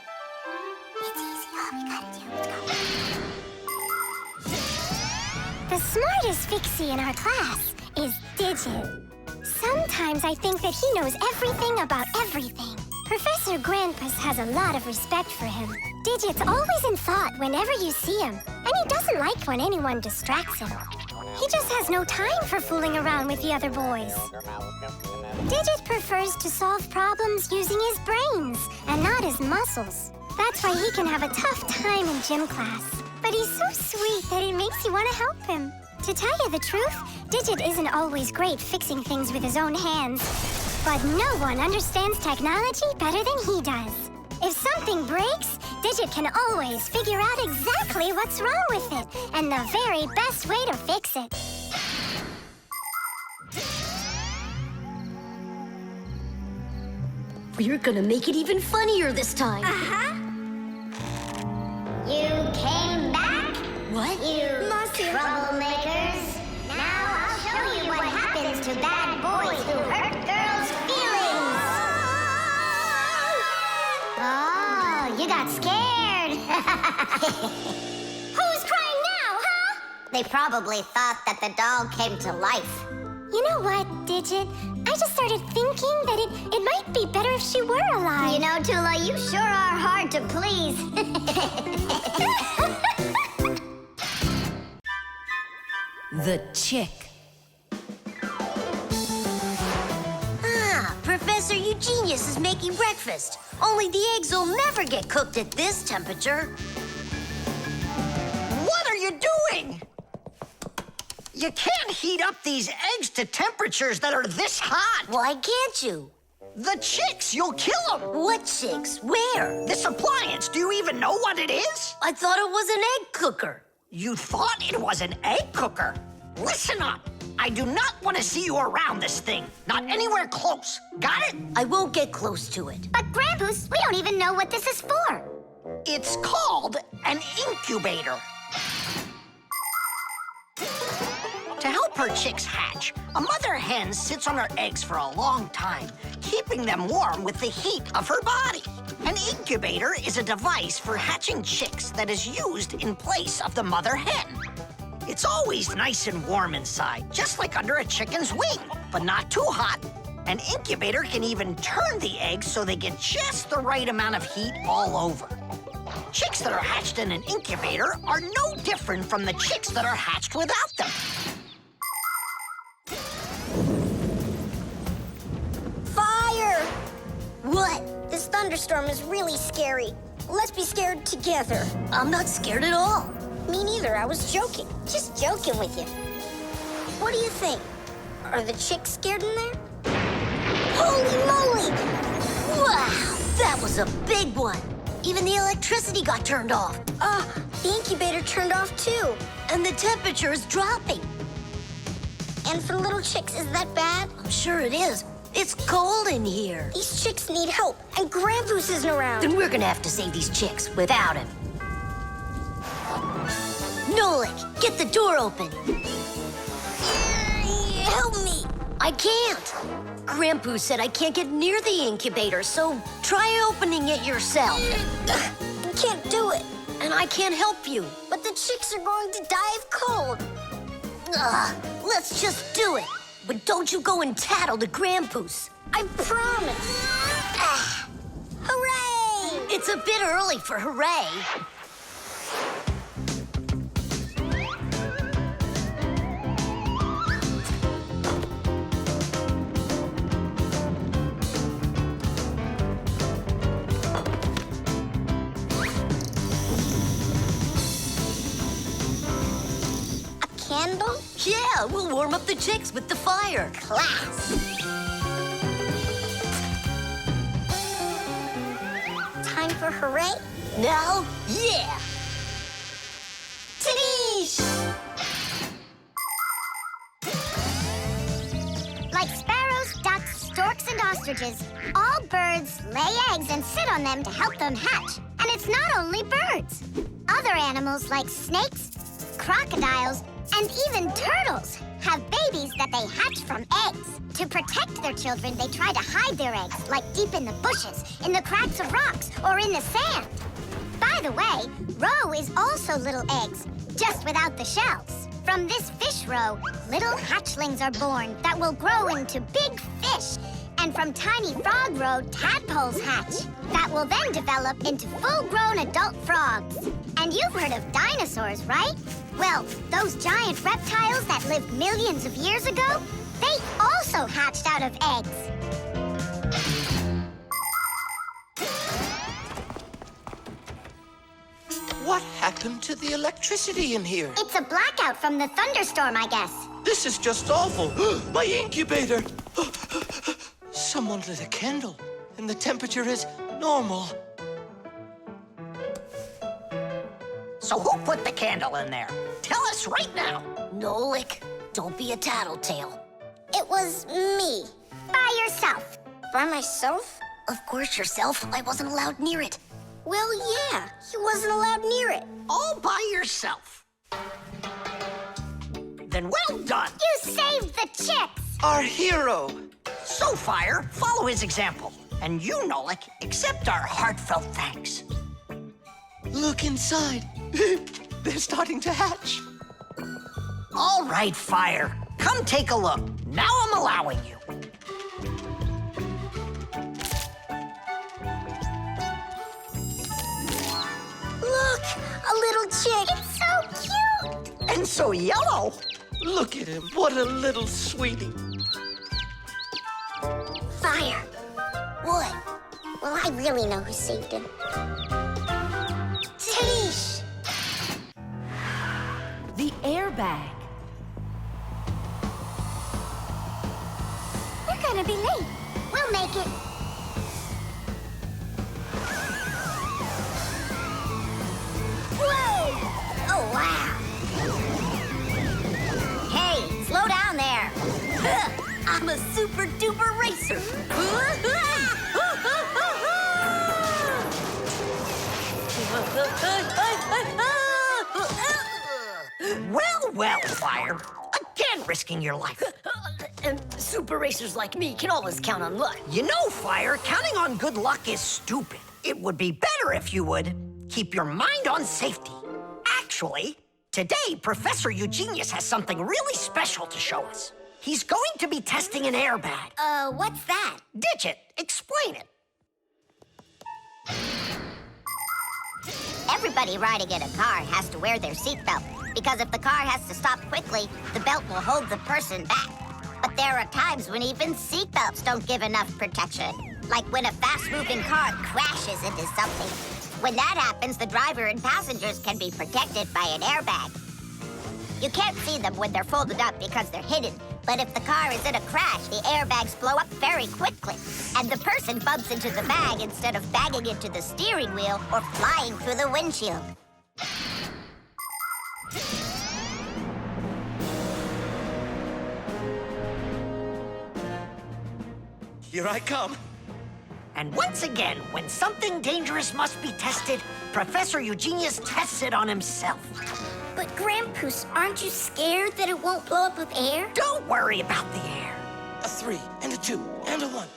It's easy. All we gotta do is go. The smartest Fixie in our class is Digit. Sometimes I think that he knows everything about everything. Professor Grandpus has a lot of respect for him. Digit's always in thought whenever you see him, and he doesn't like when anyone distracts him. He just has no time for fooling around with the other boys. Digit prefers to solve problems using his brains and not his muscles. That's why he can have a tough time in gym class. But he's so sweet that it makes you want to help him. To tell you the truth, Digit isn't always great fixing things with his own hands. But no one understands technology better than he does. If something breaks, Digit can always figure out exactly what's wrong with it and the very best way to fix it. We're gonna make it even funnier this time. You came back? What? You troublemakers. Now I'll show you what happens to bad boys who hurt girls' feelings. Oh, you got scared. Who's crying now, huh? They probably thought that the doll came to life. You know what, Digit? I just started thinking that it might be better if she were alive. You know, Tula, you sure are hard to please. The chick. Ah, Professor Eugenius is making breakfast. Only the eggs will never get cooked at this temperature. What are you doing? You can't heat up these eggs to temperatures that are this hot. Why can't you? The chicks, you'll kill them. What chicks? Where? This appliance, do you even know what it is? I thought it was an egg cooker. You thought it was an egg cooker? Listen up. I do not want to see you around this thing. Not anywhere close. Got it? I won't get close to it. But Grandpus, we don't even know what this is for. It's called an incubator. To help her chicks hatch, a mother hen sits on her eggs for a long time, keeping them warm with the heat of her body. An incubator is a device for hatching chicks that is used in place of the mother hen. It's always nice and warm inside, just like under a chicken's wing, but not too hot. An incubator can even turn the eggs so they get just the right amount of heat all over. Chicks that are hatched in an incubator are no different from the chicks that are hatched without them. Fire! What? This thunderstorm is really scary. Let's be scared together. I'm not scared at all. Me neither. I was joking. Just joking with you. What do you think? Are the chicks scared in there? Holy moly! Wow, that was a big one. Even the electricity got turned off. The incubator turned off too. And the temperature is dropping. And for little chicks, is that bad? I'm sure it is. It's cold in here. These chicks need help, and Grandpus isn't around. Then we're gonna have to save these chicks without him. Nolik, get the door open. Help me. I can't. Grandpus said I can't get near the incubator, so try opening it yourself. I can't do it. And I can't help you. But the chicks are going to die of cold. Let's just do it. But don't you go and tattle to Grandpus. I promise. Hooray! It's a bit early for hooray. candle? Yeah, we'll warm up the chicks with the fire. Class. Time for hooray? Now, yeah! Tadoosh! Like sparrows, ducks, storks, and ostriches, all birds lay eggs and sit on them to help them hatch. And it's not only birds. Other animals like snakes, crocodiles, and even turtles have babies that they hatch from eggs. To protect their children, they try to hide their eggs, like deep in the bushes, in the cracks of rocks, or in the sand. By the way, roe is also little eggs, just without the shells. From this fish roe, little hatchlings are born that will grow into big fish. And from tiny frog roe, tadpoles hatch that will then develop into full-grown adult frogs. And you've heard of dinosaurs, right? Well, those giant reptiles that lived millions of years ago, they also hatched out of eggs. What happened to the electricity in here? It's a blackout from the thunderstorm, I guess. This is just awful. My incubator. Someone lit a candle, and the temperature is normal. So who put the candle in there? Tell us right now. Nolik, don't be a tattletale. It was me. By yourself. By myself? Of course yourself. I wasn't allowed near it. Well, yeah, he wasn't allowed near it. All by yourself. Then well done. You saved the chicks. Our hero. So, Fire, follow his example. And you, Nolik, accept our heartfelt thanks. Look inside. They're starting to hatch. All right, Fire. Come take a look. Now I'm allowing you. Look, a little chick. It's so cute. And so yellow. Look at him. What a little sweetie. Fire. What? Well, I really know who saved him. Tish! The airbag. We're gonna be late. We'll make it. Whoa! Oh, wow. Hey, slow down there. I'm a super duper racer. Well, Fire. Again risking your life. And super racers like me can always count on luck. You know, Fire, counting on good luck is stupid. It would be better if you would keep your mind on safety. Actually, today, Professor Eugenius has something really special to show us. He's going to be testing an airbag. What's that? Digit, explain it. Everybody riding in a car has to wear their seatbelt, because if the car has to stop quickly, the belt will hold the person back. But there are times when even seatbelts don't give enough protection, like when a fast-moving car crashes into something. When that happens, the driver and passengers can be protected by an airbag. You can't see them when they're folded up because they're hidden, but if the car is in a crash, the airbags blow up very quickly, and the person bumps into the bag instead of banging into the steering wheel or flying through the windshield. Here I come. And once again, when something dangerous must be tested, Professor Eugenius tests it on himself. But Grandpus, aren't you scared that it won't blow up with air? Don't worry about the air. A 3 and a 2 and a 1.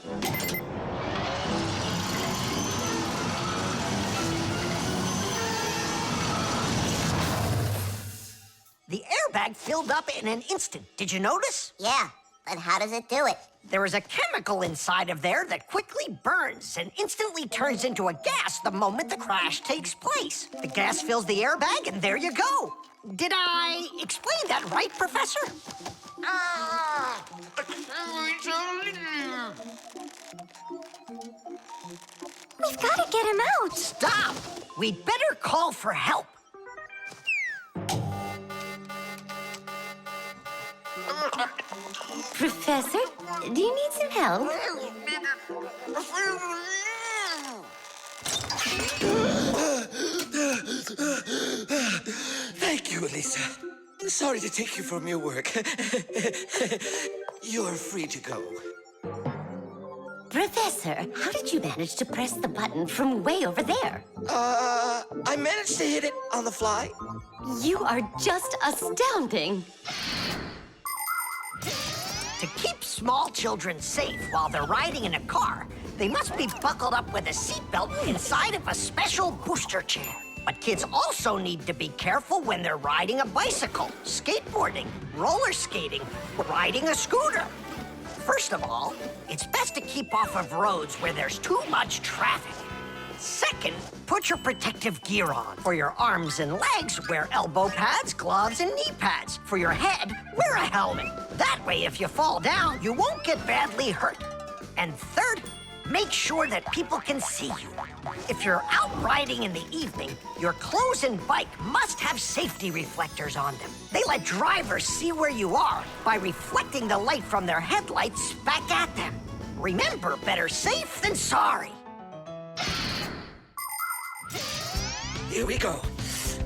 The airbag filled up in an instant. Did you notice? Yeah, but how does it do it? There is a chemical inside of there that quickly burns and instantly turns into a gas the moment the crash takes place. The gas fills the airbag, and there you go. Did I explain that right, Professor? We've got to get him out. Stop! We'd better call for help. Professor, do you need some help? Thank you, Elisa. Sorry to take you from your work. You're free to go. Professor, how did you manage to press the button from way over there? I managed to hit it on the fly. You are just astounding. To keep small children safe while they're riding in a car, they must be buckled up with a seatbelt inside of a special booster chair. But kids also need to be careful when they're riding a bicycle, skateboarding, roller skating, riding a scooter. First of all, it's best to keep off of roads where there's too much traffic. Second, put your protective gear on. For your arms and legs, wear elbow pads, gloves, and knee pads. For your head, wear a helmet. That way, if you fall down, you won't get badly hurt. And third, make sure that people can see you. If you're out riding in the evening, your clothes and bike must have safety reflectors on them. They let drivers see where you are by reflecting the light from their headlights back at them. Remember, better safe than sorry. Here we go.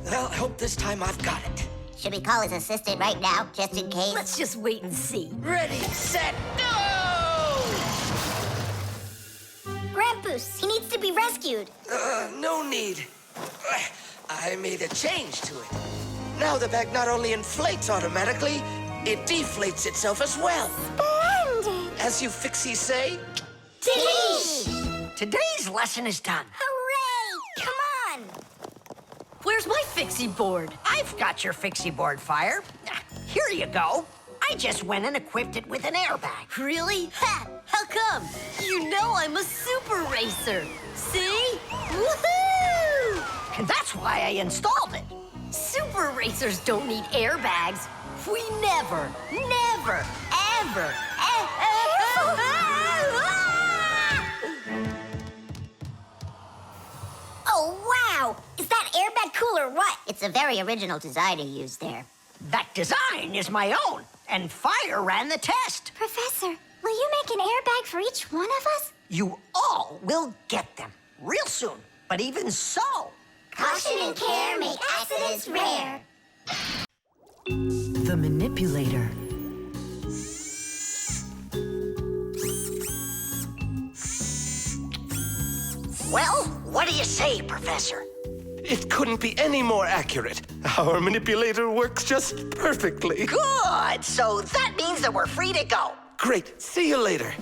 Well, I hope this time I've got it. Should we call his assistant right now, just in case? Let's just wait and see. Ready, set, go! Grandpus, he needs to be rescued. No need. I made a change to it. Now the bag not only inflates automatically, it deflates itself as well. Splendid! As you Fixies say, Today's lesson is done. Hooray! Come on! Where's my Fixie board? I've got your Fixie board, Fire. Here you go. I just went and equipped it with an airbag. Really? Ha! How come? You know I'm a super racer. See? Woohoo! And that's why I installed it. Super racers don't need airbags. We never, ever. Oh, wow! Is that airbag cool or what? It's a very original design he used there. That design is my own, and Fire ran the test. Professor, will you make an airbag for each one of us? You all will get them real soon. But even so, Caution and care make accidents rare. The manipulator. well, what do you say, Professor? it couldn't be any more accurate. Our manipulator works just perfectly. Good, so that means that we're free to go. Great, see you later.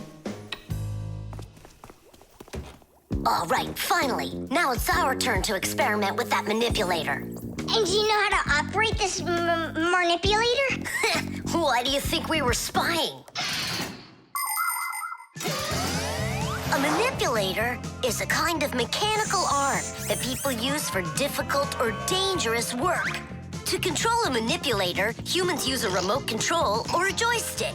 All right, finally. Now it's our turn to experiment with that manipulator. And do you know how to operate this manipulator? Why do you think we were spying? A manipulator is a kind of mechanical arm that people use for difficult or dangerous work. To control a manipulator, humans use a remote control or a joystick.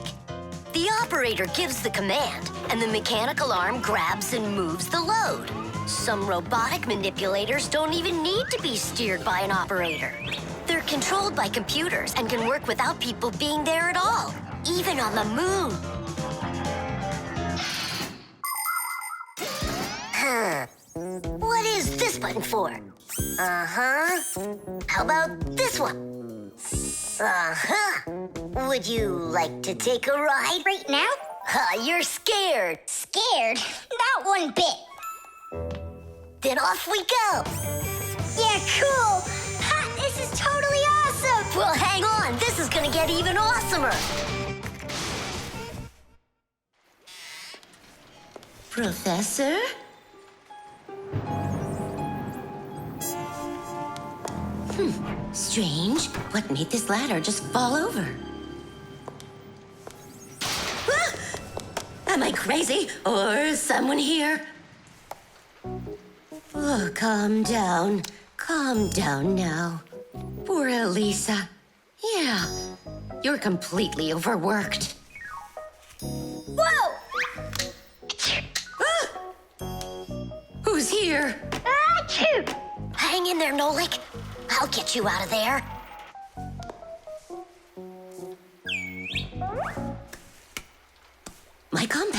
The operator gives the command, and the mechanical arm grabs and moves the load. Some robotic manipulators don't even need to be steered by an operator. They're controlled by computers and can work without people being there at all, even on the moon. What is this button for? Uh-huh. How about this one? Uh-huh. Would you like to take a ride? Right now? You're scared. Scared? Not one bit. Then off we go. Yeah, cool. Ha, this is totally awesome. Well, hang on. This is gonna get even awesomer. Professor? Strange. What made this ladder just fall over? Ah! Am I crazy? Or someone here? Oh, calm down. Calm down now. Poor Elisa. Yeah, you're completely overworked. Whoa! Ah! Who's here? Achoo! Hang in there, Nolik. I'll get you out of there.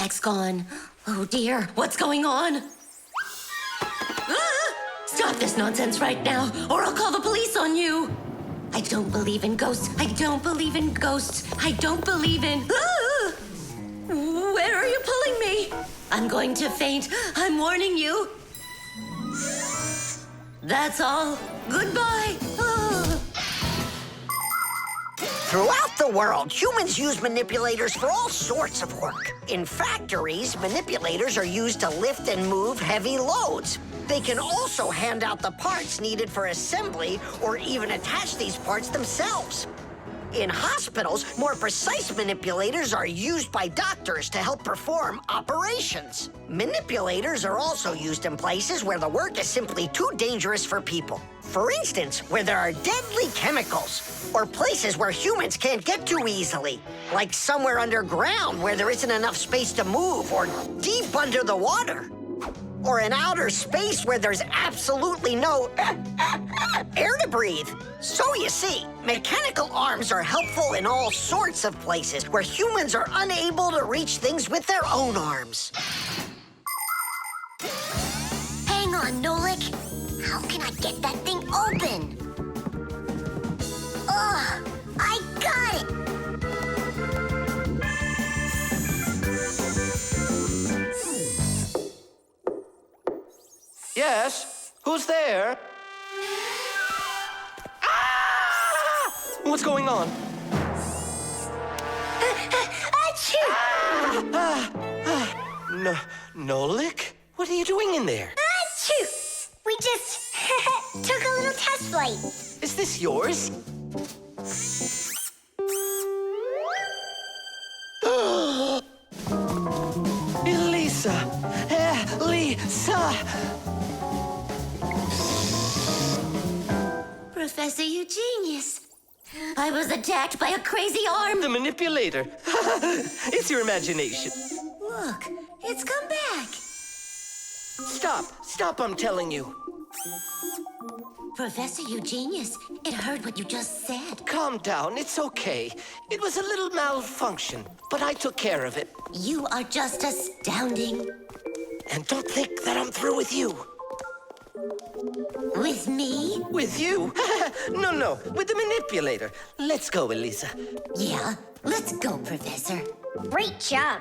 bag's gone. Oh dear, what's going on? Ah! Stop this nonsense right now, or I'll call the police on you. I don't believe in ghosts. I don't believe in ghosts. I don't believe in... Ah! Where are you pulling me? I'm going to faint. I'm warning you. That's all. Goodbye. Ah. Throughout the world, humans use manipulators for all sorts of work. In factories, manipulators are used to lift and move heavy loads. They can also hand out the parts needed for assembly or even attach these parts themselves. In hospitals, more precise manipulators are used by doctors to help perform operations. Manipulators are also used in places where the work is simply too dangerous for people. For instance, where there are deadly chemicals, or places where humans can't get to easily, like somewhere underground where there isn't enough space to move, or deep under the water. Or in outer space where there's absolutely no air to breathe. So you see, mechanical arms are helpful in all sorts of places where humans are unable to reach things with their own arms. Hang on, Nolik. How can I get that thing open? Ugh, I got it! Yes? Who's there? Ah! What's going on? Achoo! Nolik? What are you doing in there? Achoo! We just took a little test flight. Is this yours? Elisa! Elisa! Professor Eugenius. I was attacked by a crazy arm. The manipulator. It's your imagination. Look, it's come back. Stop, I'm telling you. Professor Eugenius, it heard what you just said. Calm down, it's okay. It was a little malfunction, but I took care of it. You are just astounding. And don't think that I'm through with you. With me? With you? No, with the manipulator. Let's go, Elisa. Yeah, let's go, Professor. Great job,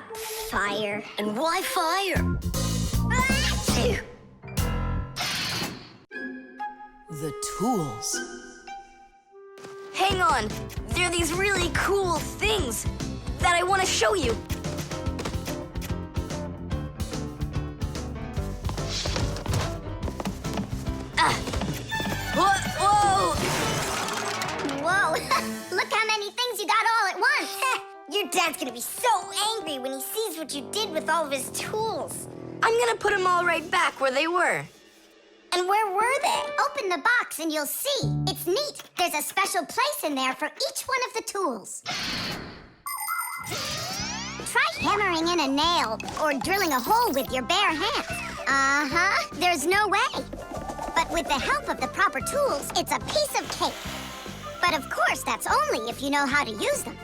Fire. And why fire? Achoo! The tools. Hang on. There are these really cool things that I want to show you. Whoa! Whoa! Look how many things you got all at once. Your dad's gonna be so angry when he sees what you did with all of his tools. I'm gonna put them all right back where they were. And where were they? Open the box and you'll see. It's neat. There's a special place in there for each one of the tools. Try hammering in a nail or drilling a hole with your bare hands. Uh-huh. There's no way. But with the help of the proper tools, it's a piece of cake. But of course, that's only if you know how to use them.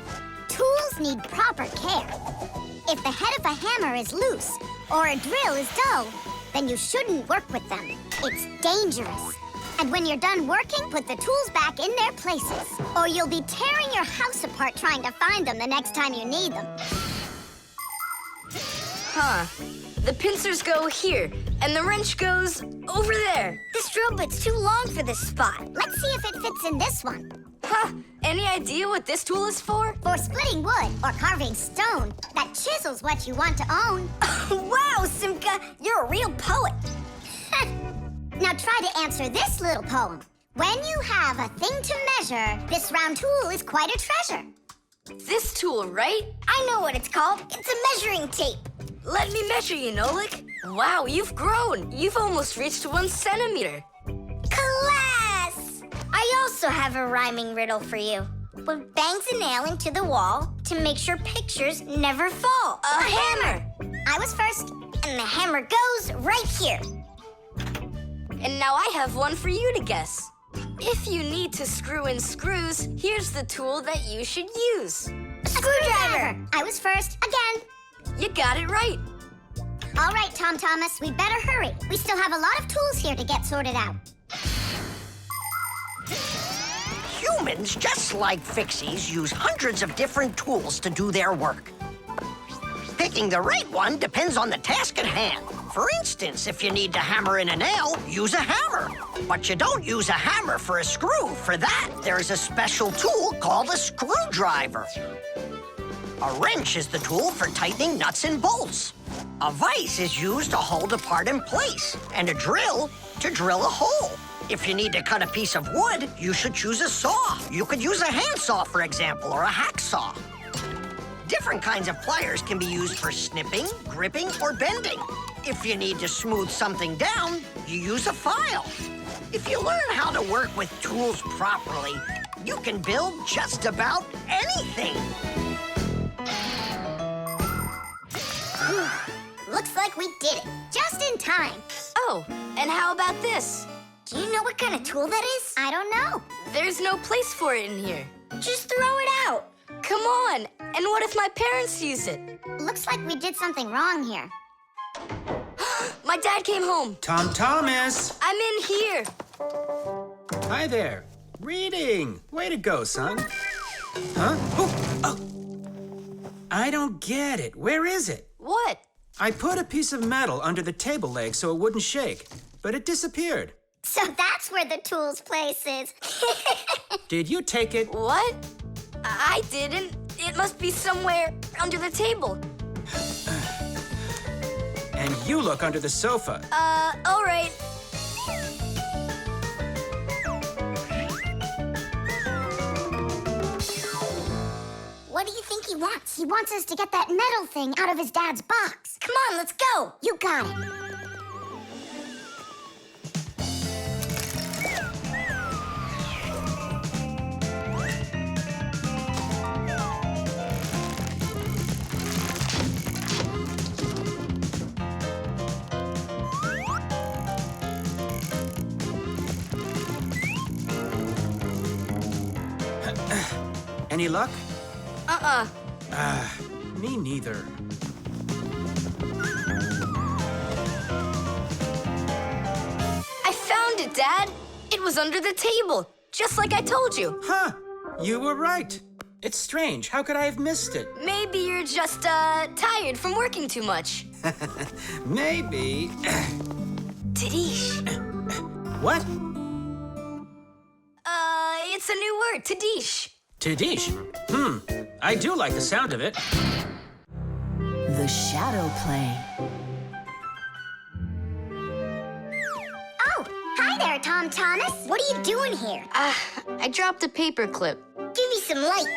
Tools need proper care. If the head of a hammer is loose or a drill is dull, then you shouldn't work with them. It's dangerous. And when you're done working, put the tools back in their places, or you'll be tearing your house apart trying to find them the next time you need them. Huh. The pincers go here, and the wrench goes over there. This drill bit's too long for this spot. Let's see if it fits in this one. Huh. Any idea what this tool is for? For splitting wood or carving stone that chisels what you want to own. Wow, Simka, you're a real poet. Now try to answer this little poem. When you have a thing to measure, this round tool is quite a treasure. This tool, right? I know what it's called. It's a measuring tape. Let me measure you, Nolik. Wow, you've grown. You've almost reached 1 centimeter. Class! I also have a rhyming riddle for you. What bangs a nail into the wall to make sure pictures never fall? A hammer! I was first, and the hammer goes right here. And now I have one for you to guess. If you need to screw in screws, here's the tool that you should use. A screwdriver! I was first, again. You got it right. All right, Tom Thomas, we better hurry. We still have a lot of tools here to get sorted out. Humans, just like Fixies, use hundreds of different tools to do their work. Picking the right one depends on the task at hand. For instance, if you need to hammer in a nail, use a hammer. But you don't use a hammer for a screw. For that, there's a special tool called a screwdriver. A wrench is the tool for tightening nuts and bolts. A vise is used to hold a part in place, and a drill to drill a hole. If you need to cut a piece of wood, you should choose a saw. You could use a handsaw, for example, or a hacksaw. Different kinds of pliers can be used for snipping, gripping, or bending. If you need to smooth something down, you use a file. If you learn how to work with tools properly, you can build just about anything. Looks like we did it, just in time. Oh, and how about this? Do you know what kind of tool that is? I don't know. There's no place for it in here. Just throw it out. Come on. And what if my parents use it? Looks like we did something wrong here. My dad came home. Tom Thomas! I'm in here. Hi there. Reading. Way to go, son. Huh? Oh! I don't get it. Where is it? What? I put a piece of metal under the table leg so it wouldn't shake, but it disappeared. So that's where the tools place is. Did you take it? What? I didn't. It must be somewhere under the table. And you look under the sofa. All right. What do you think he wants? He wants us to get that metal thing out of his dad's box. Come on, let's go. You got it. Any luck? Uh-uh. Me neither. I found it, Dad. It was under the table, just like I told you. Huh. You were right. It's strange. How could I have missed it? Maybe you're just, tired from working too much. Maybe. Tadish. What? It's a new word, Tadish. Tadish. I do like the sound of it. The shadow play. Oh, hi there, Tom Thomas. What are you doing here? I dropped a paper clip. Give me some light.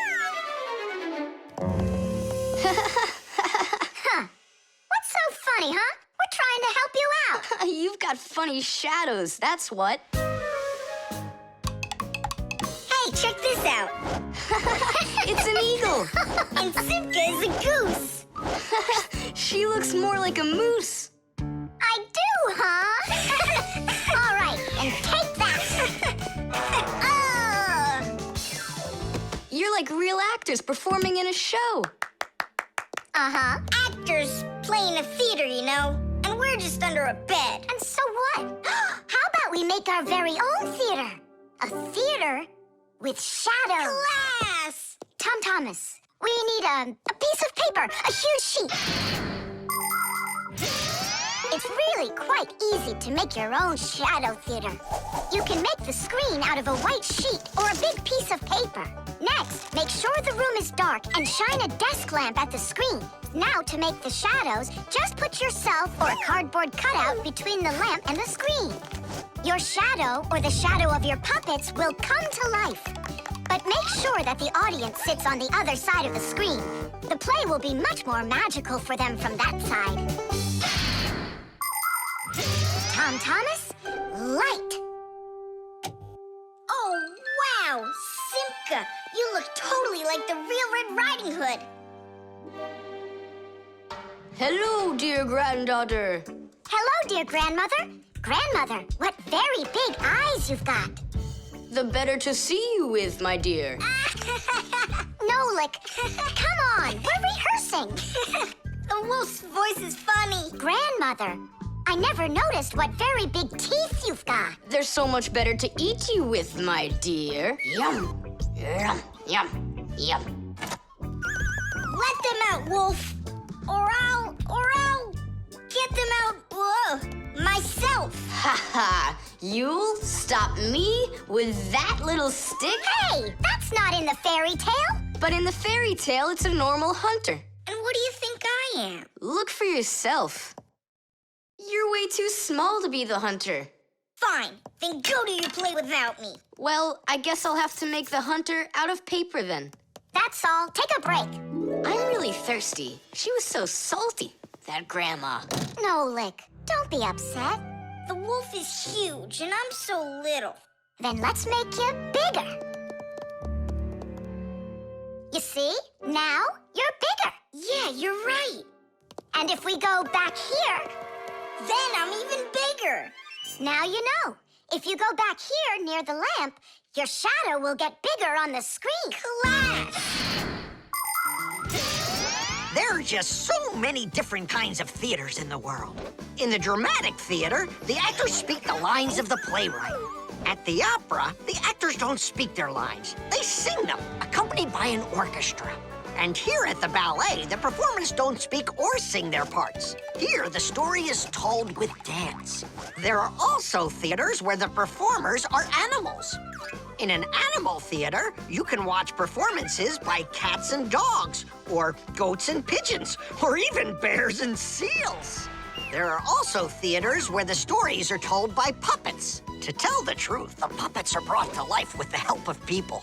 Huh. What's so funny, huh? We're trying to help you out. You've got funny shadows, that's what. Hey, check this out. It's an eagle. And Simka is a goose. She looks more like a moose. I do, huh? All right, and take that. You're like real actors performing in a show. Uh-huh. Actors playing a theater, you know? And we're just under a bed. And so what? How about we make our very own theater? A theater with shadows. Class! Tom Thomas, we need a piece of paper, a huge sheet. It's really quite easy to make your own shadow theater. You can make the screen out of a white sheet or a big piece of paper. Next, make sure the room is dark and shine a desk lamp at the screen. Now, to make the shadows, just put yourself or a cardboard cutout between the lamp and the screen. Your shadow, or the shadow of your puppets, will come to life. But make sure that the audience sits on the other side of the screen. The play will be much more magical for them from that side. Tom Thomas, light. Oh, wow! Simka, you look totally like the real Red Riding Hood. Hello, dear granddaughter. Hello, dear grandmother. Grandmother, what very big eyes you've got. The better to see you with, my dear. Nolik, come on, we're rehearsing. The wolf's voice is funny. Grandmother, I never noticed what very big teeth you've got. They're so much better to eat you with, my dear. Yum, yum, yum, yum. Let them out, wolf. Or I'll get them out, myself. Ha ha! You'll stop me with that little stick? Hey, that's not in the fairy tale. But in the fairy tale, it's a normal hunter. And what do you think I am? Look for yourself. You're way too small to be the hunter. Fine, then go do your play without me. Well, I guess I'll have to make the hunter out of paper then. That's all. Take a break. I'm really thirsty. She was so salty, that grandma. Nolik, don't be upset. The wolf is huge, and I'm so little. Then let's make you bigger. You see? Now you're bigger. Yeah, you're right. And if we go back here, then I'm even bigger. Now you know. If you go back here near the lamp, your shadow will get bigger on the screen. Class! There are just so many different kinds of theaters in the world. In the dramatic theater, the actors speak the lines of the playwright. At the opera, the actors don't speak their lines. They sing them, accompanied by an orchestra. And here at the ballet, the performers don't speak or sing their parts. Here, the story is told with dance. There are also theaters where the performers are animals. In an animal theater, you can watch performances by cats and dogs, or goats and pigeons, or even bears and seals. There are also theaters where the stories are told by puppets. To tell the truth, the puppets are brought to life with the help of people.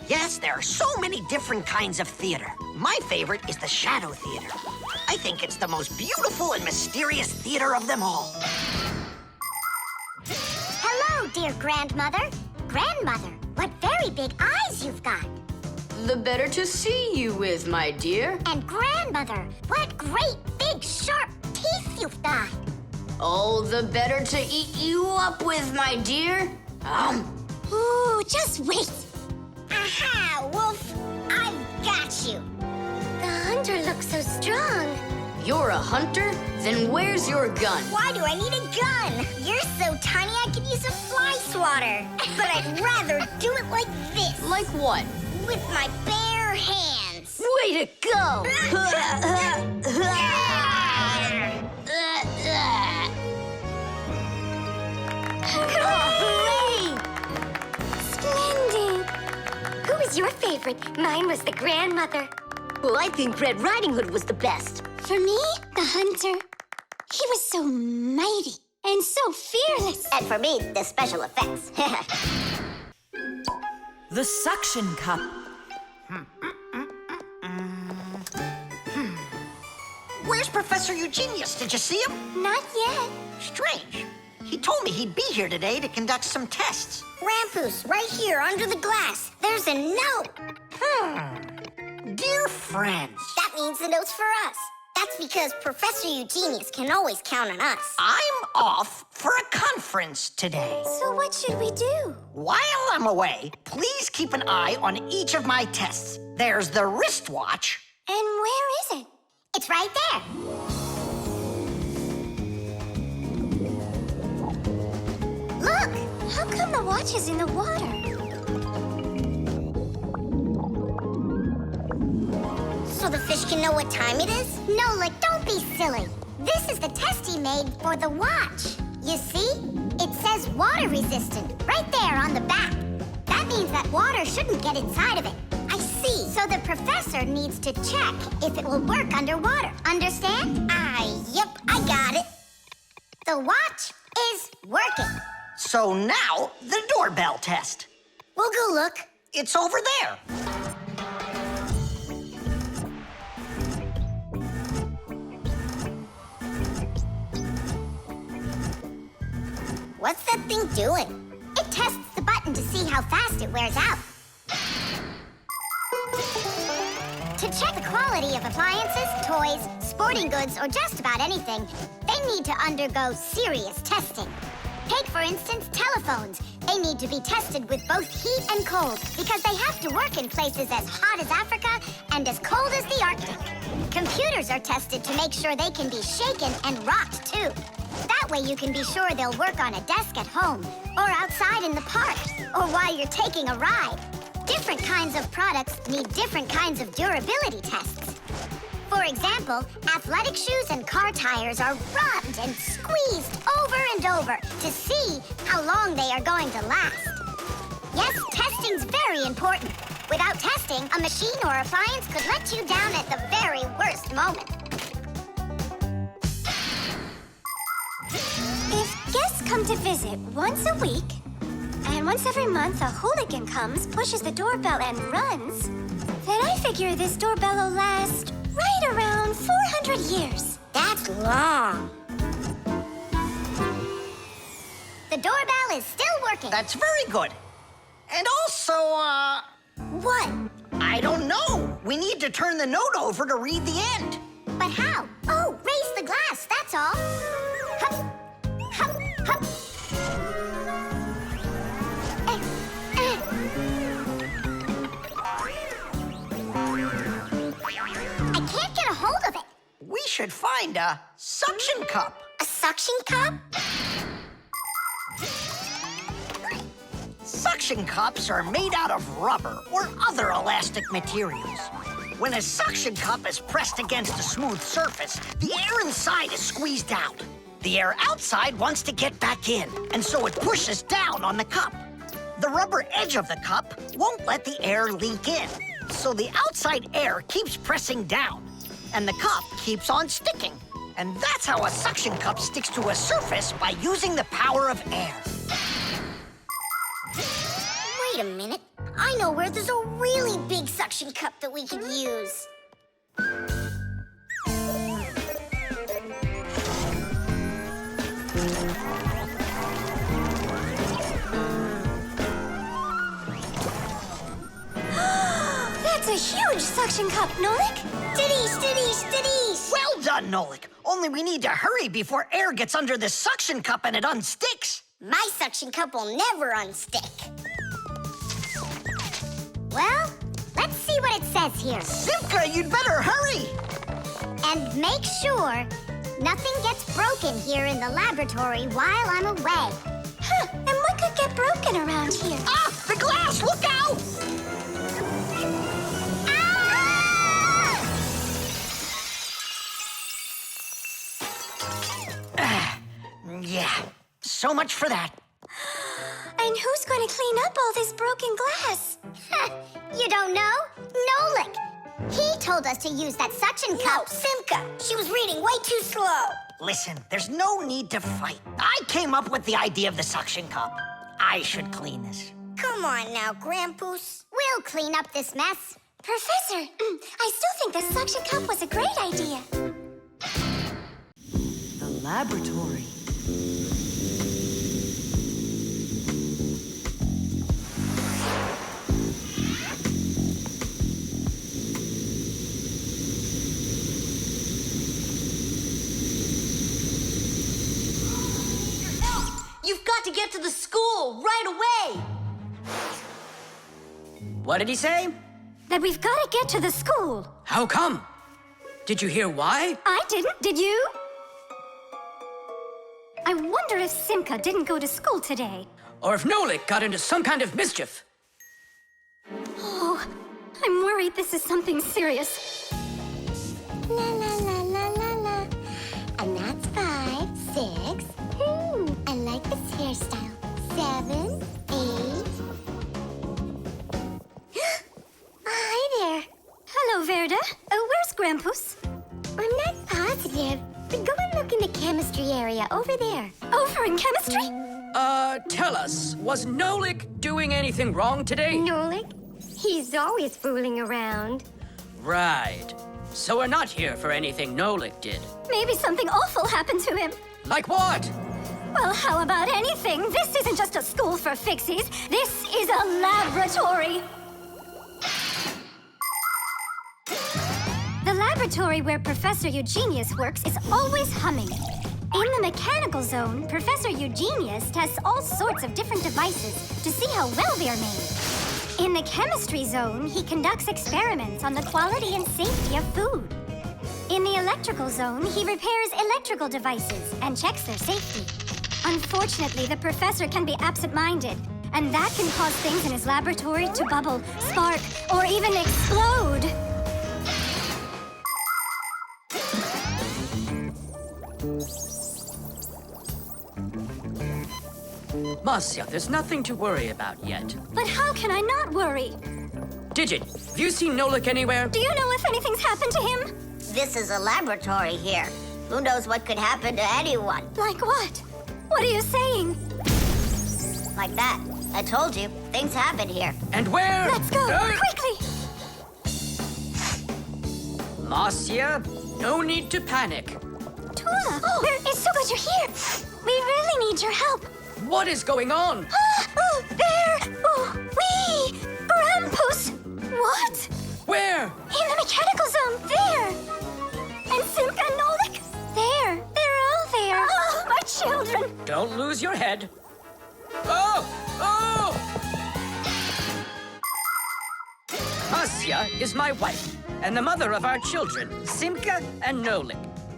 Yes, there are so many different kinds of theater. My favorite is the shadow theater. I think it's the most beautiful and mysterious theater of them all. Hello, dear grandmother. Grandmother, what very big eyes you've got. The better to see you with, my dear. And grandmother, what great big sharp teeth you've got. Oh, the better to eat you up with, my dear. Ooh, just wait. Aha, wolf! I've got you. The hunter looks so strong. You're a hunter? Then where's your gun? Why do I need a gun? You're so tiny I could use a fly swatter. But I'd rather do it like this. Like what? With my bare hands. Way to go! Hooray! Splendid! Who was your favorite? Mine was the grandmother. Well, I think Red Riding Hood was the best. For me, the hunter. He was so mighty and so fearless. And for me, the special effects. The suction cup. Where's Professor Eugenius? Did you see him? Not yet. Strange. He told me he'd be here today to conduct some tests. Grandpus, right here under the glass. There's a note. Dear friends. That means the note's for us. That's because Professor Eugenius can always count on us. I'm off for a conference today. So what should we do? While I'm away, please keep an eye on each of my tests. There's the wristwatch. And where is it? It's right there. Look! How come the watch is in the water? So the fish can know what time it is? Nolik, don't be silly. This is the test he made for the watch. You see? It says water resistant right there on the back. That means that water shouldn't get inside of it. I see. So the professor needs to check if it will work underwater. Understand? Yep, I got it. The watch is working. So now, the doorbell test. We'll go look. It's over there. What's that thing doing? It tests the button to see how fast it wears out. To check the quality of appliances, toys, sporting goods, or just about anything, they need to undergo serious testing. Take, for instance, telephones. They need to be tested with both heat and cold because they have to work in places as hot as Africa and as cold as the Arctic. Computers are tested to make sure they can be shaken and rocked, too. That way you can be sure they'll work on a desk at home, or outside in the park, or while you're taking a ride. Different kinds of products need different kinds of durability tests. For example, athletic shoes and car tires are rubbed and squeezed over and over to see how long they are going to last. Yes, testing's very important. Without testing, a machine or appliance could let you down at the very worst moment. If guests come to visit once a week, and once every month a hooligan comes, pushes the doorbell, and runs, then I figure this doorbell will last right around 400 years. That's long. The doorbell is still working. That's very good. And also, What? I don't know. We need to turn the note over to read the end. But how? Oh, raise the glass, that's all. Hup, hup, hup. I can't get a hold of it. We should find a suction cup. A suction cup? Suction cups are made out of rubber or other elastic materials. When a suction cup is pressed against a smooth surface, the air inside is squeezed out. The air outside wants to get back in, and so it pushes down on the cup. The rubber edge of the cup won't let the air leak in, so the outside air keeps pressing down, and the cup keeps on sticking. And that's how a suction cup sticks to a surface by using the power of air. Wait a minute. I know where there's a really big suction cup that we could use. That's a huge suction cup, Nolik. Stiddies, stiddies, stiddies. Well done, Nolik. Only we need to hurry before air gets under this suction cup and it unsticks. My suction cup will never unstick. Well, let's see what it says here. Simka, you'd better hurry. And make sure nothing gets broken here in the laboratory while I'm away. Huh, and what could get broken around here? Ah, the glass, look out! Yeah, so much for that. And who's going to clean up all this broken glass? You don't know? Nolik. He told us to use that suction cup. Simka, she was reading way too slow. Listen, there's no need to fight. I came up with the idea of the suction cup. I should clean this. Come on now, Grandpus. We'll clean up this mess. Professor, I still think the suction cup was a great idea. The laboratory. You've got to get to the school right away. What did he say? That we've got to get to the school. How come? Did you hear why? I didn't, did you? I wonder if Simka didn't go to school today. Or if Nolik got into some kind of mischief. Oh, I'm worried this is something serious. La la la la la la. And that's 5, 6. I like this hairstyle. 7, 8. Hi there. Hello, Verda. Where's Grandpus? I'm not positive, but go and look in the chemistry area over there. Over in chemistry? Tell us, was Nolik doing anything wrong today? Nolik? He's always fooling around. Right. So we're not here for anything Nolik did. Maybe something awful happened to him. Like what? Well, how about anything? This isn't just a school for Fixies. This is a laboratory. The laboratory where Professor Eugenius works is always humming. In the mechanical zone, Professor Eugenius tests all sorts of different devices to see how well they're made. In the chemistry zone, he conducts experiments on the quality and safety of food. In the electrical zone, he repairs electrical devices and checks their safety. Unfortunately, the professor can be absent-minded, and that can cause things in his laboratory to bubble, spark, or even explode. Marcia, there's nothing to worry about yet. But how can I not worry? Digit, have you seen Nolik anywhere? Do you know if anything's happened to him? This is a laboratory here. Who knows what could happen to anyone? Like what? What are you saying? Like that. I told you, things happen here. And where? Let's go, quickly! Marcia, no need to panic. Tula, it's so good you're here. We really need your help. What is going on? There! Grandpus! What? Where? In the mechanical zone, there! And Simka and Nolik, there! They're all there! Oh, my children! Don't lose your head. Oh! Oh! Marcia is my wife, and the mother of our children, Simka and Nolik.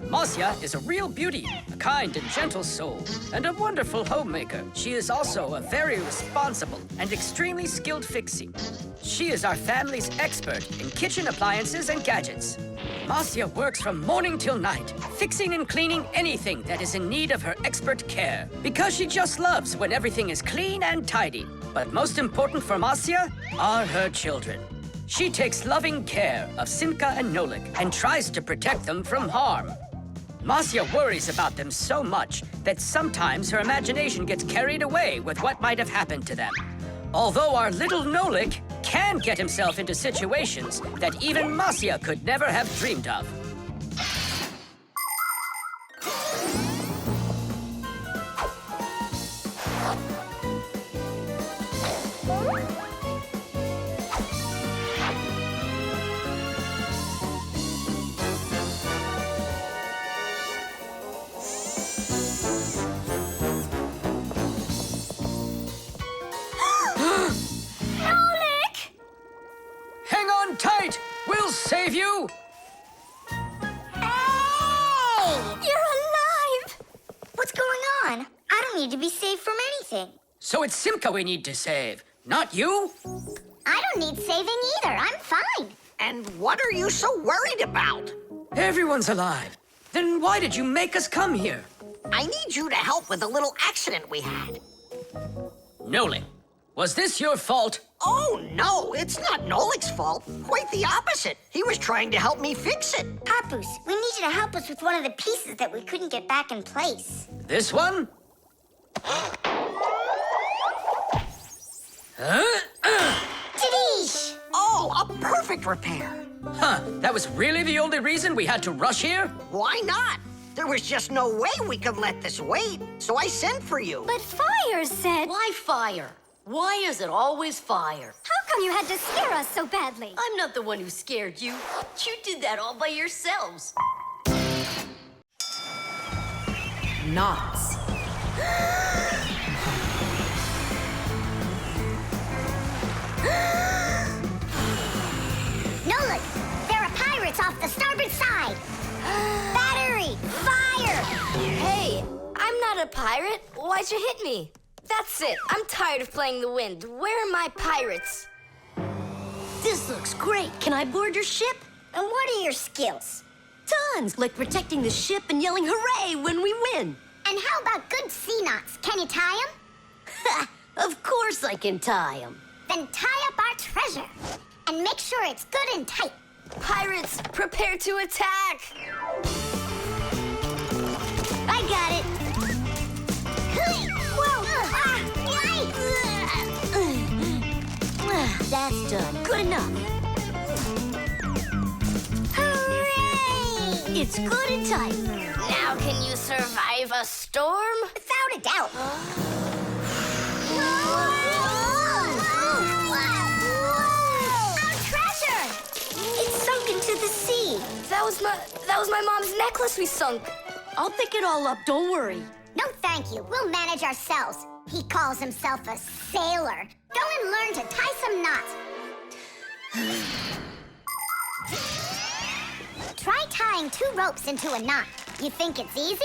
Marcia is a real beauty, a kind and gentle soul, and a wonderful homemaker. She is also a very responsible and extremely skilled Fixie. She is our family's expert in kitchen appliances and gadgets. Marcia works from morning till night, fixing and cleaning anything that is in need of her expert care, because she just loves when everything is clean and tidy. But most important for Marcia are her children. She takes loving care of Simka and Nolik and tries to protect them from harm. Marcia worries about them so much that sometimes her imagination gets carried away with what might have happened to them. Although our little Nolik can get himself into situations that even Marcia could never have dreamed of. Tight! We'll save you! Hey! You're alive! What's going on? I don't need to be saved from anything. So it's Simka we need to save, not you? I don't need saving either. I'm fine. And what are you so worried about? Everyone's alive. Then why did you make us come here? I need you to help with a little accident we had. Nolik, was this your fault? Oh, no, it's not Nolik's fault. Quite the opposite. He was trying to help me fix it. Papoose, we need you to help us with one of the pieces that we couldn't get back in place. This one? Tadish! Oh, a perfect repair. Huh, that was really the only reason we had to rush here? Why not? There was just no way we could let this wait, so I sent for you. But Fire said... Why fire? Why is it always fire? How come you had to scare us so badly? I'm not the one who scared you. You did that all by yourselves. Knots. Nolik, there are pirates off the starboard side. Battery, fire! Hey, I'm not a pirate. Why'd you hit me? That's it. I'm tired of playing the wind. Where are my pirates? This looks great. Can I board your ship? And what are your skills? Tons, like protecting the ship and yelling hooray when we win. And how about good sea knots? Can you tie them? Of course I can tie them. Then tie up our treasure. And make sure it's good and tight. Pirates, prepare to attack! I got it. Whoa! That's done. Good enough. Hooray! It's good and tight. Now can you survive a storm? Without a doubt. Our treasure! It's sunk into the sea. That was my mom's necklace we sunk. I'll pick it all up, don't worry. No, thank you. We'll manage ourselves. He calls himself a sailor. Go and learn to tie some knots. Try tying 2 ropes into a knot. You think it's easy?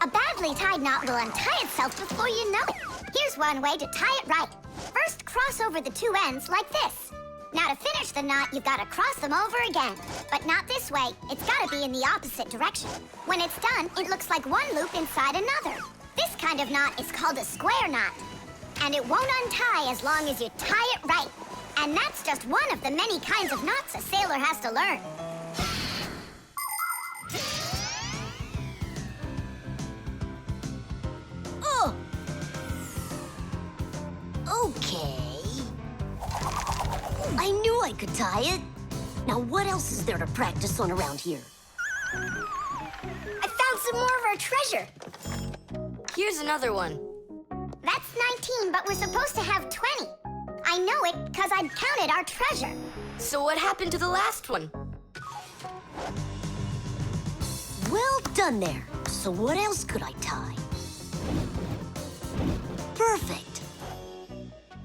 A badly tied knot will untie itself before you know it. Here's one way to tie it right. First, cross over the 2 ends like this. Now to finish the knot, you've got to cross them over again. But not this way. It's got to be in the opposite direction. When it's done, it looks like one loop inside another. This kind of knot is called a square knot. And it won't untie as long as you tie it right. And that's just one of the many kinds of knots a sailor has to learn. Oh! Okay. I knew I could tie it. Now what else is there to practice on around here? I found some more of our treasure. Here's another one. That's 19, but we're supposed to have 20. I know it because I counted our treasure. So what happened to the last one? Well done there. So what else could I tie? Perfect.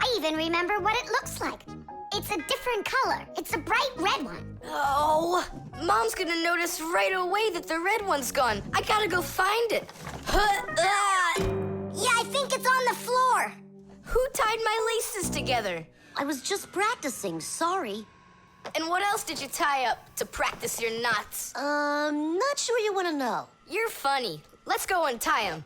I even remember what it looks like. It's a different color. It's a bright red one. Oh, Mom's gonna notice right away that the red one's gone. I gotta go find it. Yeah, I think it's on the floor. Who tied my laces together? I was just practicing, sorry. And what else did you tie up to practice your knots? Not sure you want to know. You're funny. Let's go untie them.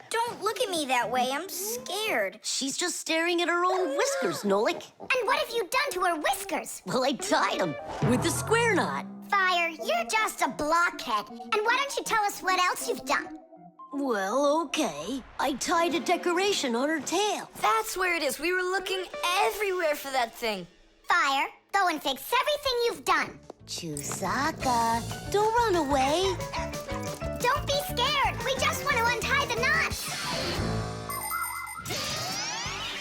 Don't look at me that way. I'm scared. She's just staring at her own whiskers, Nolik. And what have you done to her whiskers? Well, I tied them with the square knot. Fire, you're just a blockhead. And why don't you tell us what else you've done? Well, okay. I tied a decoration on her tail. That's where it is. We were looking everywhere for that thing. Fire, go and fix everything you've done. Chusaka, don't run away. Don't be scared. We just want to untie the knots.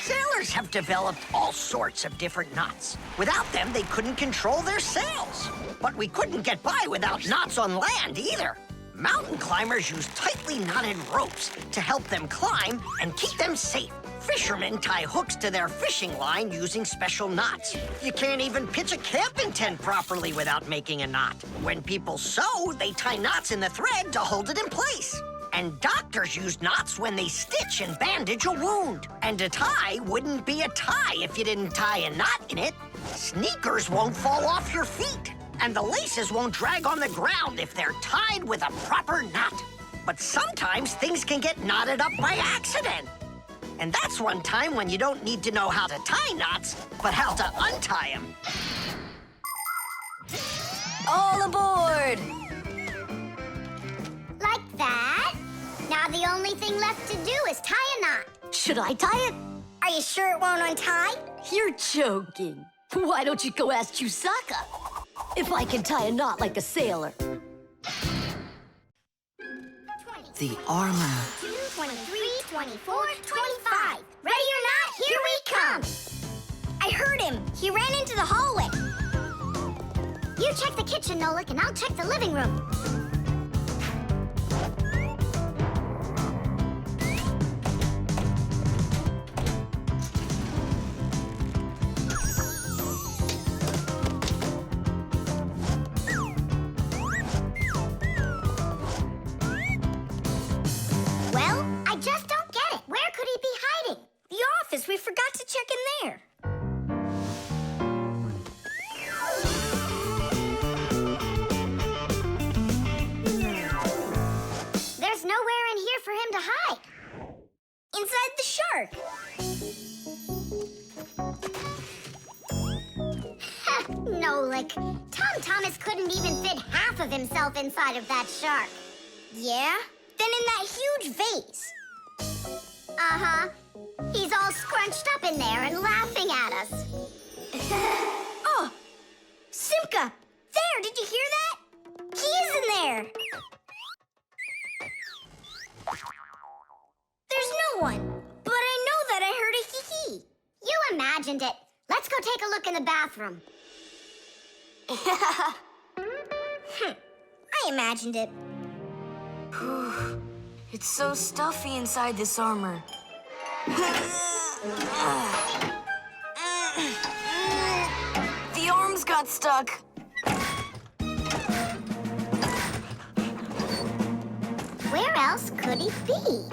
Sailors have developed all sorts of different knots. Without them, they couldn't control their sails. But we couldn't get by without knots on land either. Mountain climbers use tightly knotted ropes to help them climb and keep them safe. Fishermen tie hooks to their fishing line using special knots. You can't even pitch a camping tent properly without making a knot. When people sew, they tie knots in the thread to hold it in place. And doctors use knots when they stitch and bandage a wound. And a tie wouldn't be a tie if you didn't tie a knot in it. Sneakers won't fall off your feet. And the laces won't drag on the ground if they're tied with a proper knot. But sometimes things can get knotted up by accident. And that's one time when you don't need to know how to tie knots, but how to untie them. All aboard! Like that. Now the only thing left to do is tie a knot. Should I tie it? Are you sure it won't untie? You're joking. Why don't you go ask Chusaka if I can tie a knot like a sailor? The armor. 23, 24, 25. Ready or not, here we come. I heard him. He ran into the hallway. You check the kitchen, Nolik, and I'll check the living room. Well, I just don't get it. Where could he be hiding? The office. We forgot to check in there. There's nowhere in here for him to hide. Inside the shark. Nolik, Tom Thomas couldn't even fit half of himself inside of that shark. Yeah? Then in that huge vase. Uh-huh. He's all scrunched up in there and laughing at us. Oh! Simka! There, did you hear that? He is in there! There's no one, but I know that I heard a hee-hee. You imagined it. Let's go take a look in the bathroom. I imagined it. It's so stuffy inside this armor. The arms got stuck. Where else could he be?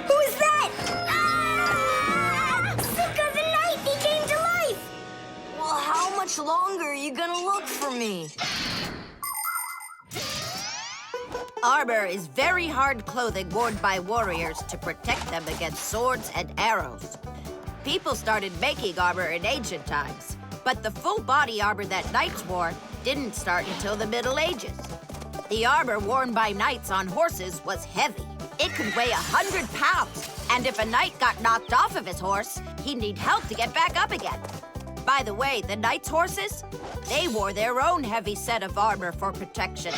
Who is that? Ah! Simka the Knight, he came to life! Well, how much longer are you gonna look for me? Armor is very hard clothing worn by warriors to protect them against swords and arrows. People started making armor in ancient times, but the full body armor that knights wore didn't start until the Middle Ages. The armor worn by knights on horses was heavy. It could weigh 100 pounds, and if a knight got knocked off of his horse, he'd need help to get back up again. By the way, the knights' horses, they wore their own heavy set of armor for protection.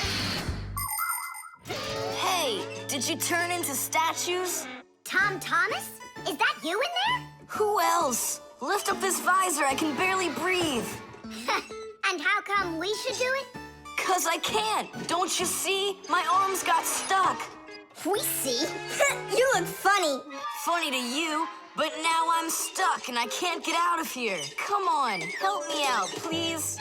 Hey, did you turn into statues? Tom Thomas? Is that you in there? Who else? Lift up this visor, I can barely breathe. And how come we should do it? 'Cause I can't. Don't you see? My arms got stuck. We see. You look funny. Funny to you, but now I'm stuck and I can't get out of here. Come on, help me out, please.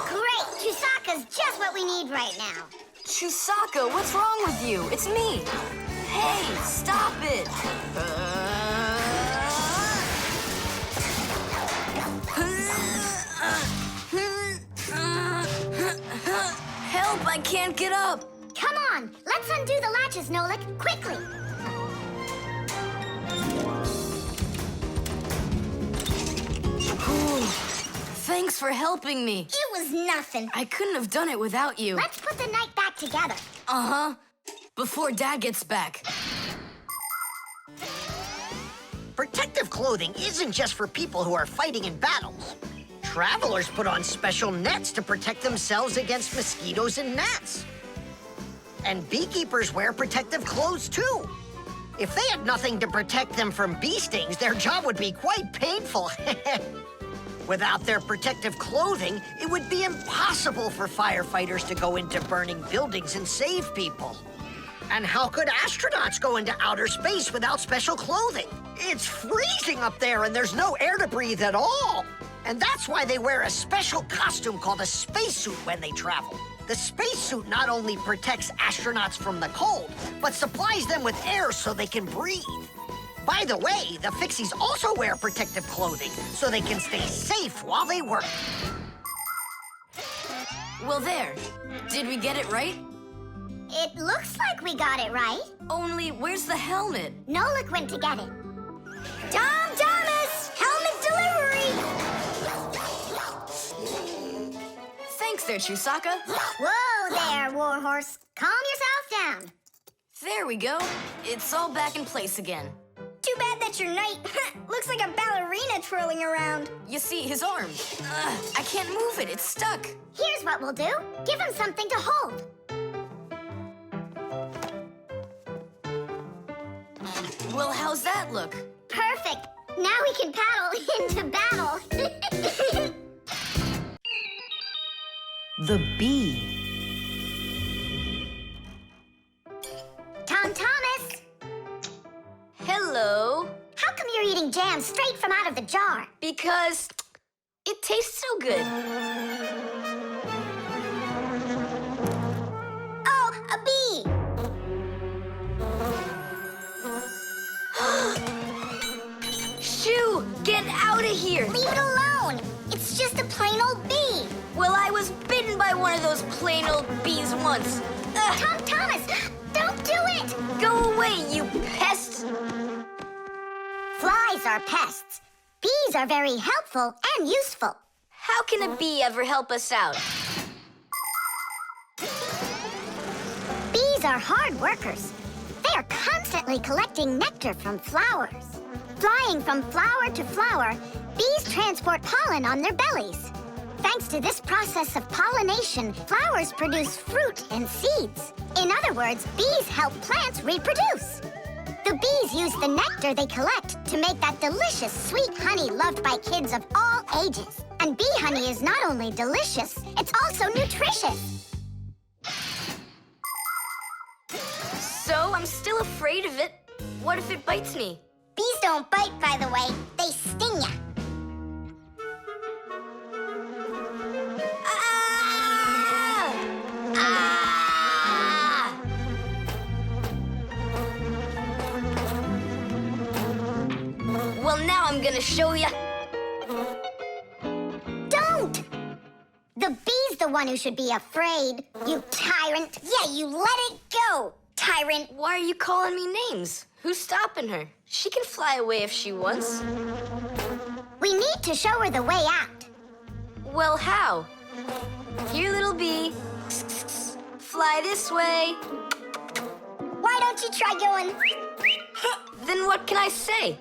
Great! Chusaka's just what we need right now. Chusaka, what's wrong with you? It's me. Hey, stop it. Help, I can't get up. Come on, let's undo the latches, Nolik, quickly. Thanks for helping me. It was nothing. I couldn't have done it without you. Let's put the night back together. Uh-huh. Before Dad gets back. Protective clothing isn't just for people who are fighting in battles. Travelers put on special nets to protect themselves against mosquitoes and gnats. And beekeepers wear protective clothes, too. If they had nothing to protect them from bee stings, their job would be quite painful. Without their protective clothing, it would be impossible for firefighters to go into burning buildings and save people. And how could astronauts go into outer space without special clothing? It's freezing up there and there's no air to breathe at all. And that's why they wear a special costume called a spacesuit when they travel. The spacesuit not only protects astronauts from the cold, but supplies them with air so they can breathe. By the way, the Fixies also wear protective clothing so they can stay safe while they work. Well, there. Did we get it right? It looks like we got it right. Only, where's the helmet? Nolik went to get it. Tom Thomas! Helmet delivery! Thanks there, Chusaka. Whoa there, Warhorse. Calm yourself down. There we go. It's all back in place again. Too bad that your knight looks like a ballerina twirling around. You see, his arm. I can't move it. It's stuck. Here's what we'll do. Give him something to hold. Well, how's that look? Perfect. Now we can paddle into battle. The bee. Tom Thomas! Hello. How come you're eating jam straight from out of the jar? Because it tastes so good. Oh, a bee! Shoo! Get out of here! Leave it alone! It's just a plain old bee! Well, I was bitten by one of those plain old bees once. Tom Thomas, don't do it! Go away, you pest! Flies are pests. Bees are very helpful and useful. How can a bee ever help us out? are hard workers. They are constantly collecting nectar from flowers. Flying from flower to flower, bees transport pollen on their bellies. Thanks to this process of pollination, flowers produce fruit and seeds. In other words, bees help plants reproduce. The bees use the nectar they collect to make that delicious sweet honey loved by kids of all ages. And bee honey is not only delicious, it's also nutritious. So I'm still afraid of it. What if it bites me? Bees don't bite, by the way. They sting ya. Well, now I'm gonna show ya. Don't! The bee's the one who should be afraid, you tyrant. Yeah, you let it go, tyrant. Why are you calling me names? Who's stopping her? She can fly away if she wants. We need to show her the way out. Well, how? Here, little bee. Fly this way. Why don't you try going? Then what can I say?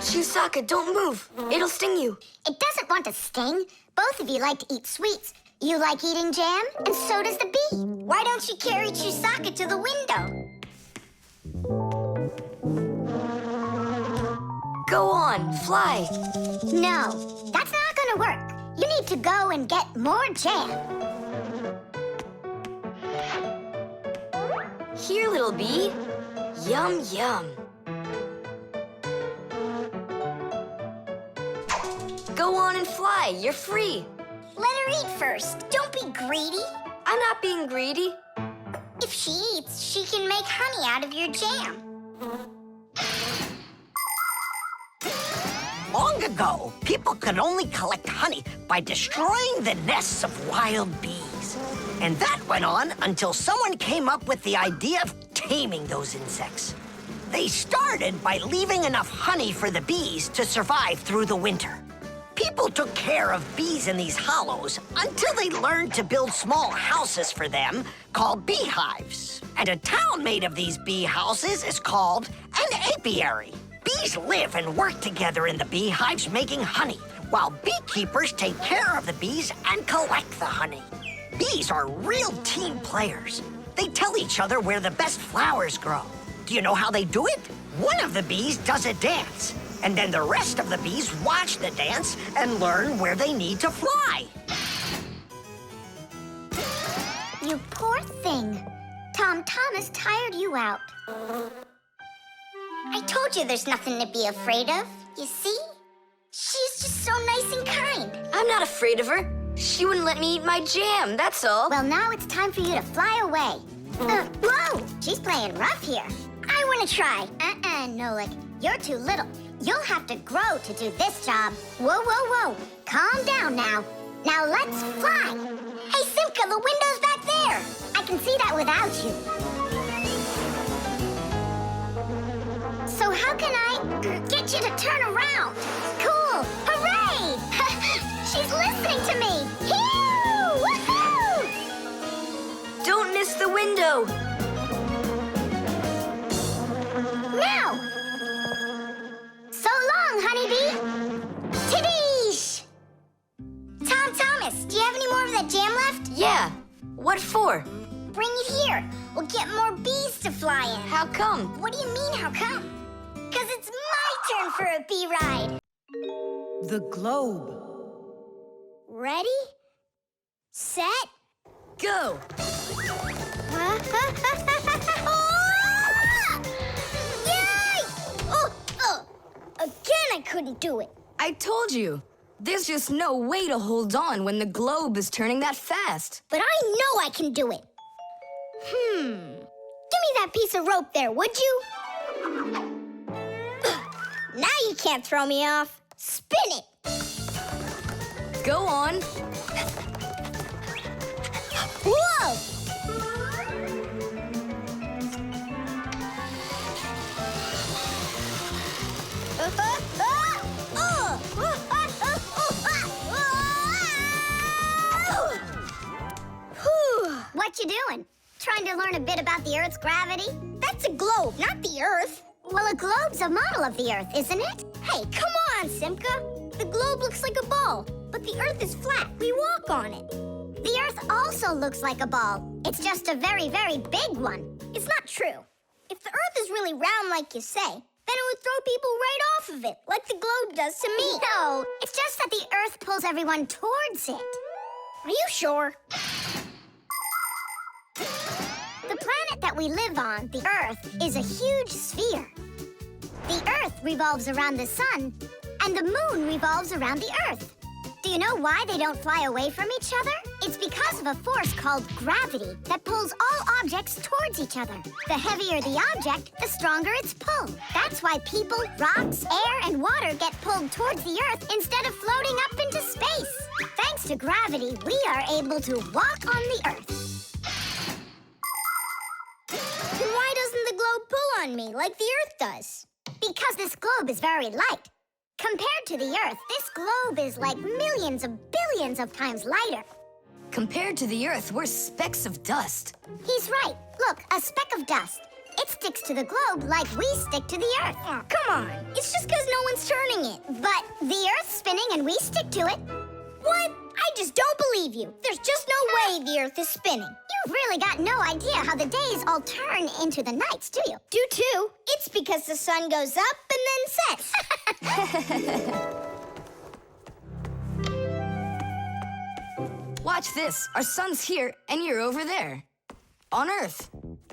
Chusaka, don't move. It'll sting you. It doesn't want to sting. Both of you like to eat sweets. You like eating jam, and so does the bee. Why don't you carry Chusaka to the window? Go on, fly. No, that's not gonna work. You need to go and get more jam. Here, little bee. Yum, yum. Go on and fly. You're free. Let her eat first. Don't be greedy. I'm not being greedy. If she eats, she can make honey out of your jam. Long ago, people could only collect honey by destroying the nests of wild bees. And that went on until someone came up with the idea of taming those insects. They started by leaving enough honey for the bees to survive through the winter. People took care of bees in these hollows until they learned to build small houses for them called beehives. And a town made of these bee houses is called an apiary. Bees live and work together in the beehives making honey, while beekeepers take care of the bees and collect the honey. Bees are real team players. They tell each other where the best flowers grow. Do you know how they do it? One of the bees does a dance, and then the rest of the bees watch the dance and learn where they need to fly. You poor thing. Tom Thomas tired you out. I told you there's nothing to be afraid of. You see? She's just so nice and kind. I'm not afraid of her. She wouldn't let me eat my jam, that's all. Well, now it's time for you to fly away. Whoa! She's playing rough here. I want to try. Nolik. You're too little. You'll have to grow to do this job. Whoa, whoa, whoa. Calm down now. Now let's fly. Hey, Simka, the window's back there. I can see that without you. So how can I get you to turn around? Cool! Hooray! She's listening to me! Phew! Woohoo! Don't miss the window! Now! So long, honeybee! Tidish! Tom Thomas, do you have any more of that jam left? Yeah. What for? Bring it here. We'll get more bees to fly in. How come? What do you mean, how come? Because it's my turn for a bee ride. The globe. Ready? Set? Go! Yay! Again, I couldn't do it. I told you. There's just no way to hold on when the globe is turning that fast. But I know I can do it. Give me that piece of rope there, would you? Now you can't throw me off. Spin it. Go on. Whoa! What you doing? Trying to learn a bit about the Earth's gravity? That's a globe, not the Earth. Well, a globe's a model of the Earth, isn't it? Hey, come on, Simka. The globe looks like a ball, but the Earth is flat. We walk on it. The Earth also looks like a ball. It's just a very, very big one. It's not true. If the Earth is really round like you say, then it would throw people right off of it, like the globe does to me. No, it's just that the Earth pulls everyone towards it. Are you sure? The planet that we live on, the Earth, is a huge sphere. The Earth revolves around the sun, and the moon revolves around the Earth. Do you know why they don't fly away from each other? It's because of a force called gravity that pulls all objects towards each other. The heavier the object, the stronger its pull. That's why people, rocks, air, and water get pulled towards the Earth instead of floating up into space. Thanks to gravity, we are able to walk on the Earth. Then why doesn't the globe pull on me like the Earth does? Because this globe is very light. Compared to the Earth, this globe is like millions of billions of times lighter. Compared to the Earth, we're specks of dust. He's right. Look, a speck of dust. It sticks to the globe like we stick to the Earth. Oh, come on. It's just because no one's turning it. But the Earth's spinning and we stick to it. What? I just don't believe you. There's just no way the Earth is spinning. You've really got no idea how the days all turn into the nights, do you? Do too. It's because the sun goes up and then sets. Watch this. Our sun's here, and you're over there. On Earth.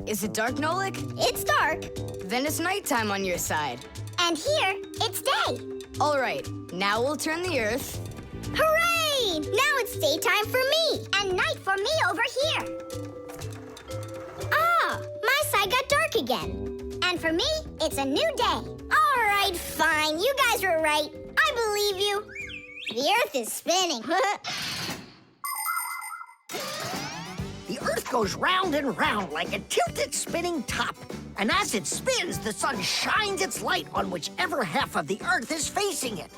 Is it dark, Nolik? It's dark. Then it's nighttime on your side. And here, it's day. All right. Now we'll turn the Earth. Hooray! Now it's daytime for me. And night for me over here. Ah, my side got dark again. And for me, it's a new day. All right, fine. You guys were right. I believe you. The Earth is spinning. The Earth goes round and round like a tilted spinning top. And as it spins, the sun shines its light on whichever half of the Earth is facing it.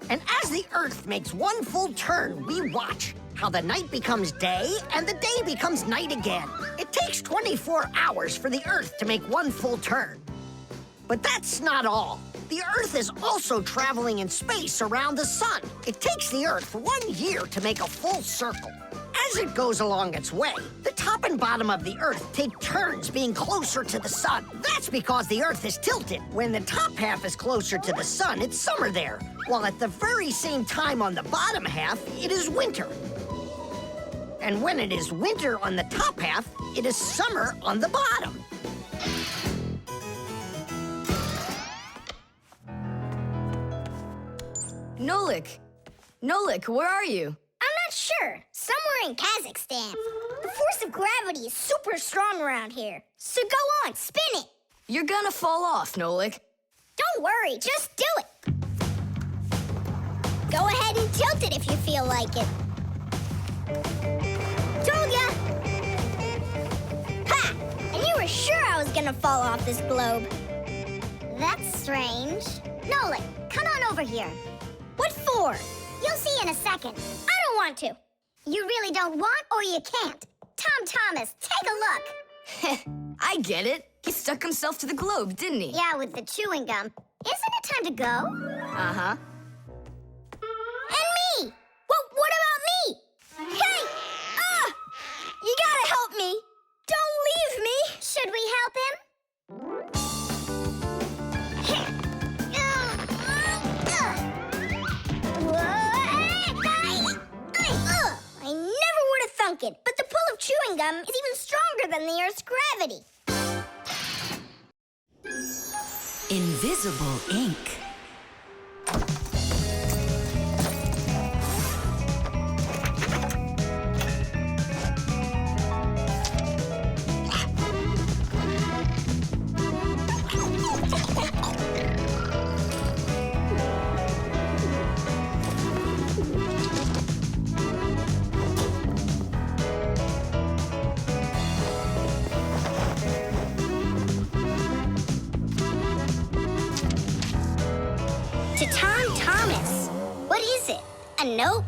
And as the Earth makes one full turn, we watch how the night becomes day and the day becomes night again. It takes 24 hours for the Earth to make one full turn. But that's not all. The Earth is also traveling in space around the sun. It takes the Earth 1 year to make a full circle. As it goes along its way, the top and bottom of the Earth take turns being closer to the sun. That's because the Earth is tilted. When the top half is closer to the sun, it's summer there, while at the very same time on the bottom half, it is winter. And when it is winter on the top half, it is summer on the bottom. Nolik, where are you? I'm not sure. Somewhere in Kazakhstan. The force of gravity is super strong around here. So go on, spin it. You're gonna fall off, Nolik. Don't worry, just do it. Go ahead and tilt it if you feel like it. Told ya! Ha! And you were sure I was gonna fall off this globe. That's strange. Nolik, come on over here. What for? You'll see in a second. I don't want to. You really don't want or you can't. Tom Thomas, take a look. I get it. He stuck himself to the globe, didn't he? Yeah, with the chewing gum. Isn't it time to go? Uh-huh. And me! What about me? Hey! You gotta help me! Don't leave me! Should we help him? I never would have thunk it, but the pull of chewing gum is even stronger than the Earth's gravity. Invisible ink. A note?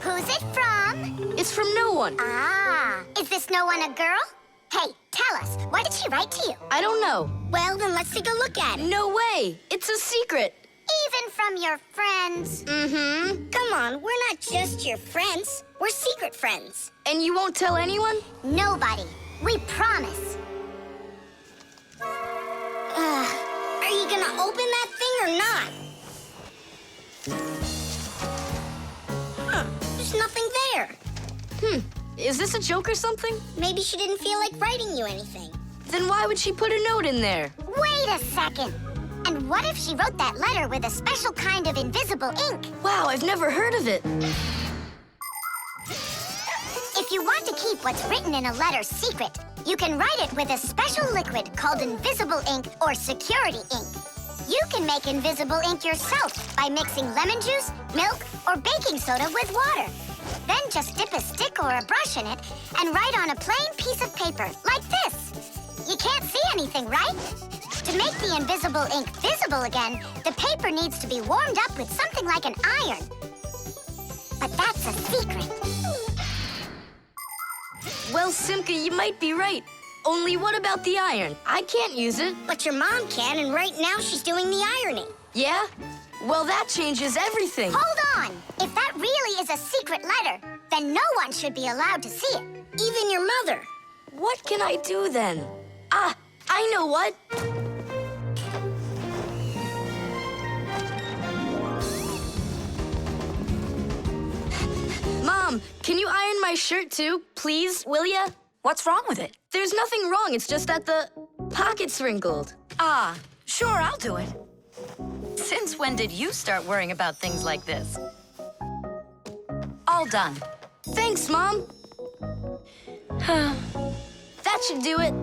Who's it from? It's from no one. Ah, is this no one a girl? Hey, tell us, what did she write to you? I don't know. Well, then let's take a look at it. No way. It's a secret. Even from your friends? Mm-hmm. Come on, we're not just your friends. We're secret friends. And you won't tell anyone? Nobody. We promise. Are you gonna open that thing or not? Huh, there's nothing there. Is this a joke or something? Maybe she didn't feel like writing you anything. Then why would she put a note in there? Wait a second. And what if she wrote that letter with a special kind of invisible ink? Wow, I've never heard of it. If you want to keep what's written in a letter secret, you can write it with a special liquid called invisible ink or security ink. You can make invisible ink yourself by mixing lemon juice, milk, or baking soda with water. Then just dip a stick or a brush in it and write on a plain piece of paper, like this. You can't see anything, right? To make the invisible ink visible again, the paper needs to be warmed up with something like an iron. But that's a secret. Well, Simka, you might be right. Only what about the iron? I can't use it. But your mom can, and right now she's doing the ironing. Yeah? Well, that changes everything. Hold on! If that really is a secret letter, then no one should be allowed to see it. Even your mother. What can I do then? Ah, I know what. Mom, can you iron my shirt too, please, will ya? What's wrong with it? There's nothing wrong, it's just that the pocket's wrinkled. Ah, sure, I'll do it. Since when did you start worrying about things like this? All done. Thanks, Mom. That should do it.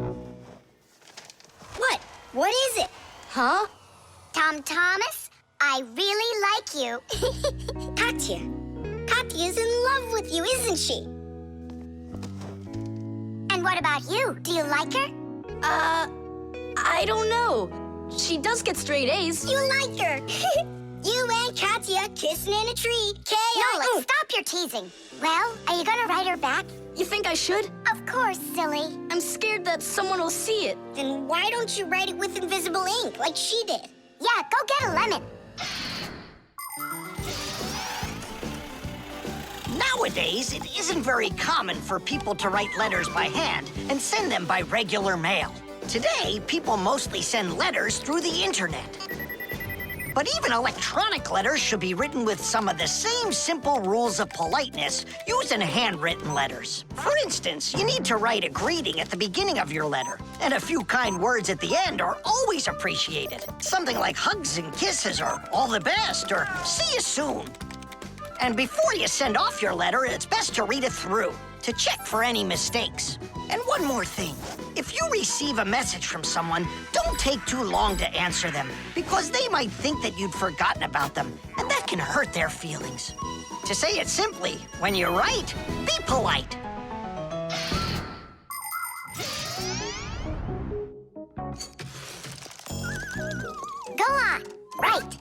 What? What is it? Huh? Tom Thomas, I really like you. Katya. Katya's in love with you, isn't she? And what about you? Do you like her? I don't know. She does get straight A's. You like her. You and Katya kissing in a tree. Nolik, stop your teasing. Well, are you gonna write her back? You think I should? Of course, silly. I'm scared that someone will see it. Then why don't you write it with invisible ink like she did? Yeah, go get a lemon. Nowadays, it isn't very common for people to write letters by hand and send them by regular mail. Today, people mostly send letters through the internet. But even electronic letters should be written with some of the same simple rules of politeness used in handwritten letters. For instance, you need to write a greeting at the beginning of your letter, and a few kind words at the end are always appreciated. Something like hugs and kisses, or all the best, or see you soon. And before you send off your letter, it's best to read it through to check for any mistakes. And one more thing. If you receive a message from someone, don't take too long to answer them, because they might think that you'd forgotten about them, and that can hurt their feelings. To say it simply, when you write, be polite. Go on, write.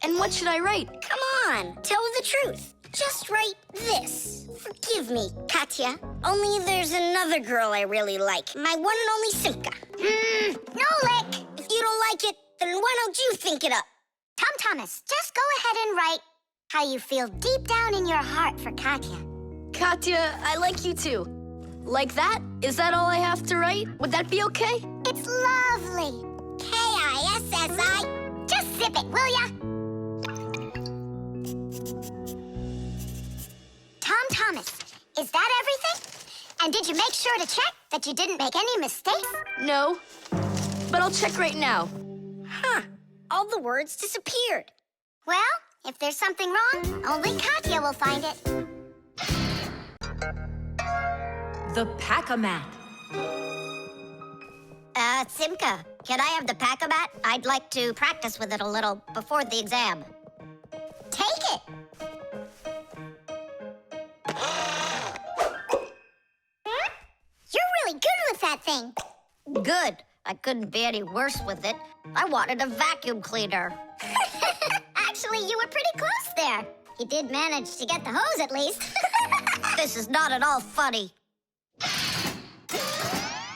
And what should I write? Come on, tell the truth. Just write this. Forgive me, Katya. Only there's another girl I really like. My one and only Simka. Nolik! If you don't like it, then why don't you think it up? Tom Thomas, just go ahead and write how you feel deep down in your heart for Katya. Katya, I like you too. Like that? Is that all I have to write? Would that be okay? It's lovely. Kissi. Just zip it, will ya? Tom Thomas, is that everything? And did you make sure to check that you didn't make any mistakes? No, but I'll check right now. Huh, all the words disappeared. Well, if there's something wrong, only Katya will find it. The Pack-A-Mat. Simka, can I have the Pack-A-Mat? I'd like to practice with it a little before the exam. Take it. You're really good with that thing. Good. I couldn't be any worse with it. I wanted a vacuum cleaner. Actually, you were pretty close there. You did manage to get the hose at least. This is not at all funny.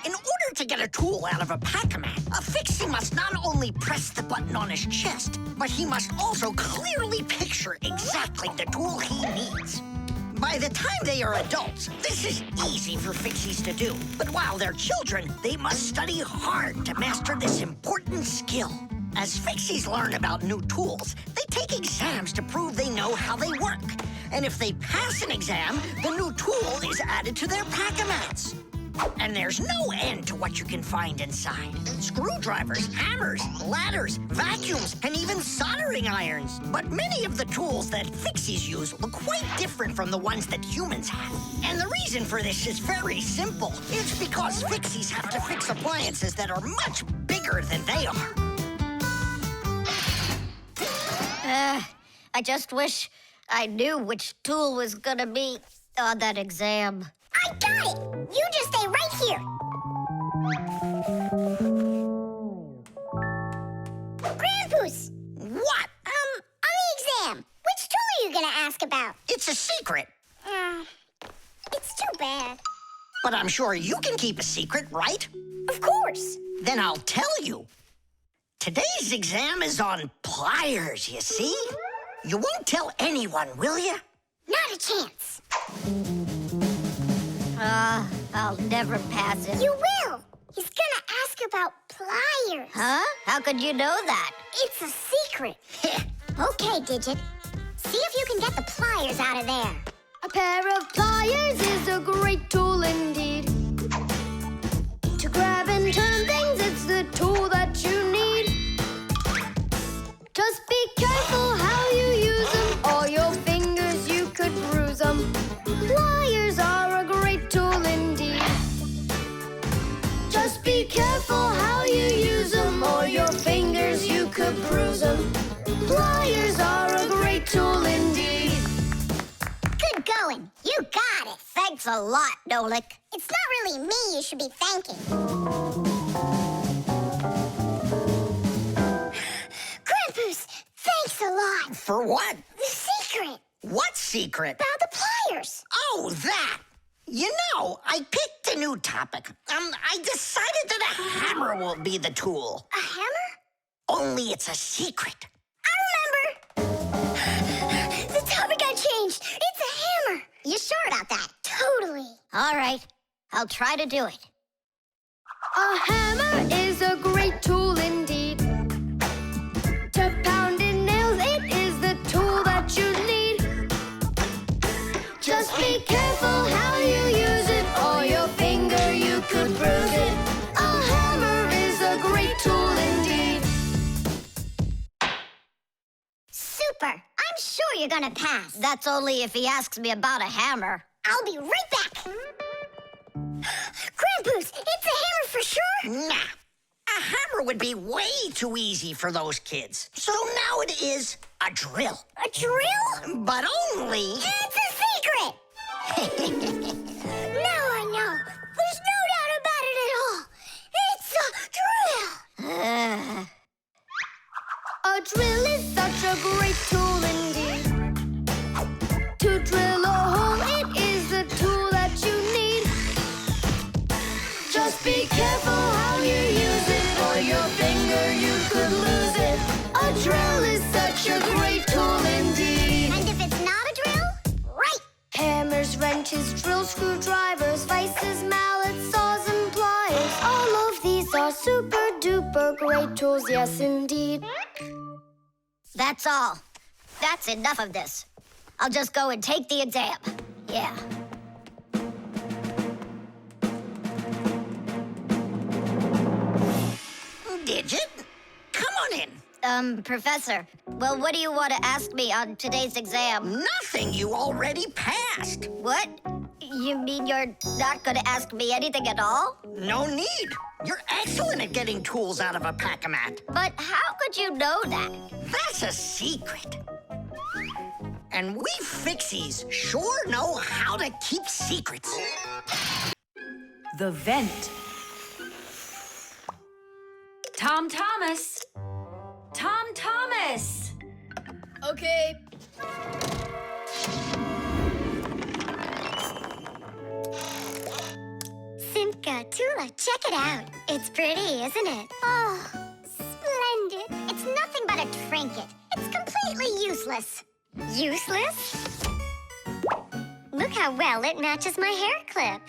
In order to get a tool out of a Pac-Man, a Fixie must not only press the button on his chest, but he must also clearly picture exactly the tool he needs. By the time they are adults, this is easy for Fixies to do. But while they're children, they must study hard to master this important skill. As Fixies learn about new tools, they take exams to prove they know how they work. And if they pass an exam, the new tool is added to their Pac-Mats. And there's no end to what you can find inside. Screwdrivers, hammers, ladders, vacuums, and even soldering irons. But many of the tools that Fixies use look quite different from the ones that humans have. And the reason for this is very simple. It's because Fixies have to fix appliances that are much bigger than they are. I just wish I knew which tool was gonna be on that exam. I got it! You just stay right here. Grandpus! What? On the exam, which tool are you gonna ask about? It's a secret. It's too bad. But I'm sure you can keep a secret, right? Of course. Then I'll tell you. Today's exam is on pliers, you see? You won't tell anyone, will you? Not a chance. I'll never pass it. You will. He's gonna ask about pliers. Huh? How could you know that? It's a secret. Okay, Digit. See if you can get the pliers out of there. A pair of pliers is a great tool indeed. To grab and turn things, it's the tool that you need. Just be careful how you use them, or your fingers, you could bruise them. Pliers are a great tool indeed. Just be careful how you use them, or your fingers, you could bruise them. Pliers are a great tool indeed. Good going. You got it. Thanks a lot, Nolik. It's not really me you should be thanking. Grandpus, thanks a lot. For what? The secret. What secret? About the pliers. Oh, that. You know, I picked a new topic. I decided that a hammer will be the tool. A hammer? Only it's a secret. I remember. The topic got changed. It's a hammer. You sure about that? Totally. All right. I'll try to do it. A hammer is a great tool indeed. To pound in nails, it is the tool that you need. Just be careful how you use it, or your finger, you could bruise it. A hammer is a great tool indeed. Super. I'm sure you're gonna pass. That's only if he asks me about a hammer. I'll be right back. Grandpus, it's a hammer for sure? Nah. A hammer would be way too easy for those kids. So now it is a drill. A drill? But only... It's a secret! Now I know. There's no doubt about it at all. It's a drill! A drill is such a great tool indeed. To drill a hole, it is the tool that you need. Just be careful how you use it, or your finger, you could lose it. A drill is such a great tool indeed. And if it's not a drill, right. Hammers, wrenches, drills, screwdrivers, vices, mallets, saws, and pliers. All of these are super duper great tools, yes indeed. That's all. That's enough of this. I'll just go and take the exam. Yeah. Digit? Come on in. Professor, well, what do you want to ask me on today's exam? Nothing. You already passed. What? You mean you're not going to ask me anything at all? No need. You're excellent at getting tools out of a Pac-Man. But how could you know that? That's a secret. And we Fixies sure know how to keep secrets. The vent. Tom Thomas. Tom Thomas. Okay. Tula, check it out. It's pretty, isn't it? Oh, splendid. It's nothing but a trinket. It's completely useless. Useless? Look how well it matches my hair clip.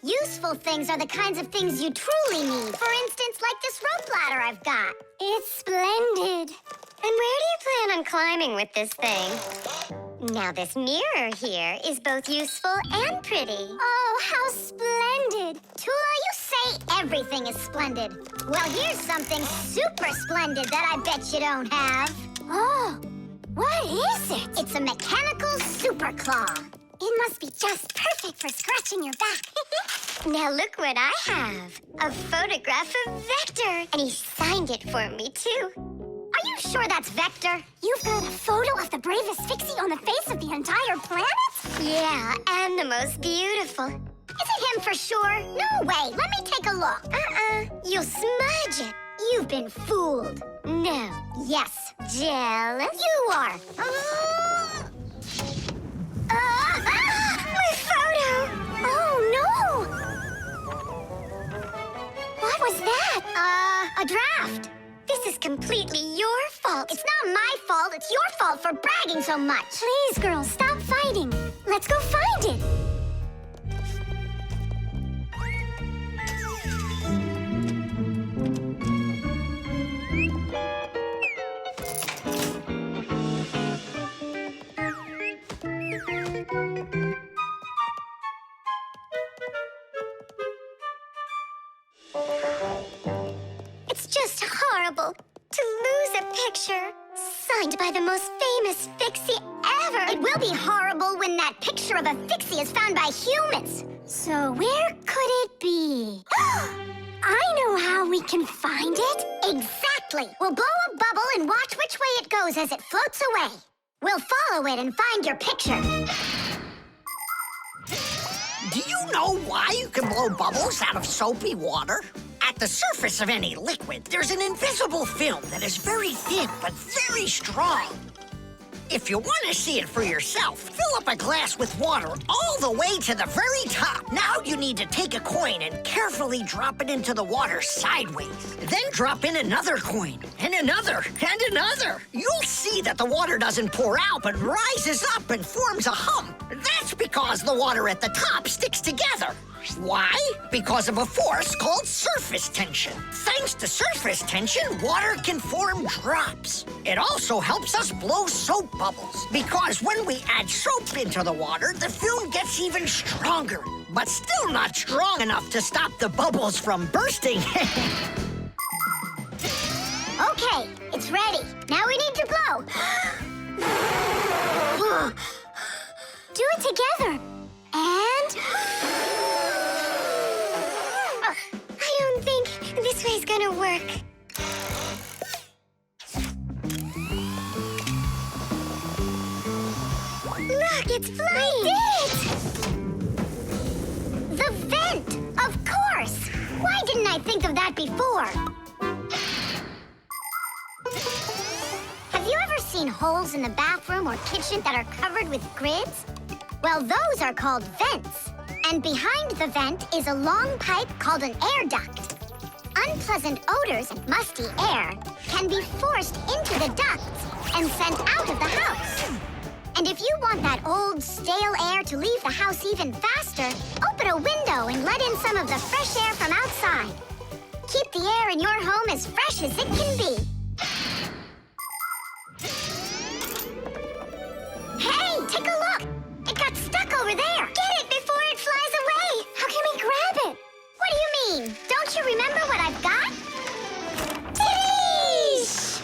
Useful things are the kinds of things you truly need. For instance, like this rope ladder I've got. It's splendid. And where do you plan on climbing with this thing? Now, this mirror here is both useful and pretty. Oh, how splendid. Tula, you say everything is splendid. Well, here's something super splendid that I bet you don't have. Oh, what is it? It's a mechanical super claw. It must be just perfect for scratching your back. Now look what I have. A photograph of Vector. And he signed it for me, too. Are you sure that's Vector? You've got a photo of the bravest Fixie on the face of the entire planet? Yeah, and the most beautiful. Is it him for sure? No way. Let me take a look. You'll smudge it. You've been fooled. No. Yes. Jealous? You are. My photo! Oh, no! What was that? A draft. This is completely your fault. It's not my fault. It's your fault for bragging so much. Please, girls, stop fighting. Let's go find it. It's just horrible to lose a picture signed by the most famous Fixie ever. It will be horrible when that picture of a Fixie is found by humans. So where could it be? I know how we can find it. Exactly. We'll blow a bubble and watch which way it goes as it floats away. We'll follow it and find your picture. Do you know why you can blow bubbles out of soapy water? At the surface of any liquid, there's an invisible film that is very thin but very strong. If you want to see it for yourself, fill up a glass with water all the way to the very top. Now you need to take a coin and carefully drop it into the water sideways. Then drop in another coin, and another, and another. You'll see that the water doesn't pour out, but rises up and forms a hump. That's because the water at the top sticks together. Why? Because of a force called surface tension. Thanks to surface tension, water can form drops. It also helps us blow soap bubbles, because when we add soap into the water, the film gets even stronger, but still not strong enough to stop the bubbles from bursting. Okay, it's ready. Now we need to blow. Do it together. And... I don't think this way's gonna work. Look, it's flying! We did it! The vent! Of course! Why didn't I think of that before? Have you ever seen holes in the bathroom or kitchen that are covered with grids? Well, those are called vents. And behind the vent is a long pipe called an air duct. Unpleasant odors and musty air can be forced into the ducts and sent out of the house. And if you want that old, stale air to leave the house even faster, open a window and let in some of the fresh air from outside. Keep the air in your home as fresh as it can be. Hey, take a look! It got stuck over there! Get it before it flies away! How can we grab it? What do you mean? Don't you remember what I've got? Tish!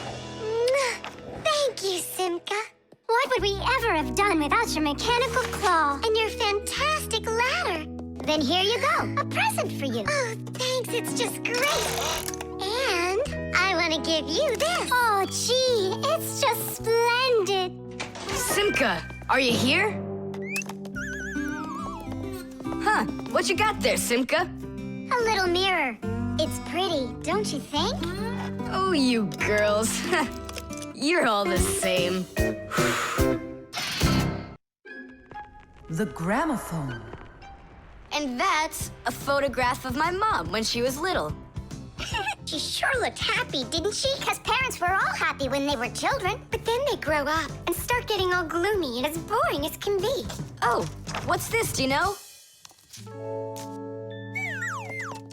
Thank you, Simka. What would we ever have done without your mechanical claw and your fantastic ladder? Then here you go, a present for you. Oh, thanks, it's just great. And I want to give you this. Oh, gee, it's just splendid. Simka, are you here? Huh, what you got there, Simka? A little mirror. It's pretty, don't you think? Oh, you girls. You're all the same. The gramophone. And that's a photograph of my mom when she was little. She sure looked happy, didn't she? Because parents were all happy when they were children. But then they grow up and start getting all gloomy and as boring as can be. Oh, what's this, do you know?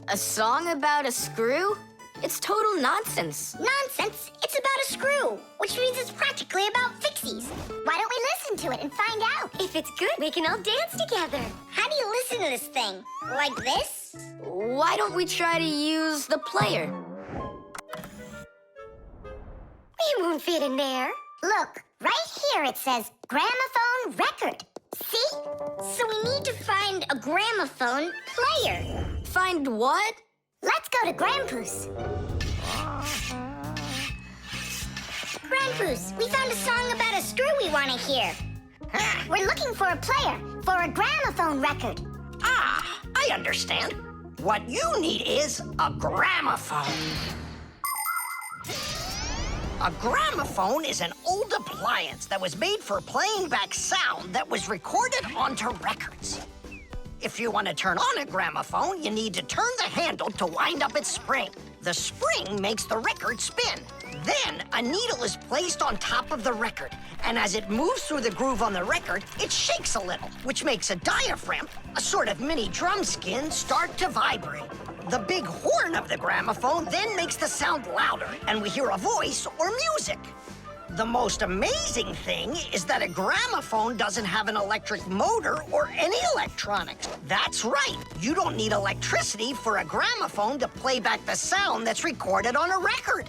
A song about a screw? It's total nonsense. Nonsense? It's about a screw, which means it's practically about Fixies. Why don't we listen to it and find out? If it's good, we can all dance together. How do you listen to this thing? Like this? Why don't we try to use the player? We won't fit in there. Look, right here it says gramophone record. See? So we need to find a gramophone player. Find what? Let's go to Grandpus. Grandpus, we found a song about a screw we want to hear. We're looking for a player for a gramophone record. Ah, I understand. What you need is a gramophone. A gramophone is an old appliance that was made for playing back sound that was recorded onto records. If you want to turn on a gramophone, you need to turn the handle to wind up its spring. The spring makes the record spin. Then a needle is placed on top of the record, and as it moves through the groove on the record, it shakes a little, which makes a diaphragm, a sort of mini drum skin, start to vibrate. The big horn of the gramophone then makes the sound louder, and we hear a voice or music. The most amazing thing is that a gramophone doesn't have an electric motor or any electronics. That's right. You don't need electricity for a gramophone to play back the sound that's recorded on a record.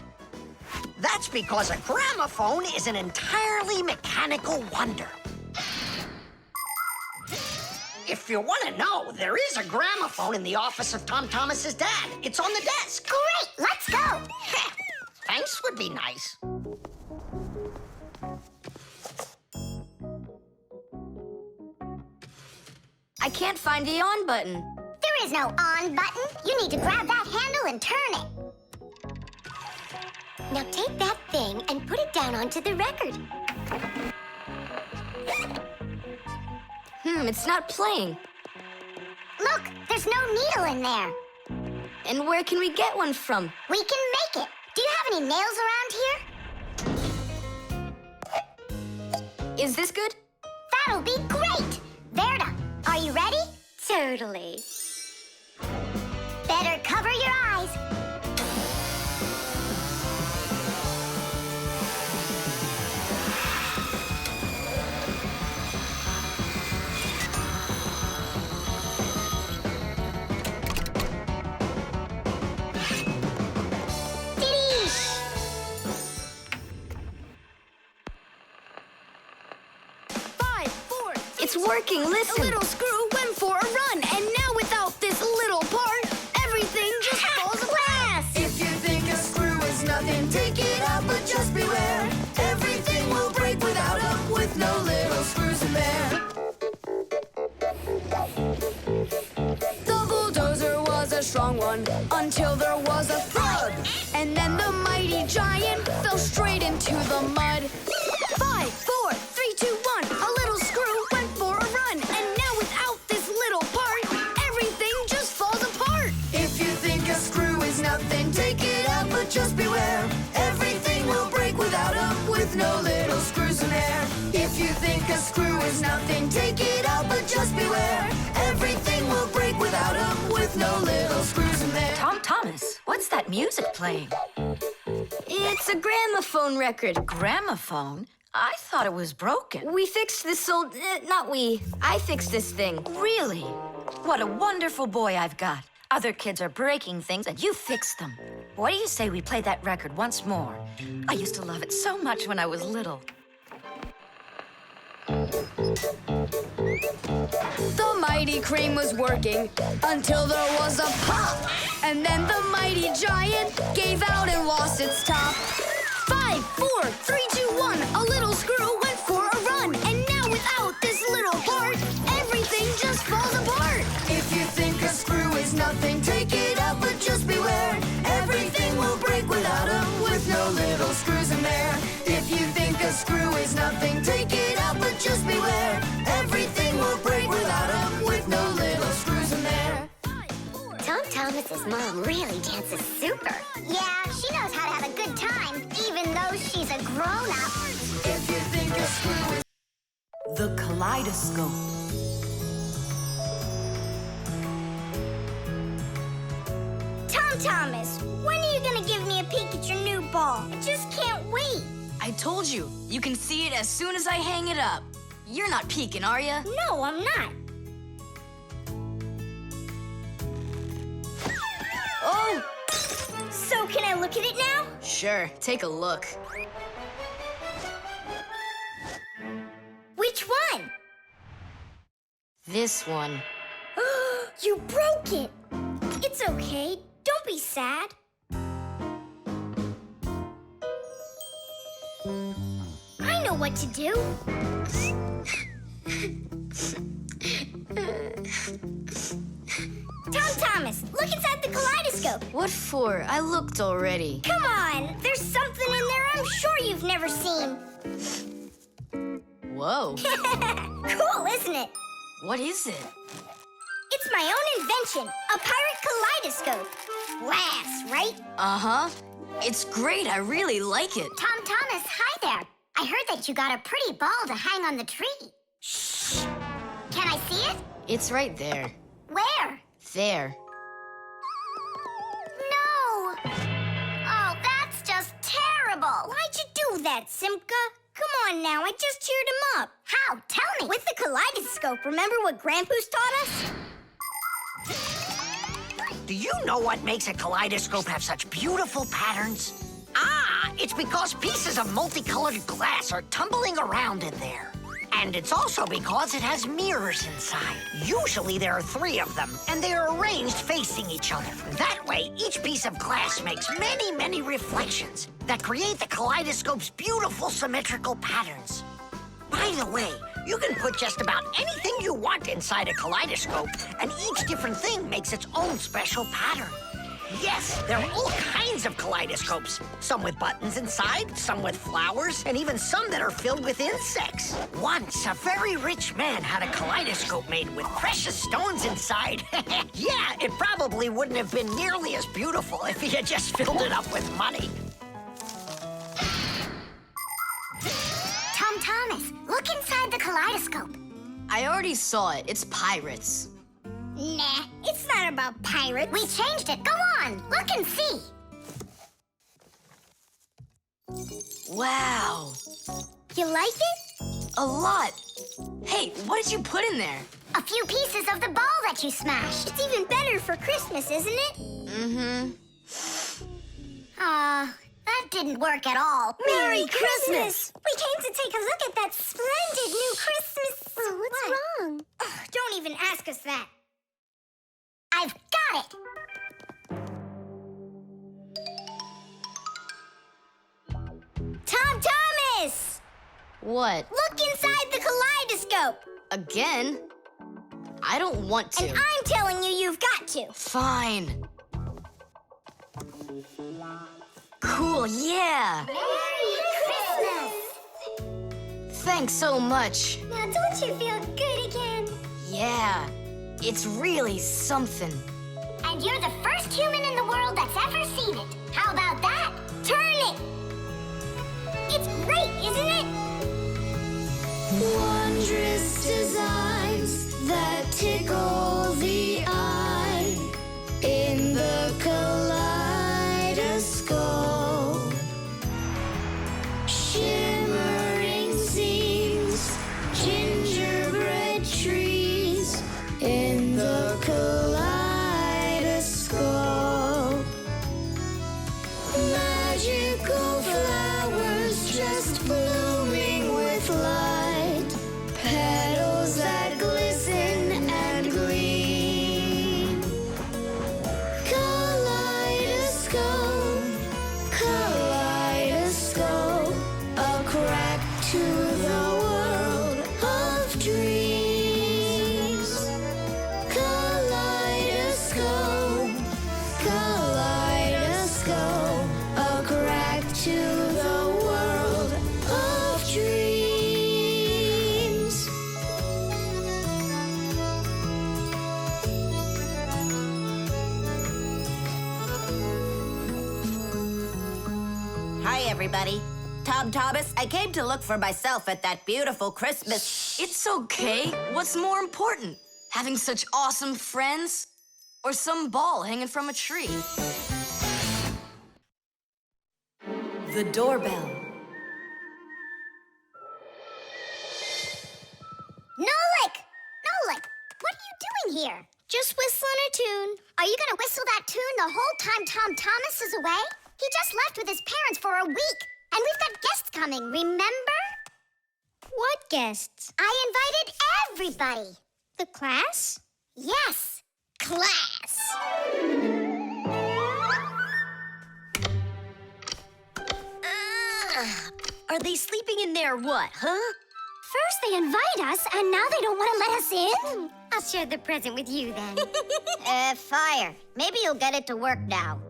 That's because a gramophone is an entirely mechanical wonder. If you want to know, there is a gramophone in the office of Tom Thomas's dad. It's on the desk. Great, let's go. Thanks would be nice. I can't find the on button. There is no on button. You need to grab that handle and turn it. Now take that thing and put it down onto the record. It's not playing. Look, there's no needle in there. And where can we get one from? We can make it. Do you have any nails around here? Is this good? That'll be great. Verda, are you ready? Totally. Better cover your eyes. It's working, listen. A little screw went for a run, and now without this little part, everything just falls apart. If you think a screw is nothing, take it out, but just beware. Everything will break without them, with no little screws in there. The bulldozer was a strong one, until there was a thud. And then the mighty giant fell straight into the mud. 5, 4, 3, 2, 1, a little screw went for a run, and now without this little part, everything just falls apart. If you think a screw is nothing, take it out, but just beware. Everything will break without them, with no little screws in there. If you think a screw is nothing, take it out, but just beware. Everything will break without them, with no little screws in there. Tom Thomas, what's that music playing? It's a gramophone record. Gramophone? I thought it was broken. We fixed this old... not we. I fixed this thing. Really? What a wonderful boy I've got. Other kids are breaking things and you fixed them. What do you say we play that record once more? I used to love it so much when I was little. The mighty crane was working until there was a pop. And then the mighty giant gave out and lost its top. 5, 4, 3, 2, 1, a little screw went for a run. And now without this little part, everything just falls apart. If you think a screw is nothing, take it out, but just beware. Everything will break without them, with no little screws in there. If you think a screw is nothing, take it out, but just beware. Everything will break without them, with no little screws in there. Grandpus's mom really dances super. Yeah, she knows how to have a good time, even though she's a grown-up. If you think a screw is The kaleidoscope. Tom Thomas, when are you gonna give me a peek at your new ball? I just can't wait. I told you, you can see it as soon as I hang it up. You're not peeking, are you? No, I'm not. Oh! So can I look at it now? Sure, take a look. Which one? This one. You broke it. It's okay. Don't be sad. I know what to do. Tom Thomas, look inside the kaleidoscope. What for? I looked already. Come on, there's something in there I'm sure you've never seen. Whoa. Cool, isn't it? What is it? It's my own invention, a pirate kaleidoscope. Laughs, right? Uh-huh. It's great. I really like it. Tom Thomas, hi there. I heard that you got a pretty ball to hang on the tree. Shh. Can I see it? It's right there. Where? There. No. Oh, that's just terrible. Why'd you do that, Simka? Come on now, I just cheered him up. How? Tell me. With the kaleidoscope, remember what Grandpus taught us? Do you know what makes a kaleidoscope have such beautiful patterns? Ah, it's because pieces of multicolored glass are tumbling around in there. And it's also because it has mirrors inside. Usually there are 3 of them, and they are arranged facing each other. That way, each piece of glass makes many, many reflections that create the kaleidoscope's beautiful symmetrical patterns. By the way, you can put just about anything you want inside a kaleidoscope, and each different thing makes its own special pattern. Yes, there are all kinds of kaleidoscopes. Some with buttons inside, some with flowers, and even some that are filled with insects. Once, a very rich man had a kaleidoscope made with precious stones inside. Yeah, it probably wouldn't have been nearly as beautiful if he had just filled it up with money. Tom Thomas, look inside the kaleidoscope. I already saw it. It's pirates. Nah, it's not about pirates. We changed it. Go on, look and see. Wow. You like it? A lot. Hey, what did you put in there? A few pieces of the ball that you smashed. It's even better for Christmas, isn't it? Mm-hmm. That didn't work at all. Merry Christmas! We came to take a look at that splendid new Christmas... What's wrong? Oh, don't even ask us that. I've got it! Tom Thomas! What? Look inside the kaleidoscope! Again? I don't want to. And I'm telling you, you've got to. Fine. Cool, yeah. Merry Christmas! Thanks so much. Now don't you feel good again? Yeah, it's really something. And you're the first human in the world that's ever seen it. How about that? Turn it! It's great, isn't it? Wondrous designs that tickle the eye in the kaleidoscope. Shimmering scenes, gingerbread trees in the kaleidoscope. Magical flowers just blooming with light. Petals Hey, everybody. Tom Thomas, I came to look for myself at that beautiful Christmas... It's okay. What's more important? Having such awesome friends? Or some ball hanging from a tree? The doorbell. Nolik! Nolik, what are you doing here? Just whistling a tune. Are you gonna whistle that tune the whole time Tom Thomas is away? He just left with his parents for a week, and we've got guests coming, remember? What guests? I invited everybody. The class? Yes, class. Are they sleeping in there what, huh? First they invite us, and now they don't want to let us in? I'll share the present with you then. Fire. Maybe you'll get it to work now.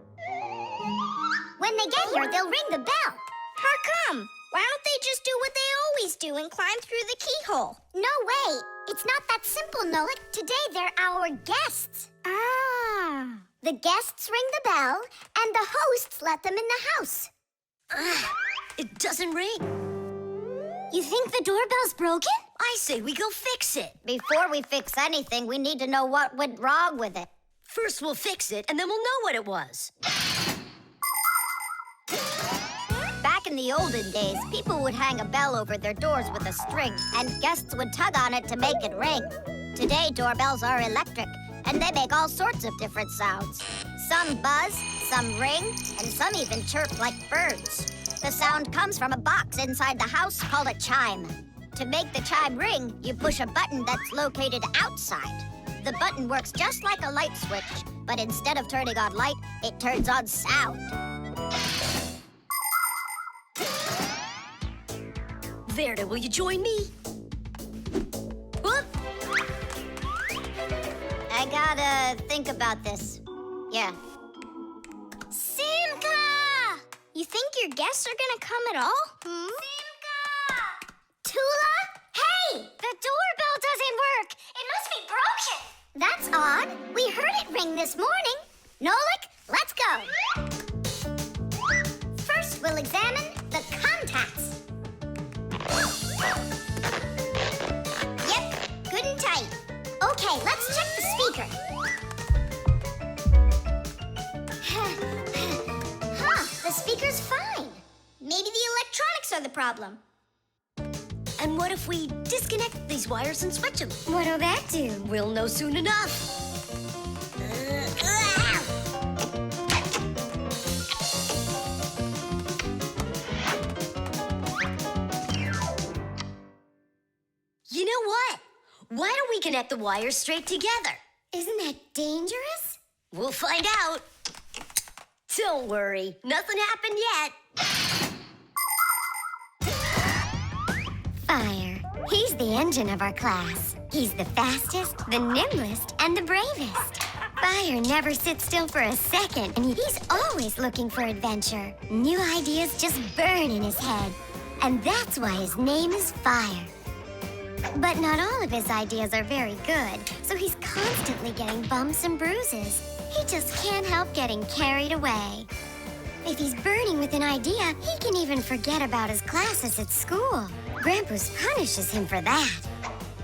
When they get here, they'll ring the bell. How come? Why don't they just do what they always do and climb through the keyhole? No way. It's not that simple, Nolik. Today they're our guests. Ah. The guests ring the bell, and the hosts let them in the house. It doesn't ring. You think the doorbell's broken? I say we go fix it. Before we fix anything, we need to know what went wrong with it. First we'll fix it, and then we'll know what it was. Back in the olden days, people would hang a bell over their doors with a string, and guests would tug on it to make it ring. Today, doorbells are electric, and they make all sorts of different sounds. Some buzz, some ring, and some even chirp like birds. The sound comes from a box inside the house called a chime. To make the chime ring, you push a button that's located outside. The button works just like a light switch, but instead of turning on light, it turns on sound. Verda, will you join me? Whoop! I gotta think about this. Yeah. Simka! You think your guests are gonna come at all? Simka! Tula? Hey! The doorbell doesn't work. It must be broken. That's odd. We heard it ring this morning. Nolik, let's go. First, we'll examine the contacts. Yep, good and tight. Okay, let's check the speaker. The speaker's fine. Maybe the electronics are the problem. And what if we disconnect these wires and switch them? What'll that do? We'll know soon enough. You know what? Why don't we connect the wires straight together? Isn't that dangerous? We'll find out. Don't worry, nothing happened yet. Fire. He's the engine of our class. He's the fastest, the nimblest, and the bravest. Fire never sits still for a second, and he's always looking for adventure. New ideas just burn in his head, and that's why his name is Fire. But not all of his ideas are very good, so he's constantly getting bumps and bruises. He just can't help getting carried away. If he's burning with an idea, he can even forget about his classes at school. Grandpus punishes him for that.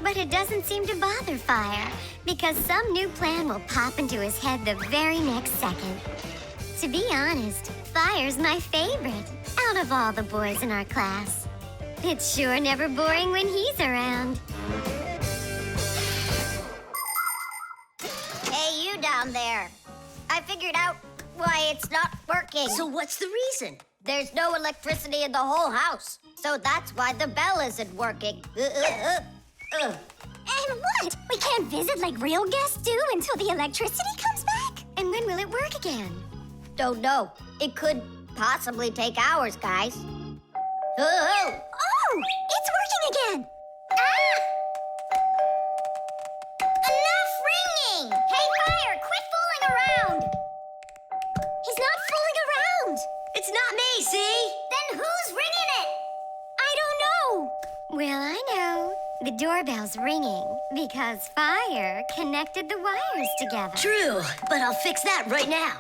But it doesn't seem to bother Fire, because some new plan will pop into his head the very next second. To be honest, Fire's my favorite out of all the boys in our class. It's sure never boring when he's around. Hey, you down there. I figured out why it's not working. So what's the reason? There's no electricity in the whole house. So that's why the bell isn't working. And what? We can't visit like real guests do until the electricity comes back? And when will it work again? Don't know. It could possibly take hours, guys. Oh, it's working again! Enough ringing! Hey, Fire, quit fooling around! He's not fooling around! It's not me, see? Then who's ringing it? I don't know! Well, I know. The doorbell's ringing because Fire connected the wires together. True, but I'll fix that right now.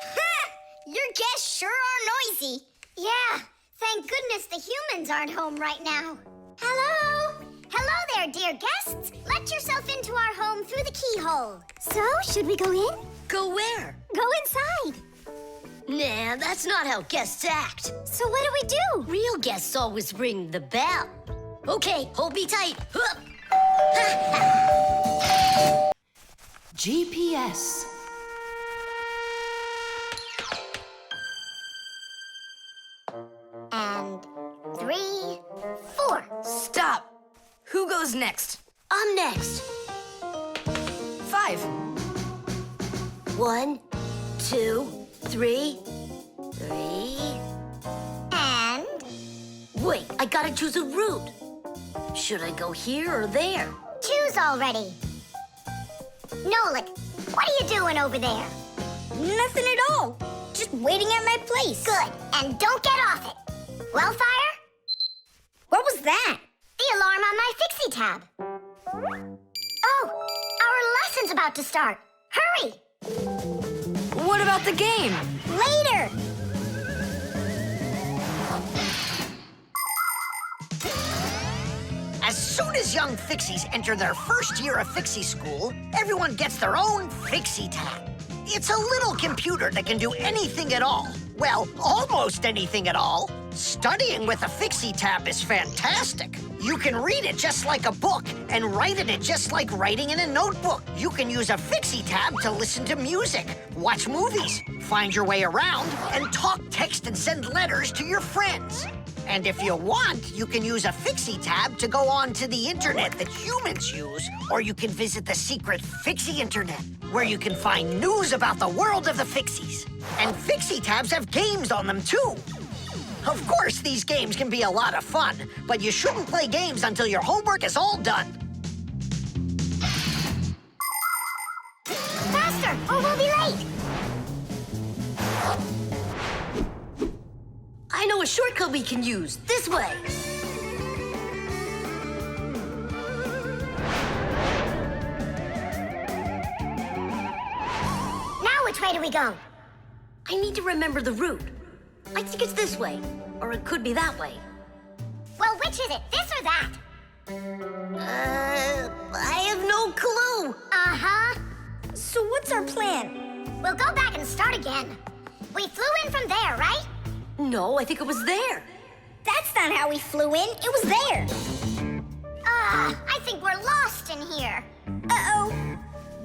Ha! Your guests sure are noisy. Yeah, thank goodness the humans aren't home right now. Hello? Hello there, dear guests. Let yourself into our home through the keyhole. So, should we go in? Go where? Go inside. Nah, that's not how guests act. So what do we do? Real guests always ring the bell. Okay, hold me tight. Hup. GPS. And 3, 4. Stop. Who goes next? I'm next. 5. 1, 2, 3. 3. And? Wait, I gotta choose a route. Should I go here or there? Choose already. Nolik, what are you doing over there? Nothing at all. Just waiting at my place. Good, and don't get off it. Well, Fire? What was that? The alarm on my Fixie tab. Oh, our lesson's about to start. Hurry! What about the game? Later! As soon as young Fixies enter their first year of Fixie school, everyone gets their own Fixie tab. It's a little computer that can do anything at all. Well, almost anything at all. Studying with a Fixie tab is fantastic. You can read it just like a book and write in it just like writing in a notebook. You can use a Fixie tab to listen to music, watch movies, find your way around, and talk, text, and send letters to your friends. And if you want, you can use a Fixie tab to go on to the internet that humans use, or you can visit the secret Fixie internet, where you can find news about the world of the Fixies. And Fixie tabs have games on them, too. Of course, these games can be a lot of fun, but you shouldn't play games until your homework is all done. Faster, or we'll be late! I know a shortcut we can use. This way. Now which way do we go? I need to remember the route. I think it's this way, or it could be that way. Well, which is it, this or that? I have no clue. Uh-huh. So what's our plan? We'll go back and start again. We flew in from there, right? No, I think it was there. That's not how we flew in. It was there. I think we're lost in here. Uh-oh.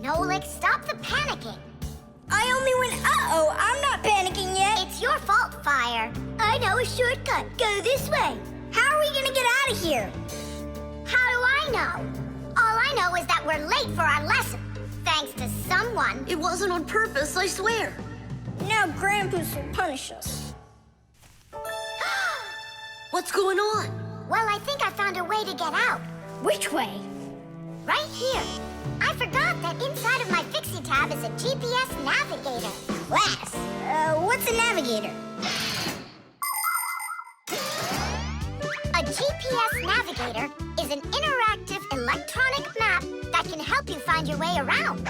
Nolik, stop the panicking. I only went uh-oh. I'm not panicking yet. It's your fault, Fire. I know a shortcut. Go this way. How are we gonna get out of here? How do I know? All I know is that we're late for our lesson. Thanks to someone. It wasn't on purpose, I swear. Now Grandpus will punish us. What's going on? Well, I think I found a way to get out. Which way? Right here. I forgot that inside of my Fixie tab is a GPS navigator. Class. What's a navigator? A GPS navigator is an interactive electronic map that can help you find your way around.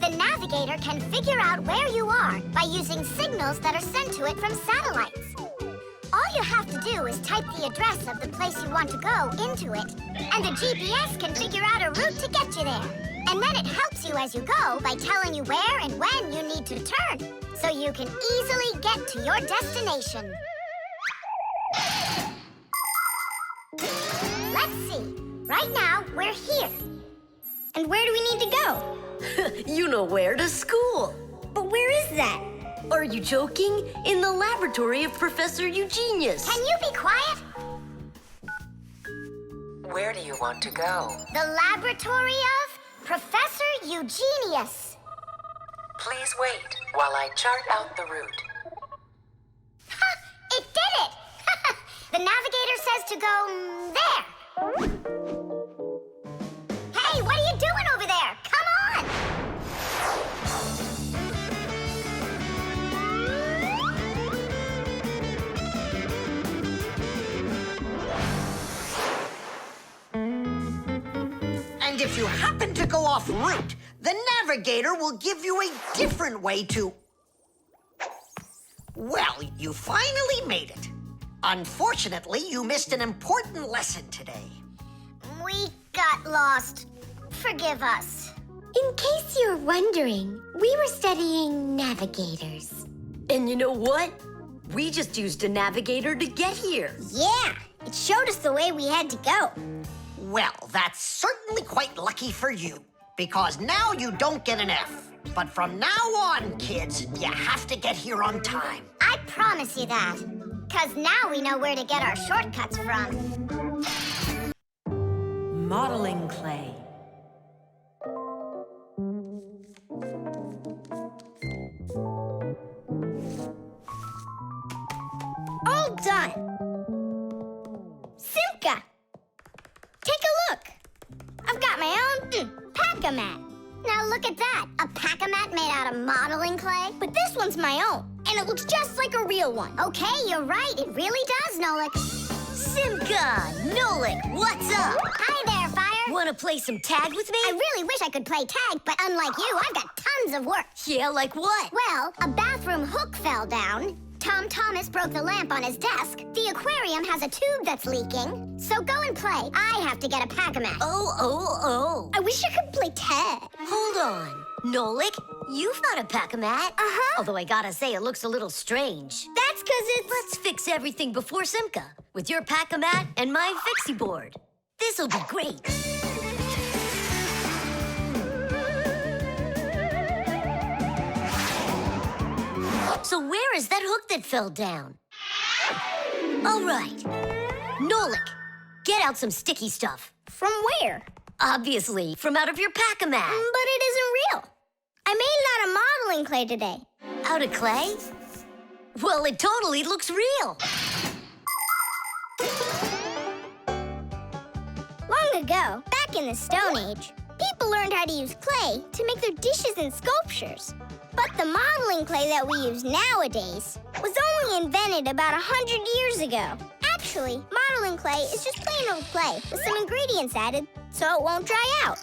The navigator can figure out where you are by using signals that are sent to it from satellites. All you have to do is type the address of the place you want to go into it, and the GPS can figure out a route to get you there. And then it helps you as you go by telling you where and when you need to turn, so you can easily get to your destination. Let's see. Right now, we're here. And where do we need to go? You know where, to school. But where is that? Are you joking? In the laboratory of Professor Eugenius. Can you be quiet? Where do you want to go? The laboratory of Professor Eugenius. Please wait while I chart out the route. Ha! It did it! The navigator says to go there. Hey, what are you doing over there? Come on! And if you happen to go off route, the navigator will give you a different way to... Well, you finally made it. Unfortunately, you missed an important lesson today. We got lost. Forgive us. In case you're wondering, we were studying navigators. And you know what? We just used a navigator to get here. Yeah, it showed us the way we had to go. Well, that's certainly quite lucky for you, because now you don't get an F. But from now on, kids, you have to get here on time. I promise you that. Because now we know where to get our shortcuts from. Modeling clay. All done. Simka, take a look. I've got my own pack-a-mat. Now look at that. A pack-a-mat made out of modeling clay? But this one's my own, and it looks just like a real one. Okay, you're right. It really does, Nolik. Simka, Nolik, what's up? Hi there, Fire. Want to play some tag with me? I really wish I could play tag, but unlike you, I've got tons of work. Yeah, like what? Well, a bathroom hook fell down. Tom Thomas broke the lamp on his desk. The aquarium has a tube that's leaking. So go and play. I have to get a pack-a-mat. Oh. I wish I could play tag. Hold on. Nolik, you've got a pack-a-mat. Uh-huh. Although I gotta say, it looks a little strange. That's because it's... Let's fix everything before Simka with your pack-a-mat and my Fixie board. This'll be great. So where is that hook that fell down? All right. Nolik, get out some sticky stuff. From where? Obviously, from out of your pack-a-mat. But it isn't real. I made it out of modeling clay today. Out of clay? Well, it totally looks real. Long ago, back in the Stone Age, people learned how to use clay to make their dishes and sculptures. But the modeling clay that we use nowadays was only invented about 100 years ago. Actually, modeling clay is just plain old clay with some ingredients added so it won't dry out.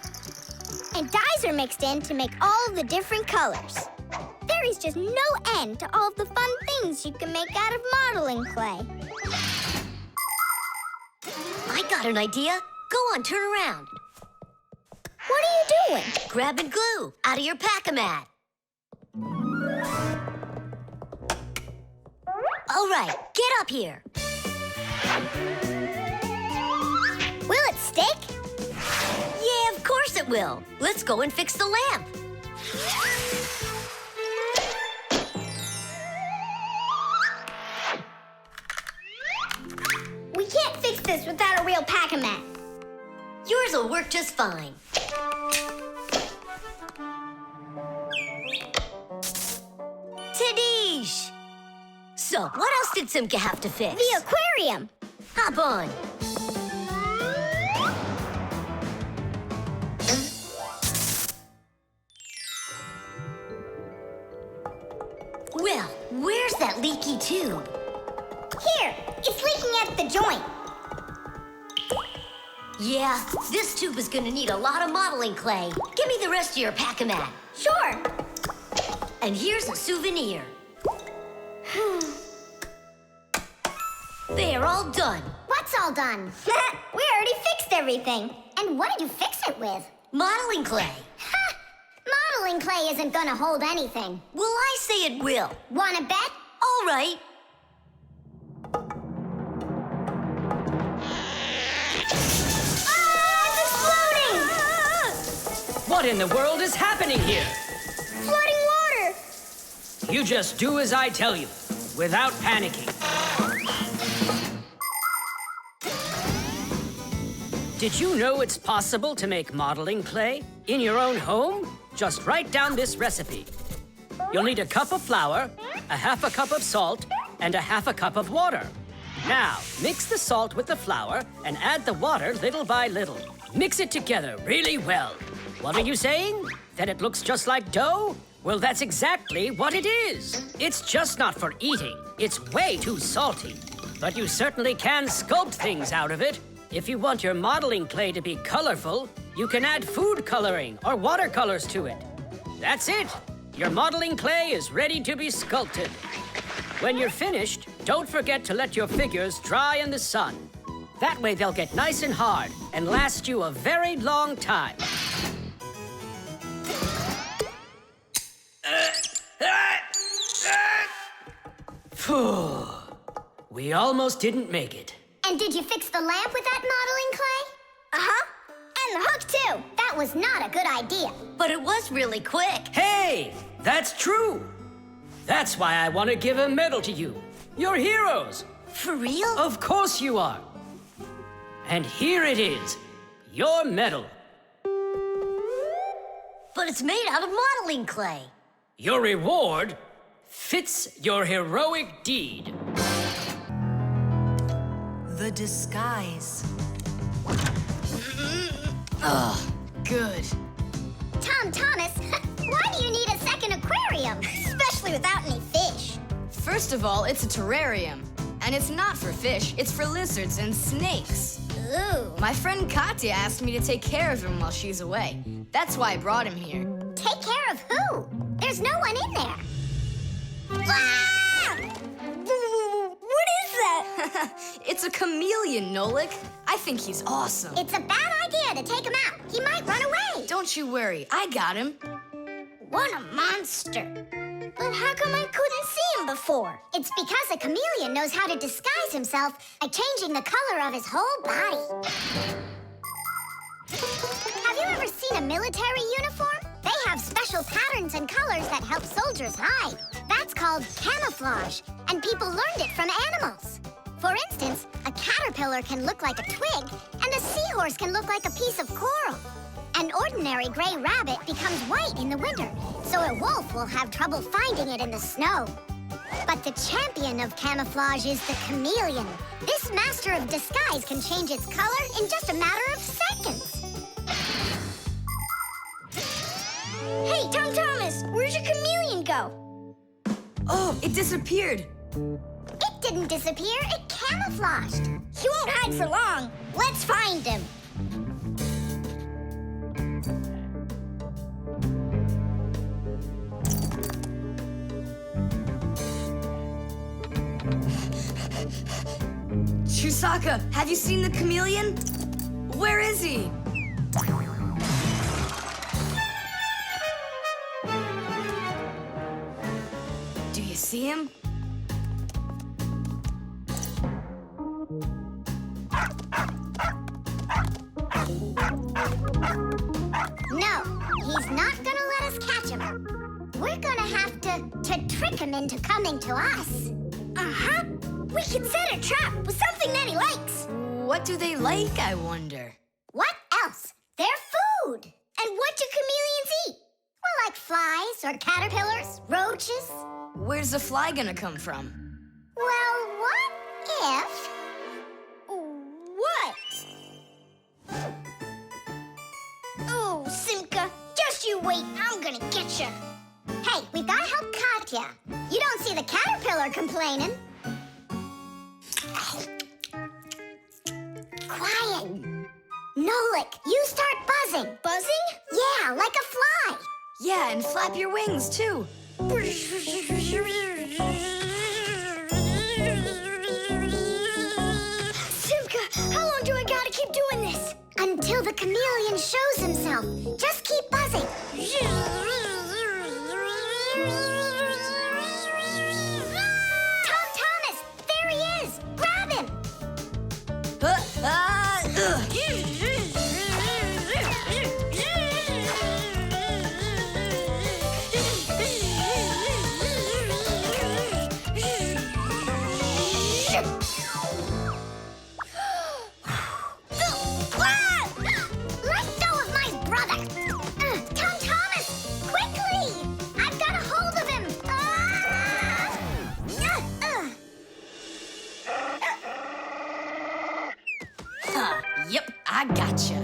And dyes are mixed in to make all the different colors. There is just no end to all of the fun things you can make out of modeling clay. I got an idea. Go on, turn around. What are you doing? Grabbing glue out of your pack-a-mat. All right, get up here. Will it stick? Yeah, of course it will. Let's go and fix the lamp. We can't fix this without a real pack-a-mat. Yours will work just fine. Tadish! So, what else did Simka have to fix? The aquarium. Hop on. Well, where's that leaky tube? Here, it's leaking at the joint. Yeah, this tube is gonna need a lot of modeling clay. Give me the rest of your pack-a-mat. Sure. And here's a souvenir. They're all done. What's all done? We already fixed everything. And what did you fix it with? Modeling clay. Ha! Modeling clay isn't gonna hold anything. Well, I say it will. Wanna bet? All right. What in the world is happening here? Flooding water! You just do as I tell you, without panicking. Did you know it's possible to make modeling clay in your own home? Just write down this recipe. You'll need a cup of flour, a half a cup of salt, and a half a cup of water. Now, mix the salt with the flour and add the water little by little. Mix it together really well. What are you saying? That it looks just like dough? Well, that's exactly what it is. It's just not for eating. It's way too salty. But you certainly can sculpt things out of it. If you want your modeling clay to be colorful, you can add food coloring or watercolors to it. That's it. Your modeling clay is ready to be sculpted. When you're finished, don't forget to let your figures dry in the sun. That way they'll get nice and hard and last you a very long time. Phew. We almost didn't make it. And did you fix the lamp with that modeling clay? Uh-huh. And the hook, too. That was not a good idea. But it was really quick. Hey, that's true. That's why I want to give a medal to you. You're heroes. For real? Of course you are. And here it is, your medal. But it's made out of modeling clay. Your reward fits your heroic deed. The disguise. Ugh, good. Tom Thomas, why do you need a second aquarium? Especially without any fish. First of all, it's a terrarium. And it's not for fish, it's for lizards and snakes. Ooh. My friend Katya asked me to take care of him while she's away. That's why I brought him here. Take care of who? There's no one in there. Ah! What is that? It's a chameleon, Nolik. I think he's awesome. It's a bad idea to take him out. He might run away. Don't you worry, I got him. What a monster. But how come I couldn't see him before? It's because a chameleon knows how to disguise himself by changing the color of his whole body. Have you ever seen a military uniform? They have special patterns and colors that help soldiers hide. That's called camouflage, and people learned it from animals. For instance, a caterpillar can look like a twig, and a seahorse can look like a piece of coral. An ordinary gray rabbit becomes white in the winter, so a wolf will have trouble finding it in the snow. But the champion of camouflage is the chameleon. This master of disguise can change its color in just a matter of seconds. Hey, Tom Thomas, where'd your chameleon go? Oh, it disappeared. It didn't disappear, it camouflaged. He won't hide for long. Let's find him. Chusaka, have you seen the chameleon? Where is he? Do you see him? No, he's not gonna let us catch him. We're gonna have to trick him into coming to us. Uh-huh. We can set a trap with something that he likes. What do they like, I wonder? What else? They're food. And what do chameleons eat? Well, like flies or caterpillars, roaches. Where's the fly gonna come from? Well, what if... What? Oh, Simka, just you wait. I'm gonna get you. Hey, we've gotta help Katya. You don't see the caterpillar complaining. Quiet. Nolik, you start buzzing. Buzzing? Yeah, like a fly. Yeah, and flap your wings, too. Simka, how long do I gotta keep doing this? Until the chameleon shows himself. Just keep buzzing. Tom Thomas, there he is. Grab him. Let go of my brother. Tom Thomas, quickly. I've got a hold of him. Yep, I gotcha.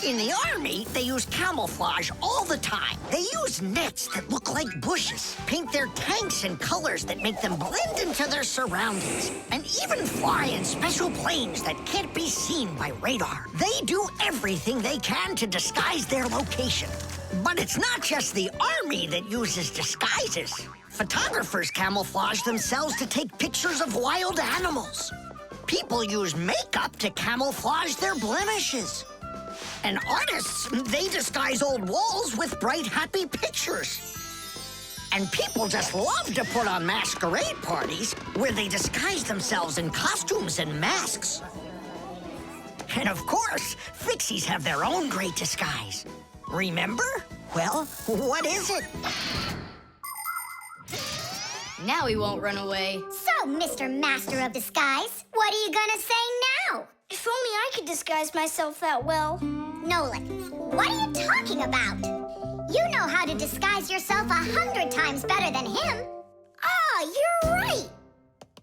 In the army, they use camouflage all the time. They use nets that look like bushes, paint their tanks in colors that make them blend into their surroundings, and even fly in special planes that can't be seen by radar. They do everything they can to disguise their location. But it's not just the army that uses disguises. Photographers camouflage themselves to take pictures of wild animals. People use makeup to camouflage their blemishes. And artists, they disguise old walls with bright, happy pictures. And people just love to put on masquerade parties where they disguise themselves in costumes and masks. And of course, Fixies have their own great disguise. Remember? Well, what is it? Now he won't run away. So, Mr. Master of Disguise, what are you gonna say now? If only I could disguise myself that well. Nolik, what are you talking about? You know how to disguise yourself 100 times better than him. Ah, you're right.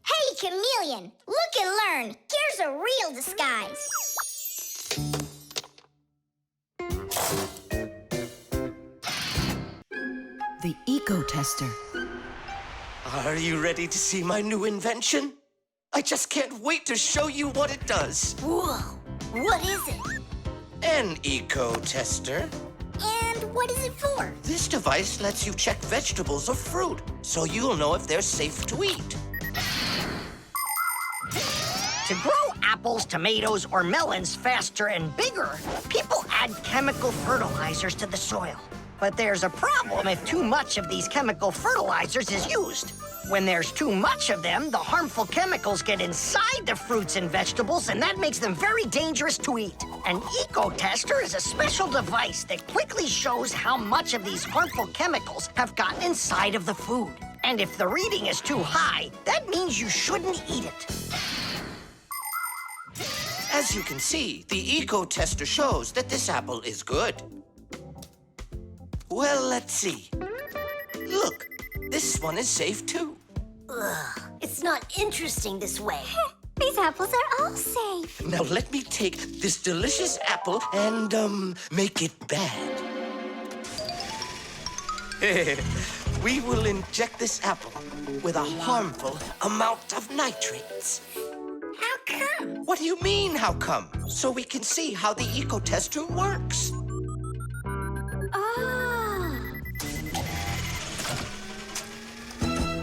Hey, chameleon, look and learn. Here's a real disguise. The eco-tester. Are you ready to see my new invention? I just can't wait to show you what it does. Whoa, what is it? An eco-tester. And what is it for? This device lets you check vegetables or fruit, so you'll know if they're safe to eat. To grow apples, tomatoes, or melons faster and bigger, people add chemical fertilizers to the soil. But there's a problem if too much of these chemical fertilizers is used. When there's too much of them, the harmful chemicals get inside the fruits and vegetables, and that makes them very dangerous to eat. An eco-tester is a special device that quickly shows how much of these harmful chemicals have gotten inside of the food. And if the reading is too high, that means you shouldn't eat it. As you can see, the eco-tester shows that this apple is good. Well, let's see. Look, this one is safe too. Ugh, it's not interesting this way. These apples are all safe. Now let me take this delicious apple and, make it bad. We will inject this apple with a harmful amount of nitrates. How come? What do you mean, how come? So we can see how the eco-tester works.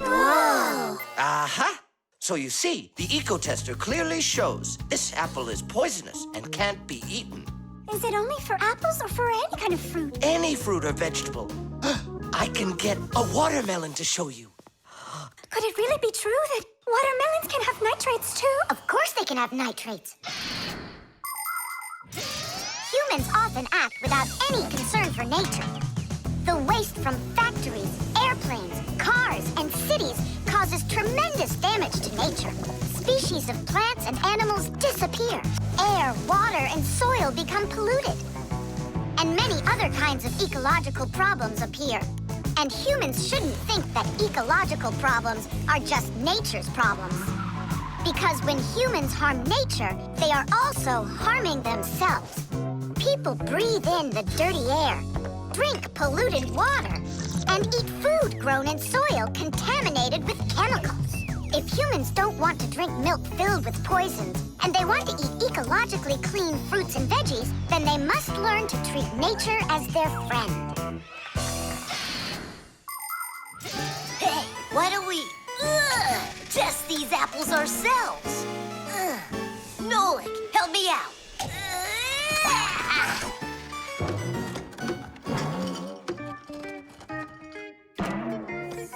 Whoa! Aha! So you see, the eco-tester clearly shows this apple is poisonous and can't be eaten. Is it only for apples or for any kind of fruit? Any fruit or vegetable. I can get a watermelon to show you. Could it really be true that watermelons can have nitrates too? Of course they can have nitrates. Humans often act without any concern for nature. The waste from factories, airplanes, cars, and cities causes tremendous damage to nature. Species of plants and animals disappear. Air, water, and soil become polluted. And many other kinds of ecological problems appear. And humans shouldn't think that ecological problems are just nature's problems. Because when humans harm nature, they are also harming themselves. People breathe in the dirty air, drink polluted water, and eat food grown in soil contaminated with chemicals. If humans don't want to drink milk filled with poisons, and they want to eat ecologically clean fruits and veggies, then they must learn to treat nature as their friend. Hey, why don't we test these apples ourselves? Nolik, help me out.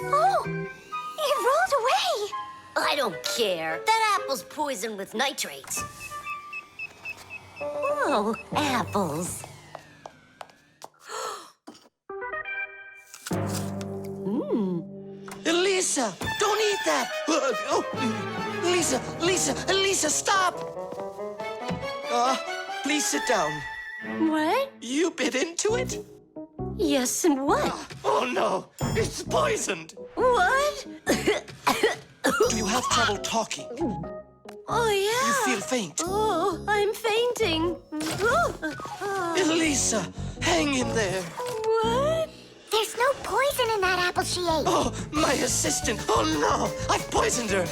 Oh, it rolled away. I don't care. That apple's poisoned with nitrates. Oh, apples. Elisa, don't eat that! Lisa, stop! Please sit down. What? You bit into it? Yes, and what? Oh no, it's poisoned. What? Do you have trouble talking? Oh, yeah. You feel faint? Oh, I'm fainting. Elisa, hang in there. What? There's no poison in that apple she ate. Oh, my assistant. Oh no, I've poisoned her.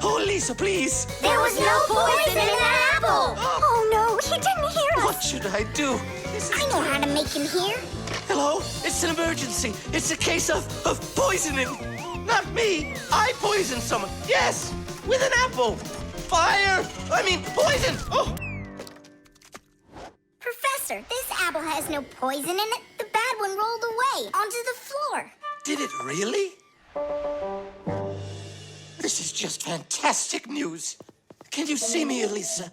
Oh, Lisa, please. There was no poison in that apple. Oh no, he didn't hear us. What should I do? I know how to make him hear. Hello? It's an emergency. It's a case of poisoning. Not me. I poisoned someone. Yes, with an apple. Fire. I mean, poison. Oh. Professor, this apple has no poison in it. The bad one rolled away onto the floor. Did it really? This is just fantastic news. Can you see me, Elisa?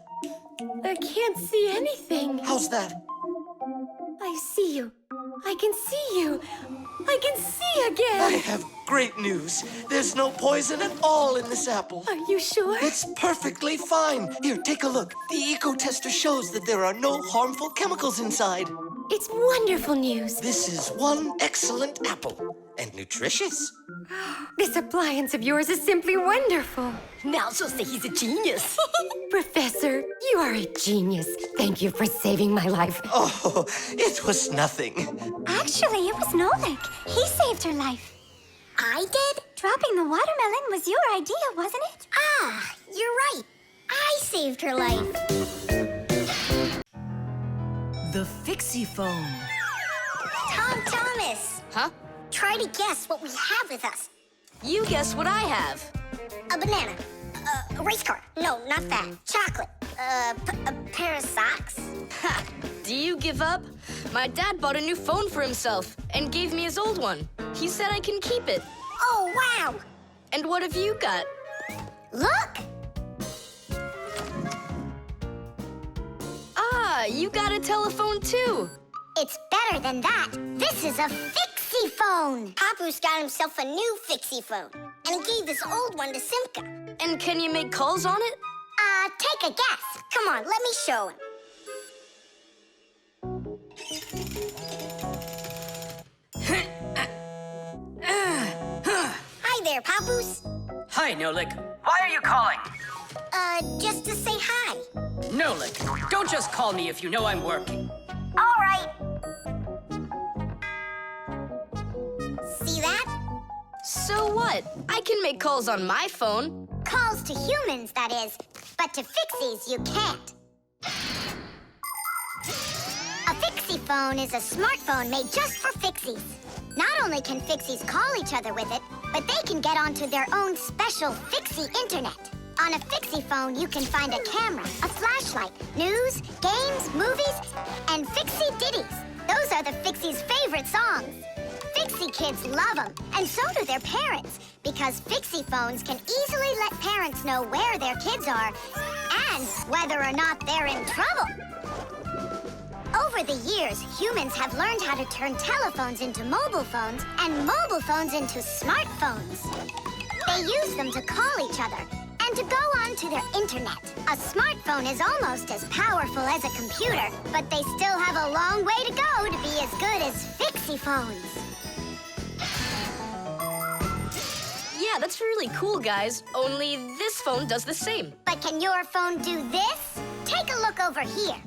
I can't see anything. How's that? I see you. I can see you. I can see again. I have great news. There's no poison at all in this apple. Are you sure? It's perfectly fine. Here, take a look. The eco-tester shows that there are no harmful chemicals inside. It's wonderful news. This is one excellent apple. And nutritious. This appliance of yours is simply wonderful. Now she'll say he's a genius. Professor, you are a genius. Thank you for saving my life. Oh, it was nothing. Actually, it was Nolik. He saved her life. I did? Dropping the watermelon was your idea, wasn't it? Ah, you're right. I saved her life. The Fixie phone. Tom Thomas, Huh? Try to guess what we have with us. You guess what I have. A banana. A race car. No, not that. Chocolate. A pair of socks. Ha! Do you give up? My dad bought a new phone for himself and gave me his old one. He said I can keep it. Oh, wow. And what have you got? Look! Ah, you got a telephone too. It's better than that. This is a Fixie phone. Papu's got himself a new Fixie phone. And he gave this old one to Simka. And can you make calls on it? Take a guess. Come on, let me show him. Hi there, Papoose. Hi, Nolik. Why are you calling? Just to say hi. Nolik, don't just call me if you know I'm working. All right. See that? So what? I can make calls on my phone. Calls to humans, that is. But to Fixies, you can't. A Fixie phone is a smartphone made just for Fixies. Not only can Fixies call each other with it, but they can get onto their own special Fixie internet. On a Fixie phone, you can find a camera, a flashlight, news, games, movies, and Fixie ditties. Those are the Fixies' favorite songs. Fixie kids love them, and so do their parents, because Fixie phones can easily let parents know where their kids are and whether or not they're in trouble. Over the years, humans have learned how to turn telephones into mobile phones and mobile phones into smartphones. They use them to call each other and to go on to their internet. A smartphone is almost as powerful as a computer, but they still have a long way to go to be as good as Fixie phones. Yeah, that's really cool, guys. Only this phone does the same. But can your phone do this? Take a look over here.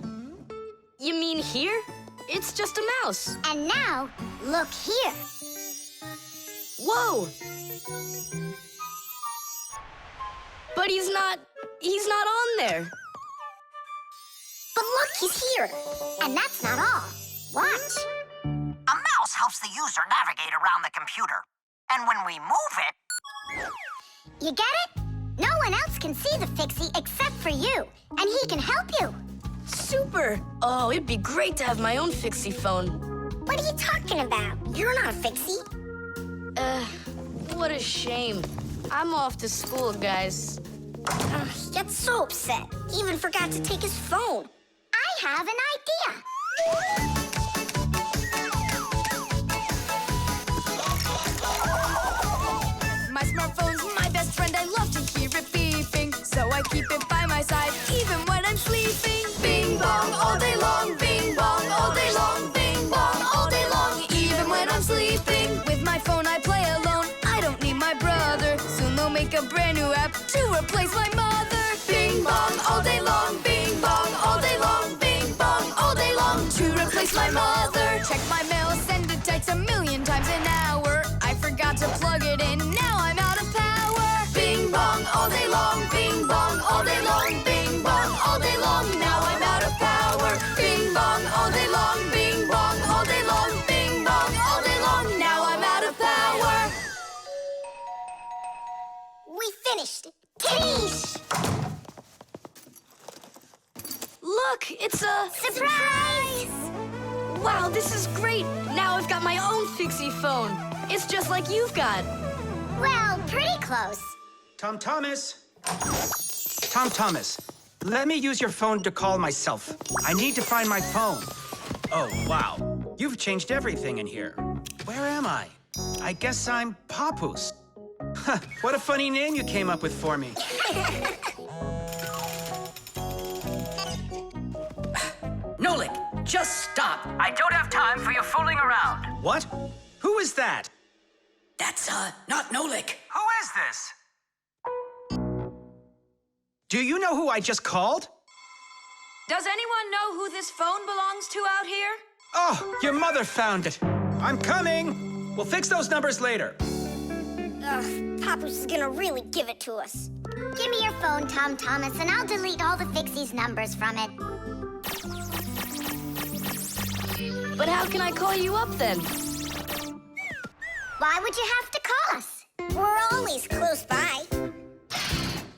You mean here? It's just a mouse. And now, look here. Whoa! But he's not on there. But look, he's here. And that's not all. Watch. A mouse helps the user navigate around the computer. And when we move it... You get it? No one else can see the Fixie except for you. And he can help you. Super! Oh, it'd be great to have my own Fixie phone. What are you talking about? You're not a Fixie. What a shame. I'm off to school, guys. He gets so upset. He even forgot to take his phone. I have an idea. My smartphone's my best friend. I love to hear it beeping, so I keep it by my side even when I'm sleeping. Bing bong all day long, bing bong all day long, bing bong all day long, even when I'm sleeping. With my phone I play alone. I don't need my brother. Soon they'll make a brand new app to replace my mother. Bing bong all day long, bing bong all day long, bing bong all day long, to replace my mother. Check my mail, send it text 1,000,000 times an hour. I forgot to plug it in, now I'm out of power. Bing bong all day long, bing bong all day long, bing bong all day long, now I'm out of power. Bing bong all day long, bing bong all day long, bing look, it's a... Surprise! Wow, this is great! Now I've got my own Fixie phone. It's just like you've got. Well, pretty close. Tom Thomas! Tom Thomas, let me use your phone to call myself. I need to find my phone. Oh, wow. You've changed everything in here. Where am I? I guess I'm Papoose. Huh, what a funny name you came up with for me. Nolik, just stop. I don't have time for your fooling around. What? Who is that? That's, not Nolik. Who is this? Do you know who I just called? Does anyone know who this phone belongs to out here? Oh, your mother found it. I'm coming. We'll fix those numbers later. Ugh, Papoose is gonna really give it to us. Give me your phone, Tom Thomas, and I'll delete all the Fixies numbers from it. But how can I call you up then? Why would you have to call us? We're always close by.